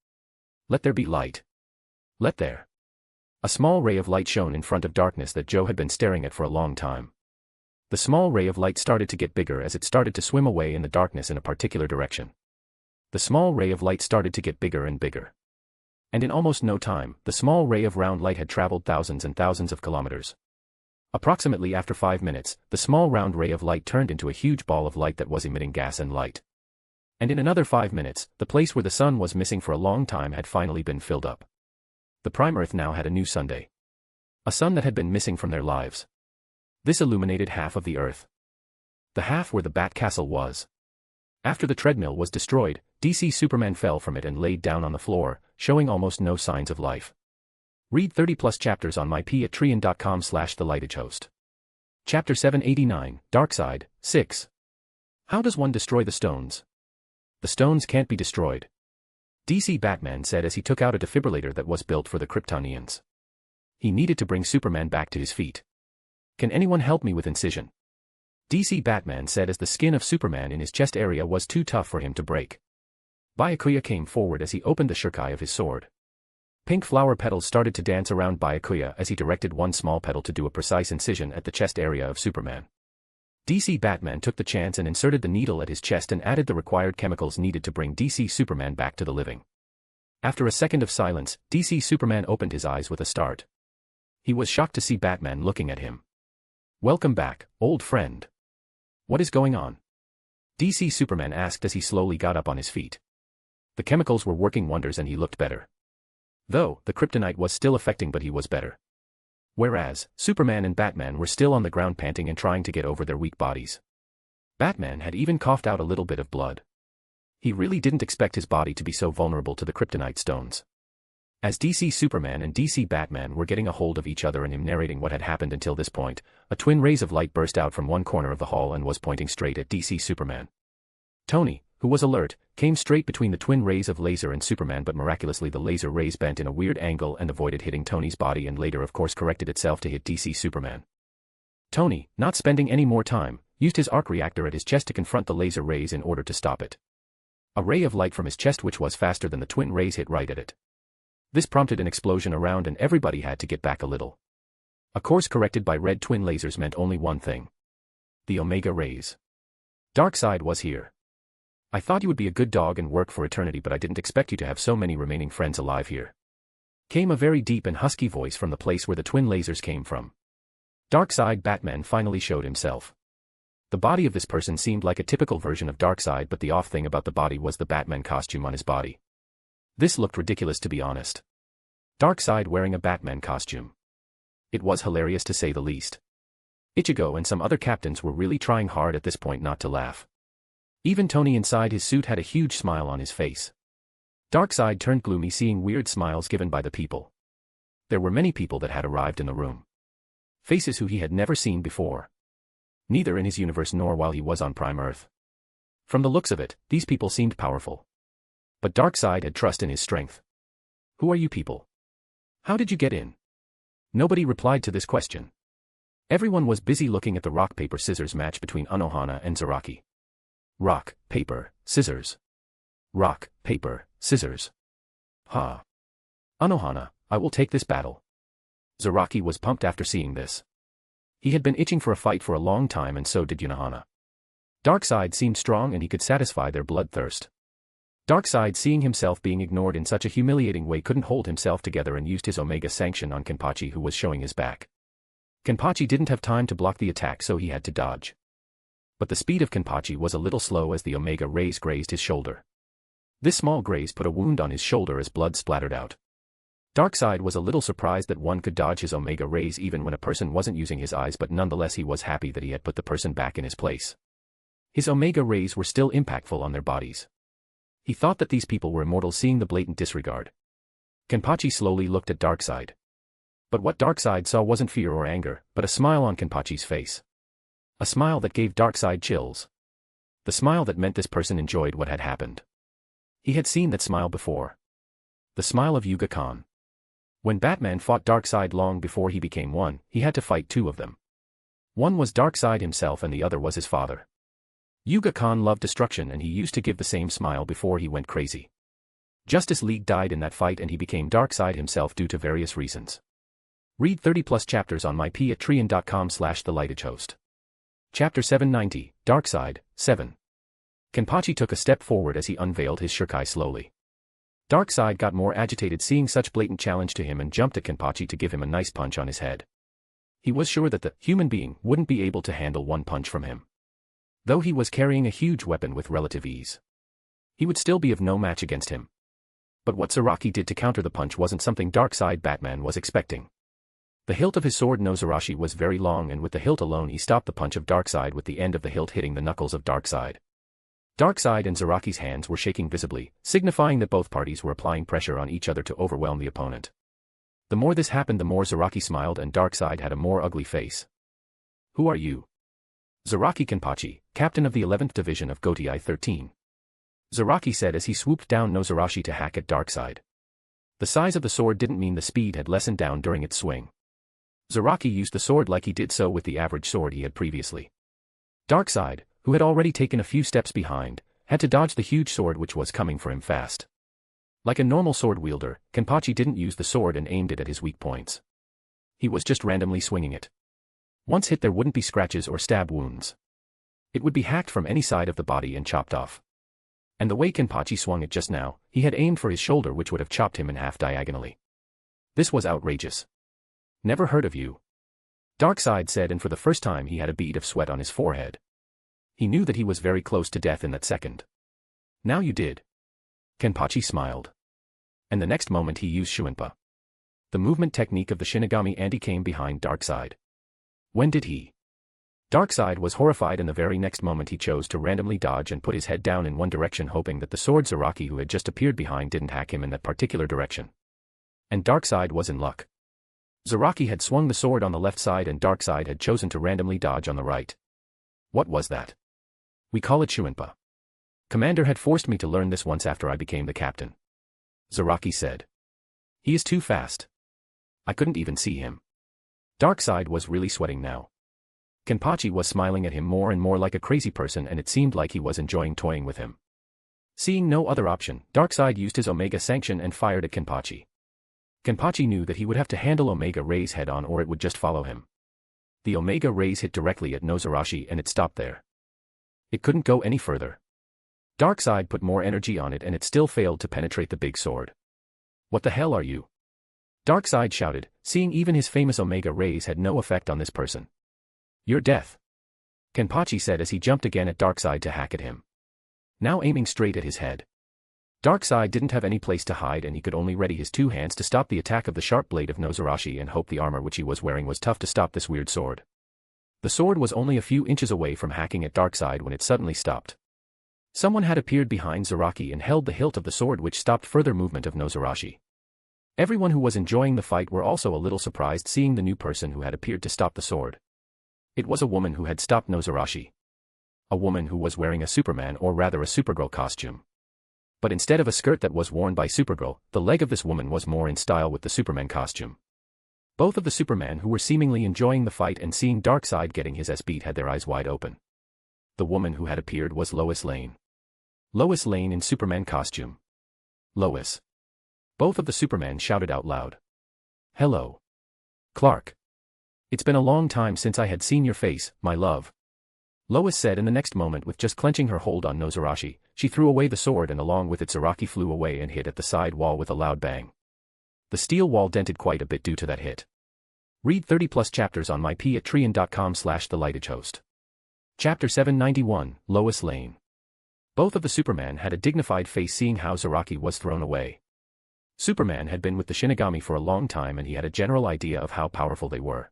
Let there be light. Let there." A small ray of light shone in front of darkness that Joe had been staring at for a long time. The small ray of light started to get bigger as it started to swim away in the darkness in a particular direction. The small ray of light started to get bigger and bigger. And in almost no time, the small ray of round light had traveled thousands and thousands of kilometers. Approximately after 5 minutes, the small round ray of light turned into a huge ball of light that was emitting gas and light. And in another 5 minutes, the place where the sun was missing for a long time had finally been filled up. The Prime Earth now had a new Sunday. A sun that had been missing from their lives. This illuminated half of the Earth. The half where the Bat Castle was. After the treadmill was destroyed, DC Superman fell from it and laid down on the floor, showing almost no signs of life. Read 30+ chapters on myp@trian.com/thelightagehost. Chapter 789, Darkseid, 6. How does one destroy the stones? The stones can't be destroyed. DC Batman said as he took out a defibrillator that was built for the Kryptonians. He needed to bring Superman back to his feet. Can anyone help me with incision? DC Batman said as the skin of Superman in his chest area was too tough for him to break. Byakuya came forward as he opened the shuriken of his sword. Pink flower petals started to dance around Byakuya as he directed one small petal to do a precise incision at the chest area of Superman. DC Batman took the chance and inserted the needle at his chest and added the required chemicals needed to bring DC Superman back to the living. After a second of silence, DC Superman opened his eyes with a start. He was shocked to see Batman looking at him. "Welcome back, old friend. What is going on?" DC Superman asked as he slowly got up on his feet. The chemicals were working wonders and he looked better. Though, the kryptonite was still affecting, but he was better. Whereas, Superman and Batman were still on the ground panting and trying to get over their weak bodies. Batman had even coughed out a little bit of blood. He really didn't expect his body to be so vulnerable to the kryptonite stones. As DC Superman and DC Batman were getting a hold of each other and him narrating what had happened until this point, a twin rays of light burst out from one corner of the hall and was pointing straight at DC Superman. Tony, who was alert, came straight between the twin rays of laser and Superman, but miraculously the laser rays bent in a weird angle and avoided hitting Tony's body and later of course corrected itself to hit DC Superman. Tony, not spending any more time, used his arc reactor at his chest to confront the laser rays in order to stop it. A ray of light from his chest which was faster than the twin rays hit right at it. This prompted an explosion around and everybody had to get back a little. A course corrected by red twin lasers meant only one thing. The Omega rays. Darkseid was here. "I thought you would be a good dog and work for eternity, but I didn't expect you to have so many remaining friends alive here." Came a very deep and husky voice from the place where the twin lasers came from. Darkseid Batman finally showed himself. The body of this person seemed like a typical version of Darkseid, but the off thing about the body was the Batman costume on his body. This looked ridiculous, to be honest. Darkseid wearing a Batman costume. It was hilarious to say the least. Ichigo and some other captains were really trying hard at this point not to laugh. Even Tony inside his suit had a huge smile on his face. Darkseid turned gloomy seeing weird smiles given by the people. There were many people that had arrived in the room. Faces who he had never seen before. Neither in his universe nor while he was on Prime Earth. From the looks of it, these people seemed powerful. But Darkseid had trust in his strength. Who are you people? How did you get in? Nobody replied to this question. Everyone was busy looking at the rock-paper-scissors match between Unohana and Zaraki. Rock, paper, scissors. Rock, paper, scissors. Ha. Unohana, I will take this battle. Zaraki was pumped after seeing this. He had been itching for a fight for a long time and so did Unohana. Darkseid seemed strong and he could satisfy their bloodthirst. Darkseid, seeing himself being ignored in such a humiliating way, couldn't hold himself together and used his Omega Sanction on Kenpachi, who was showing his back. Kenpachi didn't have time to block the attack, so he had to dodge. But the speed of Kenpachi was a little slow as the Omega Rays grazed his shoulder. This small graze put a wound on his shoulder as blood splattered out. Darkseid was a little surprised that one could dodge his Omega Rays even when a person wasn't using his eyes, but nonetheless he was happy that he had put the person back in his place. His Omega Rays were still impactful on their bodies. He thought that these people were immortal, seeing the blatant disregard. Kenpachi slowly looked at Darkseid. But what Darkseid saw wasn't fear or anger, but a smile on Kenpachi's face. A smile that gave Darkseid chills. The smile that meant this person enjoyed what had happened. He had seen that smile before. The smile of Yuga Khan. When Batman fought Darkseid long before he became one, he had to fight two of them. One was Darkseid himself and the other was his father. Yuga Khan loved destruction and he used to give the same smile before he went crazy. Justice League died in that fight and he became Darkseid himself due to various reasons. Read 30+ chapters on mypatreon.com/thelightagehost. Chapter 790, Darkseid, 7. Kenpachi took a step forward as he unveiled his shuriken slowly. Darkseid got more agitated seeing such blatant challenge to him and jumped at Kenpachi to give him a nice punch on his head. He was sure that the human being wouldn't be able to handle one punch from him. Though he was carrying a huge weapon with relative ease, he would still be of no match against him. But what Zaraki did to counter the punch wasn't something Darkseid Batman was expecting. The hilt of his sword no Zarashi was very long and with the hilt alone he stopped the punch of Darkseid with the end of the hilt hitting the knuckles of Darkseid. Darkseid and Zaraki's hands were shaking visibly, signifying that both parties were applying pressure on each other to overwhelm the opponent. The more this happened, the more Zaraki smiled and Darkseid had a more ugly face. Who are you? Zaraki Kenpachi, captain of the 11th Division of Gotei 13. Zaraki said as he swooped down no Zarashi to hack at Darkseid. The size of the sword didn't mean the speed had lessened down during its swing. Zaraki used the sword like he did so with the average sword he had previously. Darkseid, who had already taken a few steps behind, had to dodge the huge sword which was coming for him fast. Like a normal sword wielder, Kenpachi didn't use the sword and aimed it at his weak points. He was just randomly swinging it. Once hit there wouldn't be scratches or stab wounds. It would be hacked from any side of the body and chopped off. And the way Kenpachi swung it just now, he had aimed for his shoulder which would have chopped him in half diagonally. This was outrageous. Never heard of you. Darkseid said, and for the first time he had a bead of sweat on his forehead. He knew that he was very close to death in that second. Now you did. Kenpachi smiled. And the next moment he used Shuinpa. The movement technique of the Shinigami, and he came behind Darkseid. When did he? Darkseid was horrified, and the very next moment he chose to randomly dodge and put his head down in one direction, hoping that the sword Zaraki who had just appeared behind didn't hack him in that particular direction. And Darkseid was in luck. Zaraki had swung the sword on the left side and Darkseid had chosen to randomly dodge on the right. What was that? We call it Shuinpa. Commander had forced me to learn this once after I became the captain. Zaraki said. He is too fast. I couldn't even see him. Darkseid was really sweating now. Kenpachi was smiling at him more and more like a crazy person, and it seemed like he was enjoying toying with him. Seeing no other option, Darkseid used his Omega Sanction and fired at Kenpachi. Kenpachi knew that he would have to handle Omega Rays head-on or it would just follow him. The Omega Rays hit directly at Nozarashi and it stopped there. It couldn't go any further. Darkseid put more energy on it and it still failed to penetrate the big sword. What the hell are you? Darkseid shouted, seeing even his famous Omega Rays had no effect on this person. Your death. Kenpachi said as he jumped again at Darkseid to hack at him. Now aiming straight at his head. Darkseid didn't have any place to hide and he could only ready his two hands to stop the attack of the sharp blade of Nozarashi and hope the armor which he was wearing was tough to stop this weird sword. The sword was only a few inches away from hacking at Darkseid when it suddenly stopped. Someone had appeared behind Zaraki and held the hilt of the sword which stopped further movement of Nozarashi. Everyone who was enjoying the fight were also a little surprised seeing the new person who had appeared to stop the sword. It was a woman who had stopped Nozarashi. A woman who was wearing a Superman or rather a Supergirl costume. But instead of a skirt that was worn by Supergirl, the leg of this woman was more in style with the Superman costume. Both of the Supermen who were seemingly enjoying the fight and seeing Darkseid getting his ass beat had their eyes wide open. The woman who had appeared was Lois Lane. Lois Lane in Superman costume. Lois. Both of the Supermen shouted out loud. Hello. Clark. It's been a long time since I had seen your face, my love. Lois said in the next moment with just clenching her hold on Nozarashi, she threw away the sword and along with it Zaraki flew away and hit at the side wall with a loud bang. The steel wall dented quite a bit due to that hit. Read 30+ chapters on my patreon.com/thelightagehost. Chapter 791, Lois Lane. Both of the Superman had a dignified face seeing how Zaraki was thrown away. Superman had been with the Shinigami for a long time and he had a general idea of how powerful they were.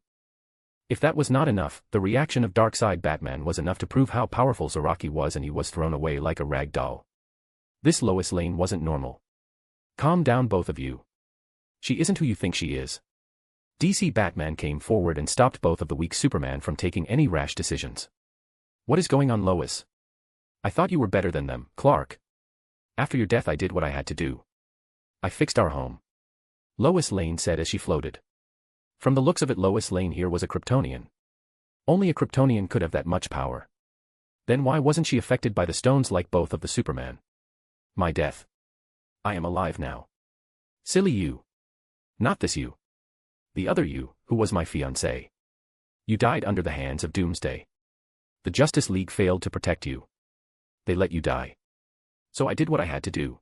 If that was not enough, the reaction of Darkseid Batman was enough to prove how powerful Zaraki was and he was thrown away like a rag doll. This Lois Lane wasn't normal. Calm down both of you. She isn't who you think she is. DC Batman came forward and stopped both of the weak Superman from taking any rash decisions. What is going on, Lois? I thought you were better than them, Clark. After your death I did what I had to do. I fixed our home. Lois Lane said as she floated. From the looks of it Lois Lane here was a Kryptonian. Only a Kryptonian could have that much power. Then why wasn't she affected by the stones like both of the Superman? My death. I am alive now. Silly you. Not this you. The other you, who was my fiancé. You died under the hands of Doomsday. The Justice League failed to protect you. They let you die. So I did what I had to do.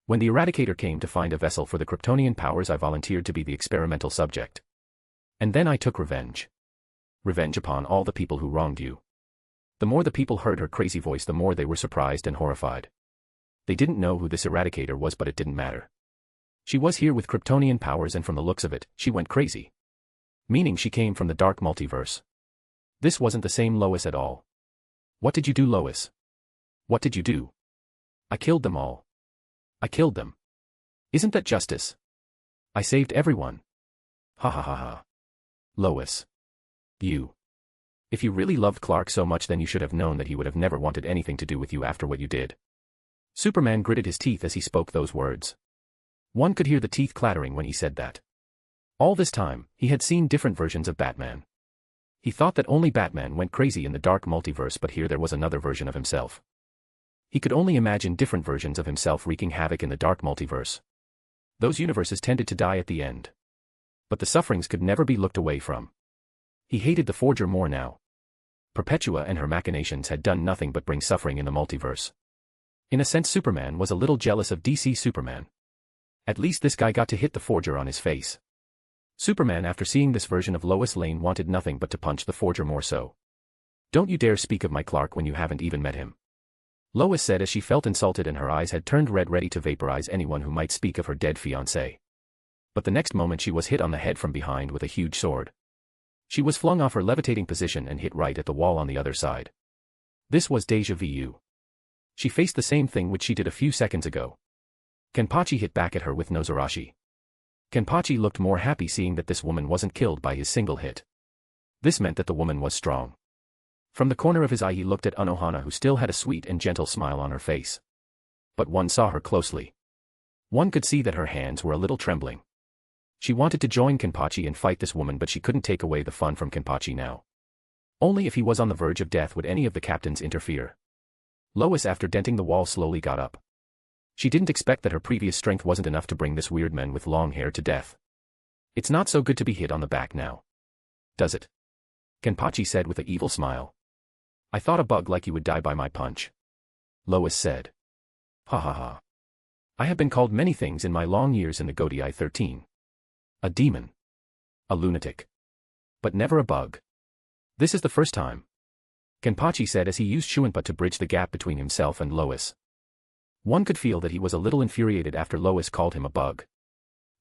When the Eradicator came to find a vessel for the Kryptonian powers I volunteered to be the experimental subject. And then I took revenge. Revenge upon all the people who wronged you. The more the people heard her crazy voice the more they were surprised and horrified. They didn't know who this Eradicator was but it didn't matter. She was here with Kryptonian powers and from the looks of it, she went crazy. Meaning she came from the dark multiverse. This wasn't the same Lois at all. What did you do, Lois? What did you do? I killed them all. I killed them. Isn't that justice? I saved everyone. Ha ha ha ha. Lois. You. If you really loved Clark so much then you should have known that he would have never wanted anything to do with you after what you did. Superman gritted his teeth as he spoke those words. One could hear the teeth clattering when he said that. All this time, he had seen different versions of Batman. He thought that only Batman went crazy in the dark multiverse but here there was another version of himself. He could only imagine different versions of himself wreaking havoc in the dark multiverse. Those universes tended to die at the end. But the sufferings could never be looked away from. He hated the Forger more now. Perpetua and her machinations had done nothing but bring suffering in the multiverse. In a sense Superman was a little jealous of DC Superman. At least this guy got to hit the Forger on his face. Superman after seeing this version of Lois Lane wanted nothing but to punch the Forger more so. Don't you dare speak of my Clark when you haven't even met him. Lois said as she felt insulted and her eyes had turned red ready to vaporize anyone who might speak of her dead fiancé. But the next moment she was hit on the head from behind with a huge sword. She was flung off her levitating position and hit right at the wall on the other side. This was déjà vu. She faced the same thing which she did a few seconds ago. Kenpachi hit back at her with Nozarashi. Kenpachi looked more happy seeing that this woman wasn't killed by his single hit. This meant that the woman was strong. From the corner of his eye he looked at Unohana who still had a sweet and gentle smile on her face. But one saw her closely. One could see that her hands were a little trembling. She wanted to join Kenpachi and fight this woman but she couldn't take away the fun from Kenpachi now. Only if he was on the verge of death would any of the captains interfere. Lois after denting the wall slowly got up. She didn't expect that her previous strength wasn't enough to bring this weird man with long hair to death. It's not so good to be hit on the back now. Does it? Kenpachi said with an evil smile. I thought a bug like you would die by my punch. Lois said. Ha ha ha. I have been called many things in my long years in the Godii 13. A demon. A lunatic. But never a bug. This is the first time. Kenpachi said as he used Shuinpa to bridge the gap between himself and Lois. One could feel that he was a little infuriated after Lois called him a bug.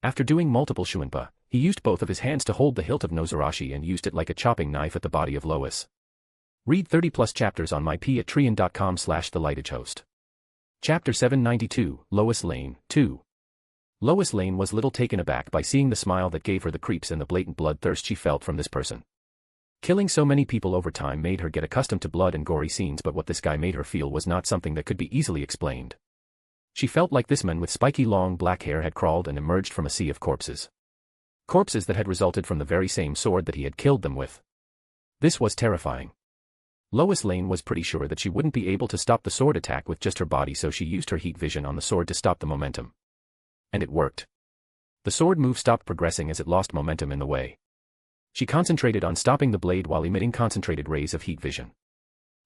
After doing multiple shunpa, he used both of his hands to hold the hilt of Nozarashi and used it like a chopping knife at the body of Lois. Read 30+ chapters on mypatreon.com/thelightagehost. Chapter 792, Lois Lane, 2. Lois Lane was little taken aback by seeing the smile that gave her the creeps and the blatant bloodthirst she felt from this person. Killing so many people over time made her get accustomed to blood and gory scenes, but what this guy made her feel was not something that could be easily explained. She felt like this man with spiky long black hair had crawled and emerged from a sea of corpses. Corpses that had resulted from the very same sword that he had killed them with. This was terrifying. Lois Lane was pretty sure that she wouldn't be able to stop the sword attack with just her body, so she used her heat vision on the sword to stop the momentum. And it worked. The sword move stopped progressing as it lost momentum in the way. She concentrated on stopping the blade while emitting concentrated rays of heat vision.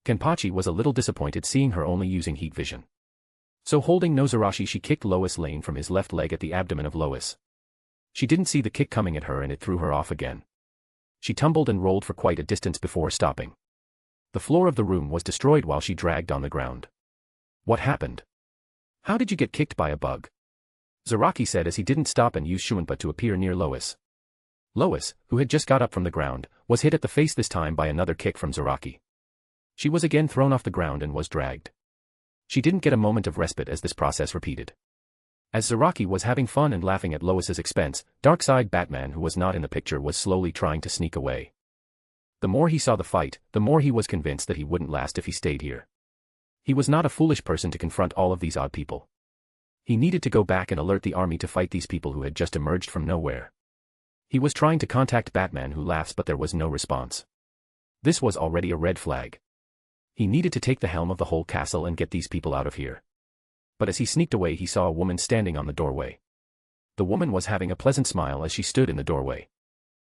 Kenpachi was a little disappointed seeing her only using heat vision. So holding Nozarashi, she kicked Lois Lane from his left leg at the abdomen of Lois. She didn't see the kick coming at her and it threw her off again. She tumbled and rolled for quite a distance before stopping. The floor of the room was destroyed while she dragged on the ground. What happened? How did you get kicked by a bug? Zaraki said as he didn't stop and used Shunpa to appear near Lois. Lois, who had just got up from the ground, was hit at the face this time by another kick from Zaraki. She was again thrown off the ground and was dragged. She didn't get a moment of respite as this process repeated. As Zaraki was having fun and laughing at Lois's expense, Darkseid Batman, who was not in the picture, was slowly trying to sneak away. The more he saw the fight, the more he was convinced that he wouldn't last if he stayed here. He was not a foolish person to confront all of these odd people. He needed to go back and alert the army to fight these people who had just emerged from nowhere. He was trying to contact Batman, who laughs, but there was no response. This was already a red flag. He needed to take the helm of the whole castle and get these people out of here. But as he sneaked away, he saw a woman standing on the doorway. The woman was having a pleasant smile as she stood in the doorway.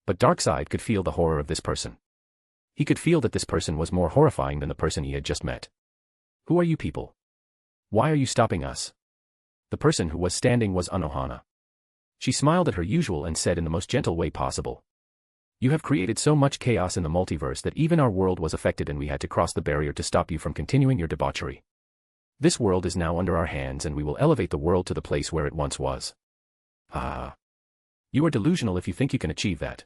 But Darkseid could feel the horror of this person. He could feel that this person was more horrifying than the person he had just met. Who are you people? Why are you stopping us? The person who was standing was Anohana. She smiled at her usual and said in the most gentle way possible. You have created so much chaos in the multiverse that even our world was affected, and we had to cross the barrier to stop you from continuing your debauchery. This world is now under our hands, and we will elevate the world to the place where it once was. Ah. You are delusional if you think you can achieve that.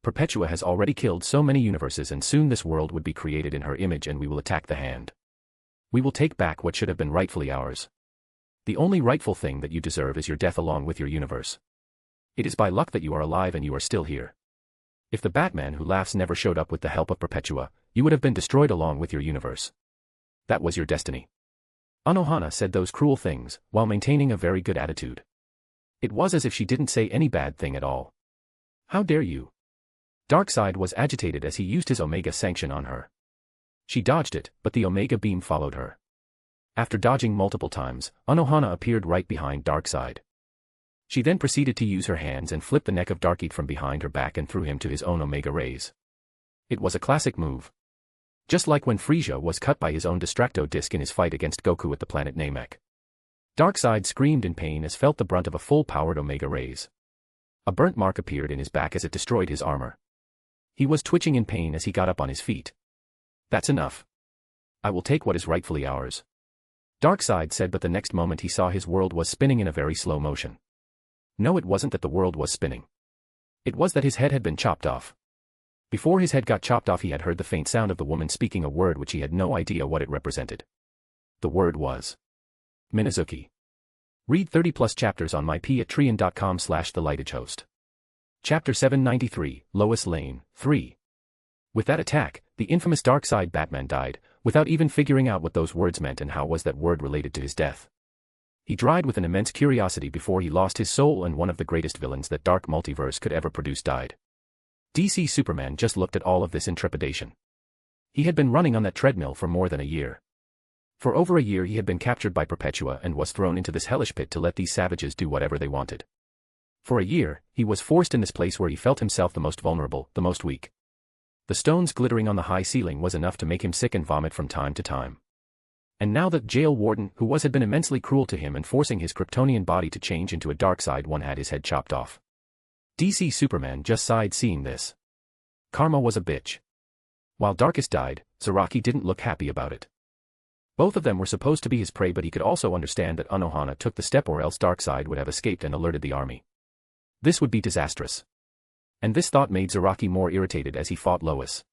Perpetua has already killed so many universes, and soon this world would be created in her image, and we will attack the hand. We will take back what should have been rightfully ours. The only rightful thing that you deserve is your death along with your universe. It is by luck that you are alive and you are still here. If the Batman who laughs never showed up with the help of Perpetua, you would have been destroyed along with your universe. That was your destiny. Anohana said those cruel things, while maintaining a very good attitude. It was as if she didn't say any bad thing at all. How dare you? Darkseid was agitated as he used his Omega Sanction on her. She dodged it, but the Omega Beam followed her. After dodging multiple times, Anohana appeared right behind Darkseid. She then proceeded to use her hands and flip the neck of Darkseid from behind her back and threw him to his own Omega Rays. It was a classic move. Just like when Frisia was cut by his own Distracto Disc in his fight against Goku at the planet Namek. Darkseid screamed in pain as felt the brunt of a full-powered Omega Rays. A burnt mark appeared in his back as it destroyed his armor. He was twitching in pain as he got up on his feet. That's enough. I will take what is rightfully ours. Darkseid said, but the next moment he saw his world was spinning in a very slow motion. No, it wasn't that the world was spinning. It was that his head had been chopped off. Before his head got chopped off, he had heard the faint sound of the woman speaking a word which he had no idea what it represented. The word was Minazuki. Read 30+ chapters on mypatreon.com/thelightagehost. Chapter 793, Lois Lane, 3. With that attack, the infamous Darkseid Batman died, without even figuring out what those words meant and how was that word related to his death. He died with an immense curiosity before he lost his soul, and one of the greatest villains that Dark Multiverse could ever produce died. DC Superman just looked at all of this in trepidation. He had been running on that treadmill for more than a year. For over a year he had been captured by Perpetua and was thrown into this hellish pit to let these savages do whatever they wanted. For a year, he was forced in this place where he felt himself the most vulnerable, the most weak. The stones glittering on the high ceiling was enough to make him sick and vomit from time to time. And now the jail warden, who had been immensely cruel to him and forcing his Kryptonian body to change into a Darkseid one, had his head chopped off. DC Superman just sighed seeing this. Karma was a bitch. While Darkest died, Zaraki didn't look happy about it. Both of them were supposed to be his prey, but he could also understand that Unohana took the step or else Darkseid would have escaped and alerted the army. This would be disastrous. And this thought made Zaraki more irritated as he fought Lois.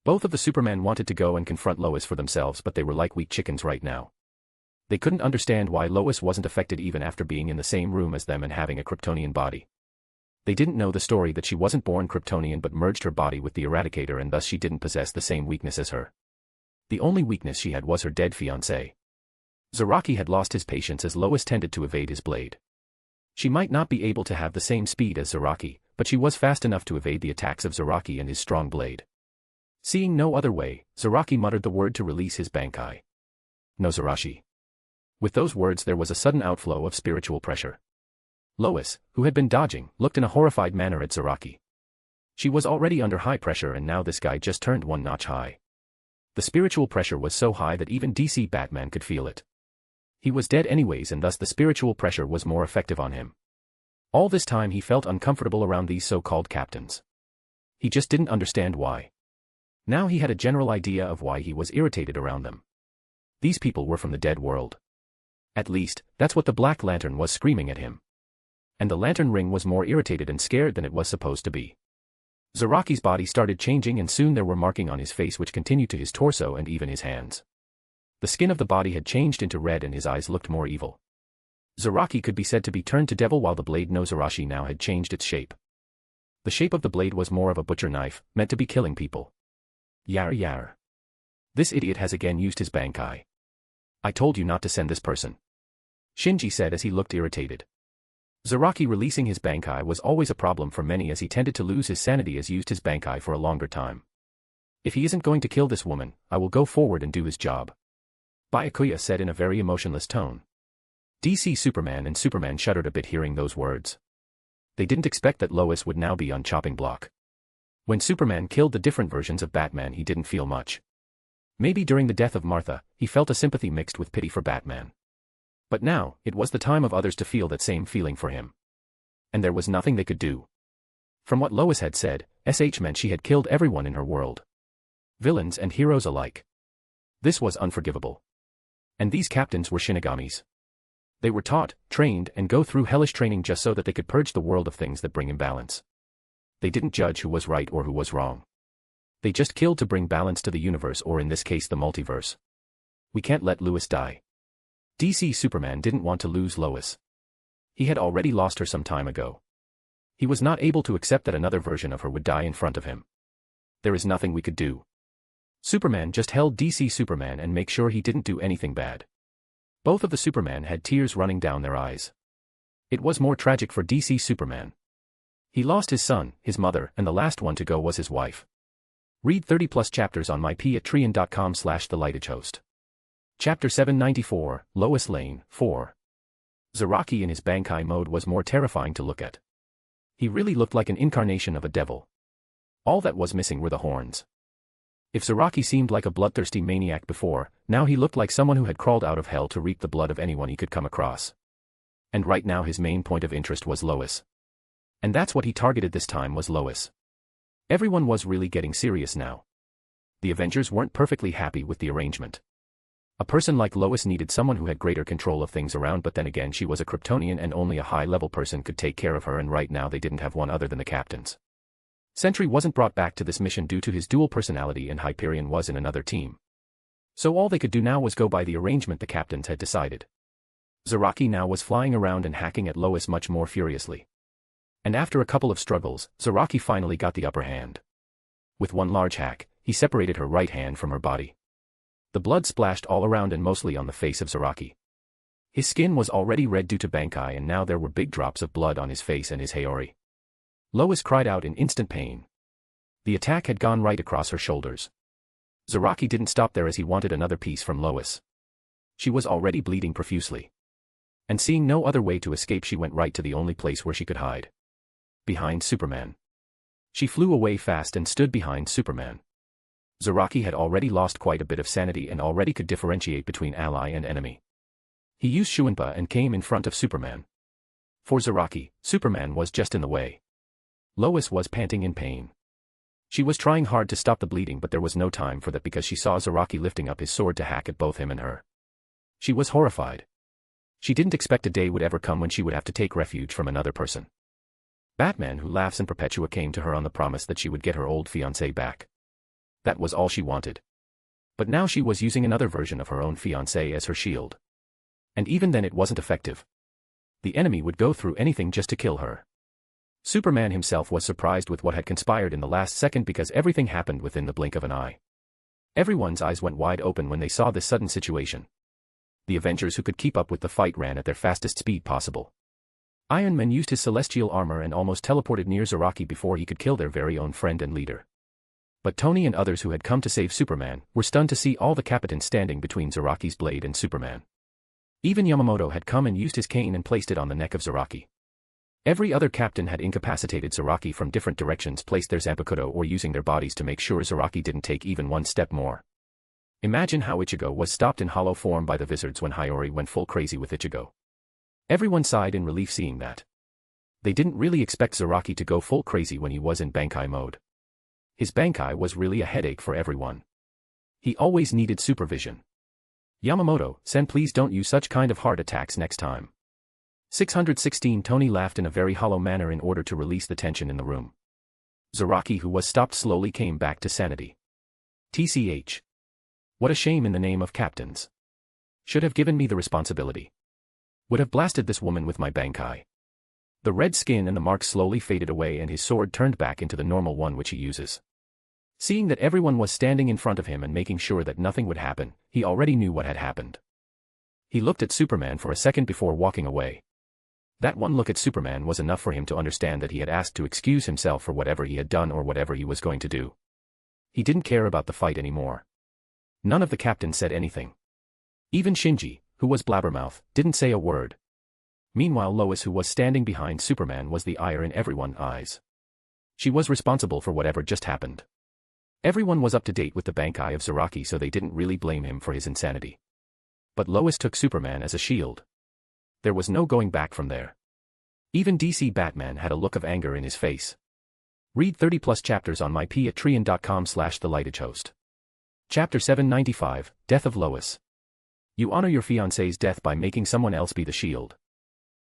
Both of the Supermen wanted to go and confront Lois for themselves, but they were like weak chickens right now. They couldn't understand why Lois wasn't affected even after being in the same room as them and having a Kryptonian body. They didn't know the story that she wasn't born Kryptonian but merged her body with the Eradicator, and thus she didn't possess the same weakness as her. The only weakness she had was her dead fiancé. Zaraki had lost his patience as Lois tended to evade his blade. She might not be able to have the same speed as Zaraki, but she was fast enough to evade the attacks of Zaraki and his strong blade. Seeing no other way, Zaraki muttered the word to release his Bankai. No Zarashi. With those words there was a sudden outflow of spiritual pressure. Lois, who had been dodging, looked in a horrified manner at Zaraki. She was already under high pressure and now this guy just turned one notch high. The spiritual pressure was so high that even DC Batman could feel it. He was dead anyways and thus the spiritual pressure was more effective on him. All this time he felt uncomfortable around these so-called captains. He just didn't understand why. Now he had a general idea of why he was irritated around them. These people were from the dead world. At least, that's what the Black Lantern was screaming at him. And the Lantern Ring was more irritated and scared than it was supposed to be. Zaraki's body started changing and soon there were markings on his face which continued to his torso and even his hands. The skin of the body had changed into red and his eyes looked more evil. Zaraki could be said to be turned to devil while the blade no Zarashi now had changed its shape. The shape of the blade was more of a butcher knife, meant to be killing people. Yar yar. This idiot has again used his Bankai. I told you not to send this person. Shinji said as he looked irritated. Zaraki releasing his Bankai was always a problem for many as he tended to lose his sanity as used his Bankai for a longer time. If he isn't going to kill this woman, I will go forward and do his job. Byakuya said in a very emotionless tone. DC Superman and Superman shuddered a bit hearing those words. They didn't expect that Lois would now be on chopping block. When Superman killed the different versions of Batman he didn't feel much. Maybe during the death of Martha, he felt a sympathy mixed with pity for Batman. But now, it was the time of others to feel that same feeling for him. And there was nothing they could do. From what Lois had said, SH meant she had killed everyone in her world. Villains and heroes alike. This was unforgivable. And these captains were Shinigamis. They were taught, trained, and go through hellish training just so that they could purge the world of things that bring imbalance. They didn't judge who was right or who was wrong. They just killed to bring balance to the universe, or in this case the multiverse. We can't let Lois die. DC Superman didn't want to lose Lois. He had already lost her some time ago. He was not able to accept that another version of her would die in front of him. There is nothing we could do. Superman just held DC Superman and make sure he didn't do anything bad. Both of the Superman had tears running down their eyes. It was more tragic for DC Superman. He lost his son, his mother, and the last one to go was his wife. Read 30+ chapters on myp@trian.com/thelightagehost. Chapter 794, Lois Lane, 4. Zaraki in his Bankai mode was more terrifying to look at. He really looked like an incarnation of a devil. All that was missing were the horns. If Zaraki seemed like a bloodthirsty maniac before, now he looked like someone who had crawled out of hell to reap the blood of anyone he could come across. And right now his main point of interest was Lois. And that's what he targeted this time, was Lois. Everyone was really getting serious now. The Avengers weren't perfectly happy with the arrangement. A person like Lois needed someone who had greater control of things around, but then again she was a Kryptonian and only a high-level person could take care of her, and right now they didn't have one other than the captains. Sentry wasn't brought back to this mission due to his dual personality and Hyperion was in another team. So all they could do now was go by the arrangement the captains had decided. Zaraki now was flying around and hacking at Lois much more furiously. And after a couple of struggles, Zaraki finally got the upper hand. With one large hack, he separated her right hand from her body. The blood splashed all around and mostly on the face of Zaraki. His skin was already red due to Bankai and now there were big drops of blood on his face and his Haori. Lois cried out in instant pain. The attack had gone right across her shoulders. Zaraki didn't stop there as he wanted another piece from Lois. She was already bleeding profusely. And seeing no other way to escape, she went right to the only place where she could hide. Behind Superman. She flew away fast and stood behind Superman. Zaraki had already lost quite a bit of sanity and already could differentiate between ally and enemy. He used Shuinpa and came in front of Superman. For Zaraki, Superman was just in the way. Lois was panting in pain. She was trying hard to stop the bleeding, but there was no time for that because she saw Zaraki lifting up his sword to hack at both him and her. She was horrified. She didn't expect a day would ever come when she would have to take refuge from another person. Batman, who laughs in Perpetua, came to her on the promise that she would get her old fiancé back. That was all she wanted. But now she was using another version of her own fiancé as her shield. And even then it wasn't effective. The enemy would go through anything just to kill her. Superman himself was surprised with what had conspired in the last second because everything happened within the blink of an eye. Everyone's eyes went wide open when they saw this sudden situation. The Avengers who could keep up with the fight ran at their fastest speed possible. Iron Man used his celestial armor and almost teleported near Zaraki before he could kill their very own friend and leader. But Tony and others who had come to save Superman were stunned to see all the captains standing between Zaraki's blade and Superman. Even Yamamoto had come and used his cane and placed it on the neck of Zaraki. Every other captain had incapacitated Zaraki from different directions, placed their Zanpakuto or using their bodies to make sure Zaraki didn't take even one step more. Imagine how Ichigo was stopped in hollow form by the Wizards when Hiyori went full crazy with Ichigo. Everyone sighed in relief seeing that. They didn't really expect Zaraki to go full crazy when he was in Bankai mode. His Bankai was really a headache for everyone. He always needed supervision. Yamamoto-sen, please don't use such kind of heart attacks next time. 616 Tony laughed in a very hollow manner in order to release the tension in the room. Zaraki, who was stopped, slowly came back to sanity. TCH. What a shame in the name of captains. Should have given me the responsibility. Would have blasted this woman with my Bankai. The red skin and the marks slowly faded away and his sword turned back into the normal one which he uses. Seeing that everyone was standing in front of him and making sure that nothing would happen, he already knew what had happened. He looked at Superman for a second before walking away. That one look at Superman was enough for him to understand that he had asked to excuse himself for whatever he had done or whatever he was going to do. He didn't care about the fight anymore. None of the captains said anything. Even Shinji, who was blabbermouth, didn't say a word. Meanwhile Lois, who was standing behind Superman, was the ire in everyone's eyes. She was responsible for whatever just happened. Everyone was up to date with the Bankai of Zaraki, so they didn't really blame him for his insanity. But Lois took Superman as a shield. There was no going back from there. Even DC Batman had a look of anger in his face. Read 30+ chapters on mypatreon.com/thelightedhost. Chapter 795, Death of Lois. You honor your fiancé's death by making someone else be the shield.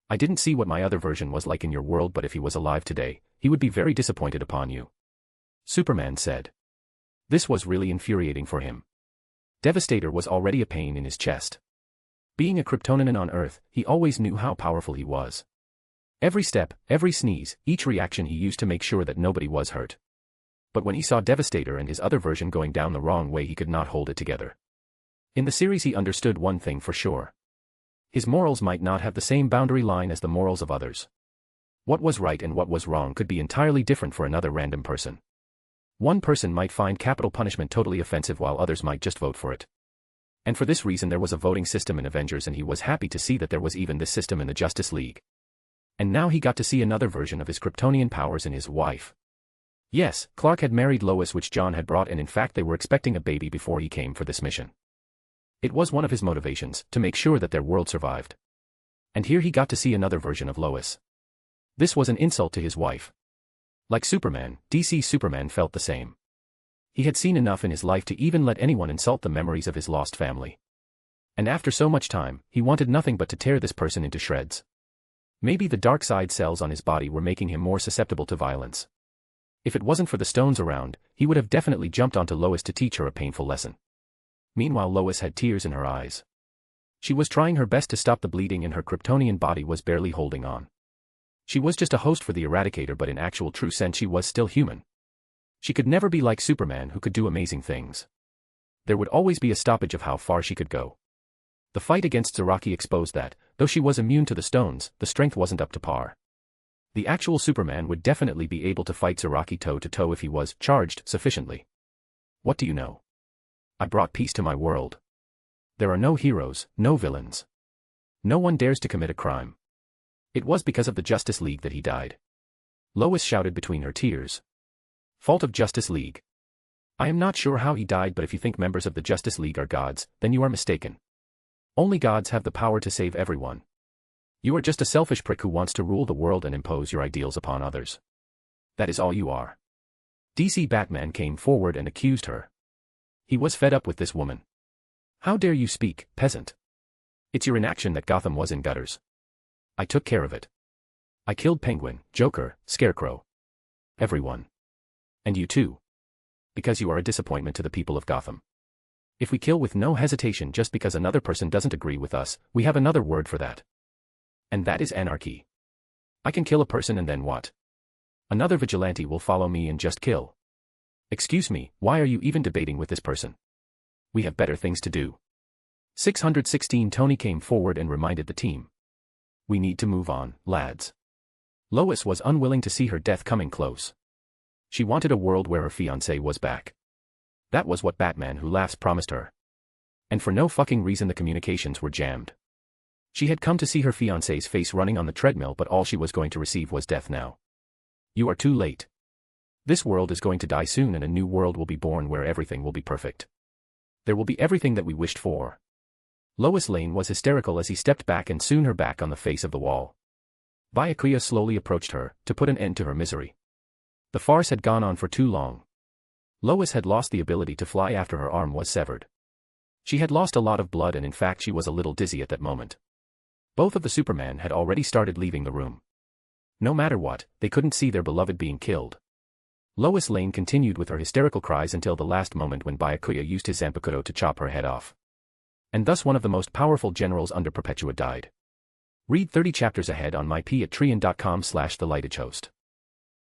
I didn't see what my other version was like in your world, but if he was alive today, he would be very disappointed upon you. Superman said. This was really infuriating for him. Devastator was already a pain in his chest. Being a Kryptonian on Earth, he always knew how powerful he was. Every step, every sneeze, each reaction he used to make sure that nobody was hurt. But when he saw Devastator and his other version going down the wrong way, he could not hold it together. In the series he understood one thing for sure. His morals might not have the same boundary line as the morals of others. What was right and what was wrong could be entirely different for another random person. One person might find capital punishment totally offensive while others might just vote for it. And for this reason there was a voting system in Avengers, and he was happy to see that there was even this system in the Justice League. And now he got to see another version of his Kryptonian powers in his wife. Yes, Clark had married Lois, which John had brought, and in fact they were expecting a baby before he came for this mission. It was one of his motivations, to make sure that their world survived. And here he got to see another version of Lois. This was an insult to his wife. Like Superman, DC Superman felt the same. He had seen enough in his life to even let anyone insult the memories of his lost family. And after so much time, he wanted nothing but to tear this person into shreds. Maybe the dark side cells on his body were making him more susceptible to violence. If it wasn't for the stones around, he would have definitely jumped onto Lois to teach her a painful lesson. Meanwhile Lois had tears in her eyes. She was trying her best to stop the bleeding and her Kryptonian body was barely holding on. She was just a host for the Eradicator, but in actual true sense she was still human. She could never be like Superman, who could do amazing things. There would always be a stoppage of how far she could go. The fight against Zaraki exposed that, though she was immune to the stones, the strength wasn't up to par. The actual Superman would definitely be able to fight Zaraki toe-to-toe if he was charged sufficiently. What do you know? I brought peace to my world. There are no heroes, no villains. No one dares to commit a crime. It was because of the Justice League that he died. Lois shouted between her tears. Fault of Justice League. I am not sure how he died, but if you think members of the Justice League are gods, then you are mistaken. Only gods have the power to save everyone. You are just a selfish prick who wants to rule the world and impose your ideals upon others. That is all you are. DC Batman came forward and accused her. He was fed up with this woman. How dare you speak, peasant? It's your inaction that Gotham was in gutters. I took care of it. I killed Penguin, Joker, Scarecrow. Everyone. And you too. Because you are a disappointment to the people of Gotham. If we kill with no hesitation just because another person doesn't agree with us, we have another word for that. And that is anarchy. I can kill a person and then what? Another vigilante will follow me and just kill. Excuse me, why are you even debating with this person? We have better things to do. 616 Tony came forward and reminded the team. We need to move on, lads. Lois was unwilling to see her death coming close. She wanted a world where her fiancé was back. That was what Batman Who Laughs promised her. And for no fucking reason the communications were jammed. She had come to see her fiancé's face running on the treadmill, but all she was going to receive was death now. You are too late. This world is going to die soon and a new world will be born where everything will be perfect. There will be everything that we wished for. Lois Lane was hysterical as he stepped back and soon her back on the face of the wall. Byakuya slowly approached her, to put an end to her misery. The farce had gone on for too long. Lois had lost the ability to fly after her arm was severed. She had lost a lot of blood and in fact she was a little dizzy at that moment. Both of the Superman had already started leaving the room. No matter what, they couldn't see their beloved being killed. Lois Lane continued with her hysterical cries until the last moment when Byakuya used his Zanpakuto to chop her head off. And thus one of the most powerful generals under Perpetua died. Read 30 chapters ahead on myp@trian.com/thelightagehost.